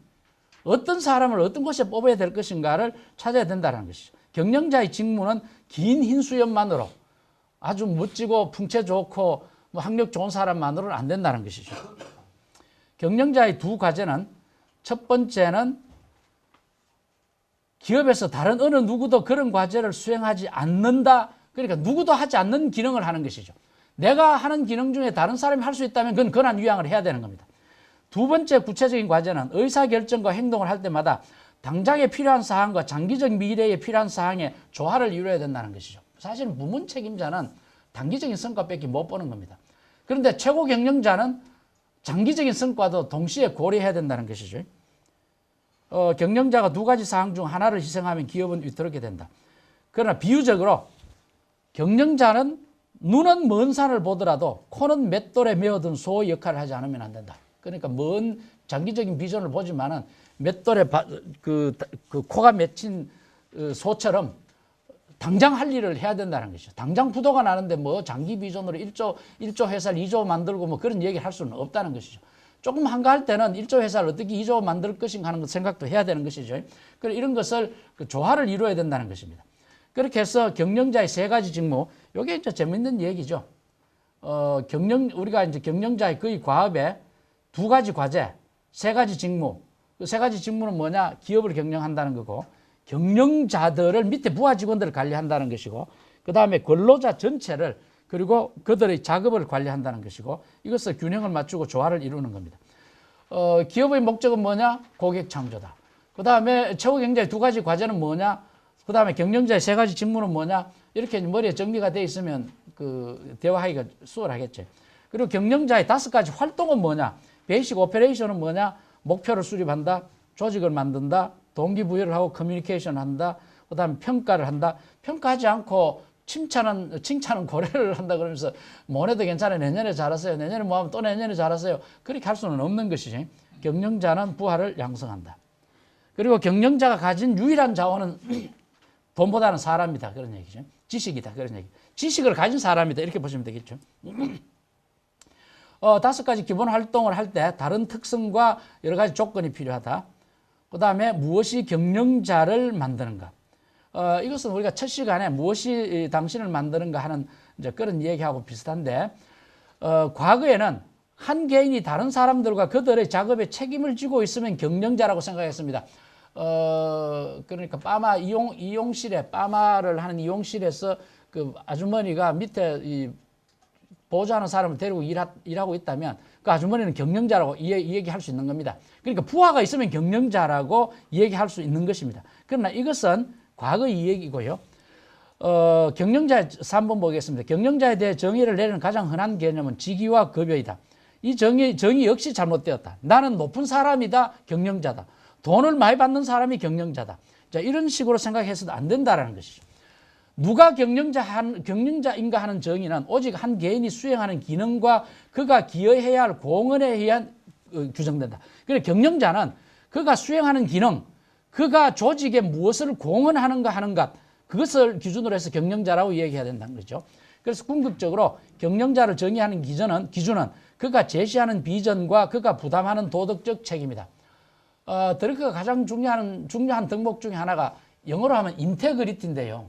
어떤 사람을 어떤 곳에 뽑아야 될 것인가를 찾아야 된다는 것이죠. 경영자의 직무는 긴 흰 수염만으로 아주 멋지고 풍채 좋고 뭐 학력 좋은 사람만으로는 안 된다는 것이죠. 경영자의 두 과제는 첫 번째는 기업에서 다른 어느 누구도 그런 과제를 수행하지 않는다. 그러니까 누구도 하지 않는 기능을 하는 것이죠. 내가 하는 기능 중에 다른 사람이 할 수 있다면 그건 권한 위양을 해야 되는 겁니다. 두 번째 구체적인 과제는 의사결정과 행동을 할 때마다 당장에 필요한 사항과 장기적 미래에 필요한 사항의 조화를 이루어야 된다는 것이죠. 사실 부문 책임자는 단기적인 성과밖에 못 보는 겁니다. 그런데 최고 경영자는 장기적인 성과도 동시에 고려해야 된다는 것이죠. 경영자가 두 가지 사항 중 하나를 희생하면 기업은 위태롭게 된다. 그러나 비유적으로 경영자는 눈은 먼 산을 보더라도 코는 맷돌에 메어둔 소 역할을 하지 않으면 안 된다. 그러니까 먼 장기적인 비전을 보지만은 맷돌에 코가 맺힌 소처럼 당장 할 일을 해야 된다는 것이죠. 당장 부도가 나는데 뭐 장기 비전으로 1조 회사를 2조 만들고 뭐 그런 얘기를 할 수는 없다는 것이죠. 조금 한가할 때는 1조 회사를 어떻게 2조 만들 것인가 하는 생각도 해야 되는 것이죠. 그래서 이런 것을 조화를 이루어야 된다는 것입니다. 그렇게 해서 경영자의 세 가지 직무, 이게 이제 재밌는 얘기죠. 우리가 이제 경영자의 거의 과업에 두 가지 과제, 세 가지 직무. 그 세 가지 직무는 뭐냐? 기업을 경영한다는 거고, 경영자들을 밑에 부하 직원들을 관리한다는 것이고, 그 다음에 근로자 전체를 그리고 그들의 작업을 관리한다는 것이고, 이것을 균형을 맞추고 조화를 이루는 겁니다. 기업의 목적은 뭐냐? 고객 창조다. 그 다음에 최고 경영자의 두 가지 과제는 뭐냐? 그 다음에 경영자의 세 가지 직무는 뭐냐? 이렇게 머리에 정리가 되어 있으면 대화하기가 수월하겠죠. 그리고 경영자의 다섯 가지 활동은 뭐냐? 베이식 오퍼레이션은 뭐냐? 목표를 수립한다, 조직을 만든다, 동기부여를 하고 커뮤니케이션을 한다, 그 다음에 평가를 한다. 평가하지 않고 칭찬은 고려를 한다 그러면서 뭐래도 괜찮아요. 내년에 잘하세요. 내년에 뭐하면 또 내년에 잘하세요. 그렇게 할 수는 없는 것이지. 경영자는 부하를 양성한다. 그리고 경영자가 가진 유일한 자원은 돈보다는 사람이다. 그런 얘기죠. 지식이다. 그런 얘기. 지식을 가진 사람이다. 이렇게 보시면 되겠죠. 다섯 가지 기본 활동을 할 때 다른 특성과 여러 가지 조건이 필요하다. 그 다음에 무엇이 경영자를 만드는가. 이것은 우리가 첫 시간에 무엇이 당신을 만드는가 하는 이제 그런 얘기하고 비슷한데, 과거에는 한 개인이 다른 사람들과 그들의 작업에 책임을 지고 있으면 경영자라고 생각했습니다. 그러니까 빠마를 하는 이용실에서 그 아주머니가 밑에 보조하는 사람을 데리고 일하고 있다면 그 아주머니는 경영자라고 얘기할 수 있는 겁니다. 그러니까 부하가 있으면 경영자라고 얘기할 수 있는 것입니다. 그러나 이것은 과거 이야기고요. 경영자 3번 보겠습니다. 경영자에 대해 정의를 내리는 가장 흔한 개념은 직위와 급여이다. 이 정의 역시 잘못되었다. 나는 높은 사람이다, 경영자다. 돈을 많이 받는 사람이 경영자다. 자, 이런 식으로 생각해서도 안 된다라는 것이죠. 누가 경영자인가 하는 정의는 오직 한 개인이 수행하는 기능과 그가 기여해야 할 공헌에 의한 규정된다. 그러니까 경영자는 그가 수행하는 기능, 그가 조직에 무엇을 공헌하는가 하는 것, 그것을 기준으로 해서 경영자라고 얘기해야 된다는 거죠. 그래서 궁극적으로 경영자를 정의하는 기준은 그가 제시하는 비전과 그가 부담하는 도덕적 책임이다. 드러크가 가장 중요한 덕목 중에 하나가 영어로 하면 인테그리티인데요.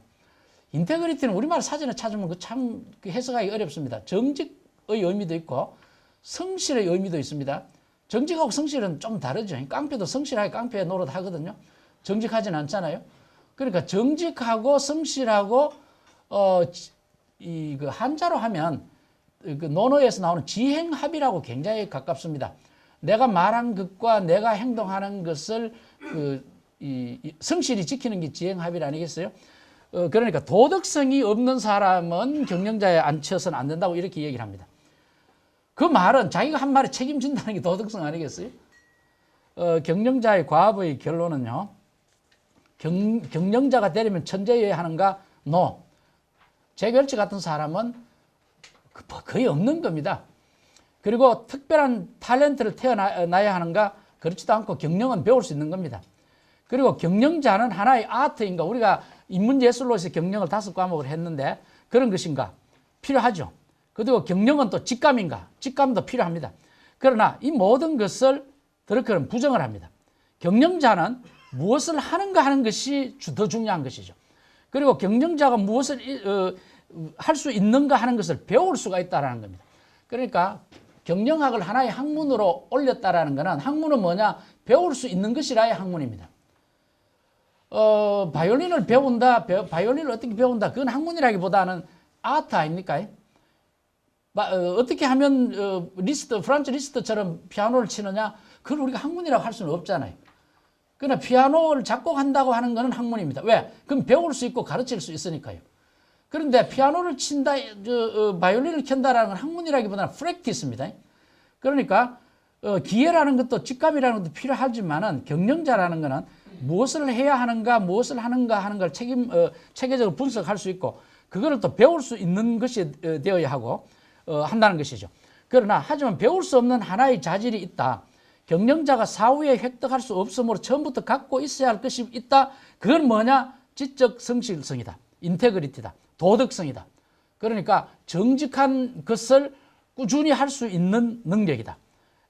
인테그리티는 우리말 사전에 찾으면 참 해석하기 어렵습니다. 정직의 의미도 있고 성실의 의미도 있습니다. 정직하고 성실은 좀 다르죠. 깡패도 성실하게 깡패 노릇 하거든요. 정직하진 않잖아요. 그러니까 정직하고 성실하고 그 한자로 하면 그 논어에서 나오는 지행합의라고 굉장히 가깝습니다. 내가 말한 것과 내가 행동하는 것을 성실히 지키는 게 지행합의 아니겠어요? 그러니까 도덕성이 없는 사람은 경영자에 앉혀서는 안 된다고 이렇게 얘기를 합니다. 그 말은 자기가 한 말에 책임진다는 게 도덕성 아니겠어요? 경영자의 과업의 결론은요. 경영자가 되려면 천재여야 하는가? No. 재결치 같은 사람은 거의 없는 겁니다. 그리고 특별한 탤런트를 태어나야 하는가? 그렇지도 않고 경영은 배울 수 있는 겁니다. 그리고 경영자는 하나의 아트인가? 우리가 인문예술로서 경영을 5과목을 했는데 그런 것인가? 필요하죠. 그리고 경영은 또 직감인가? 직감도 필요합니다. 그러나 이 모든 것을 드러크는 부정을 합니다. 경영자는 무엇을 하는가 하는 것이 더 중요한 것이죠. 그리고 경영자가 무엇을 할 수 있는가 하는 것을 배울 수가 있다는 겁니다. 그러니까 경영학을 하나의 학문으로 올렸다라는 것은 학문은 뭐냐? 배울 수 있는 것이라야 학문입니다. 바이올린을 배운다, 바이올린을 어떻게 배운다, 그건 학문이라기보다는 아트 아닙니까? 어떻게 하면 프란츠 리스트처럼 피아노를 치느냐? 그걸 우리가 학문이라고 할 수는 없잖아요. 그러나 피아노를 작곡한다고 하는 것은 학문입니다. 왜? 그럼 배울 수 있고 가르칠 수 있으니까요. 그런데 피아노를 친다, 바이올린을 켠다라는 건 학문이라기보다는 프랙티스입니다. 그러니까 기회라는 것도 직감이라는 것도 필요하지만은 경영자라는 것은 무엇을 해야 하는가, 무엇을 하는가 하는 걸 체계적으로 분석할 수 있고 그거를 또 배울 수 있는 것이 되어야 하고 한다는 것이죠. 그러나 하지만 배울 수 없는 하나의 자질이 있다. 경영자가 사후에 획득할 수 없으므로 처음부터 갖고 있어야 할 것이 있다. 그건 뭐냐? 지적 성실성이다. 인테그리티다. 도덕성이다. 그러니까 정직한 것을 꾸준히 할 수 있는 능력이다.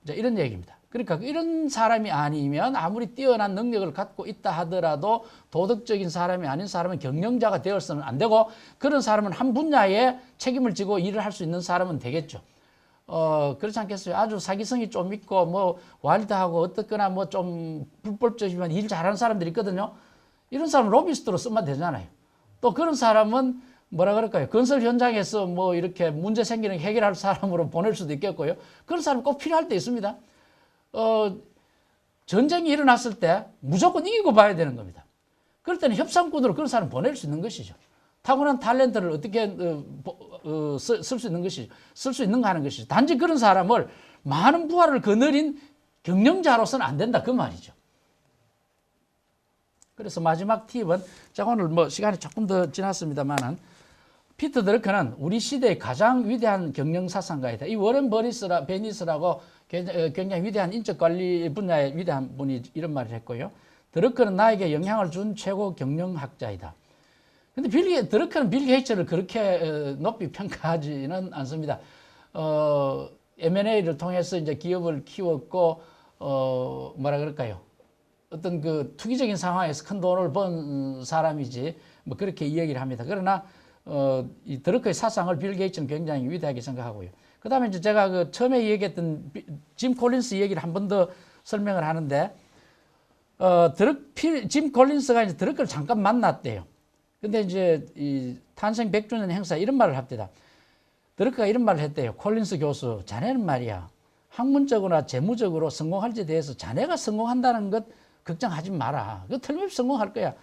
이런 얘기입니다. 그러니까 이런 사람이 아니면 아무리 뛰어난 능력을 갖고 있다 하더라도 도덕적인 사람이 아닌 사람은 경영자가 되어서는 안 되고 그런 사람은 한 분야에 책임을 지고 일을 할 수 있는 사람은 되겠죠. 그렇지 않겠어요? 아주 사기성이 좀 있고 뭐 와일드하고 어떻거나 뭐 좀 불법적이지만 일 잘하는 사람들이 있거든요. 이런 사람은 로비스트로 쓰면 되잖아요. 또 그런 사람은 뭐라 그럴까요? 건설 현장에서 뭐 이렇게 문제 생기는 해결할 사람으로 보낼 수도 있겠고요. 그런 사람 꼭 필요할 때 있습니다. 전쟁이 일어났을 때 무조건 이기고 봐야 되는 겁니다. 그럴 때는 협상꾼으로 그런 사람 보낼 수 있는 것이죠. 타고난 탤런트를 어떻게 쓸 수 있는 것이죠. 쓸 수 있는가 하는 것이죠. 단지 그런 사람을 많은 부하를 거느린 경영자로서는 안 된다 그 말이죠. 그래서 마지막 팁은 제가 오늘 뭐 시간이 조금 더 지났습니다만은 피터 드러크는 우리 시대의 가장 위대한 경영사상가이다. 이 워런 베니스라고 굉장히 위대한 인적관리 분야의 위대한 분이 이런 말을 했고요. 드러크는 나에게 영향을 준 최고 경영학자이다. 근데 드러크는 빌 게이츠를 그렇게 높이 평가하지는 않습니다. M&A를 통해서 이제 기업을 키웠고, 뭐라 그럴까요? 어떤 그 투기적인 상황에서 큰 돈을 번 사람이지, 뭐 그렇게 이야기를 합니다. 그러나, 이 드러크의 사상을 빌 게이츠는 굉장히 위대하게 생각하고요. 그 다음에 이제 제가 그 처음에 얘기했던 짐 콜린스 얘기를 한 번 더 설명을 하는데, 짐 콜린스가 이제 드러크를 잠깐 만났대요. 근데 이제 이 탄생 100주년 행사 이런 말을 합니다. 드러크가 이런 말을 했대요. 콜린스 교수, 자네는 말이야. 학문적으로나 재무적으로 성공할지에 대해서 자네가 성공한다는 것 걱정하지 마라. 그 틀림없이 성공할 거야.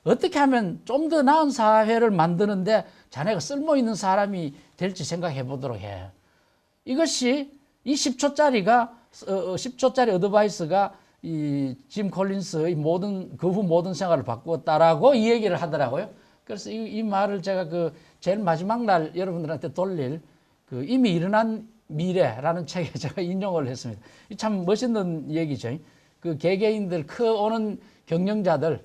어떻게 하면 좀 더 나은 사회를 만드는데 자네가 쓸모있는 사람이 될지 생각해 보도록 해. 이것이 이 10초짜리 어드바이스가 이 짐 콜린스의 그 후 모든 생활을 바꾸었다라고 이 얘기를 하더라고요. 그래서 이 말을 제가 그 제일 마지막 날 여러분들한테 돌릴 그 이미 일어난 미래라는 책에 제가 인용을 했습니다. 참 멋있는 얘기죠. 그 개개인들 커오는 경영자들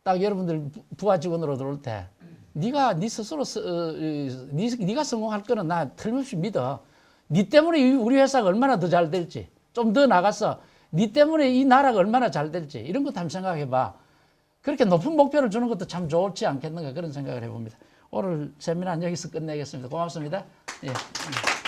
딱 여러분들 부하 직원으로 들어올 때 네 스스로 네가 성공할 거는 나 틀림없이 믿어. 네 때문에 우리 회사가 얼마나 더 잘 될지 좀 더 나가서 네 때문에 이 나라가 얼마나 잘 될지 이런 것도 한번 생각해봐. 그렇게 높은 목표를 주는 것도 참 좋지 않겠는가 그런 생각을 해봅니다. 오늘 세미나는 여기서 끝내겠습니다. 고맙습니다. 예.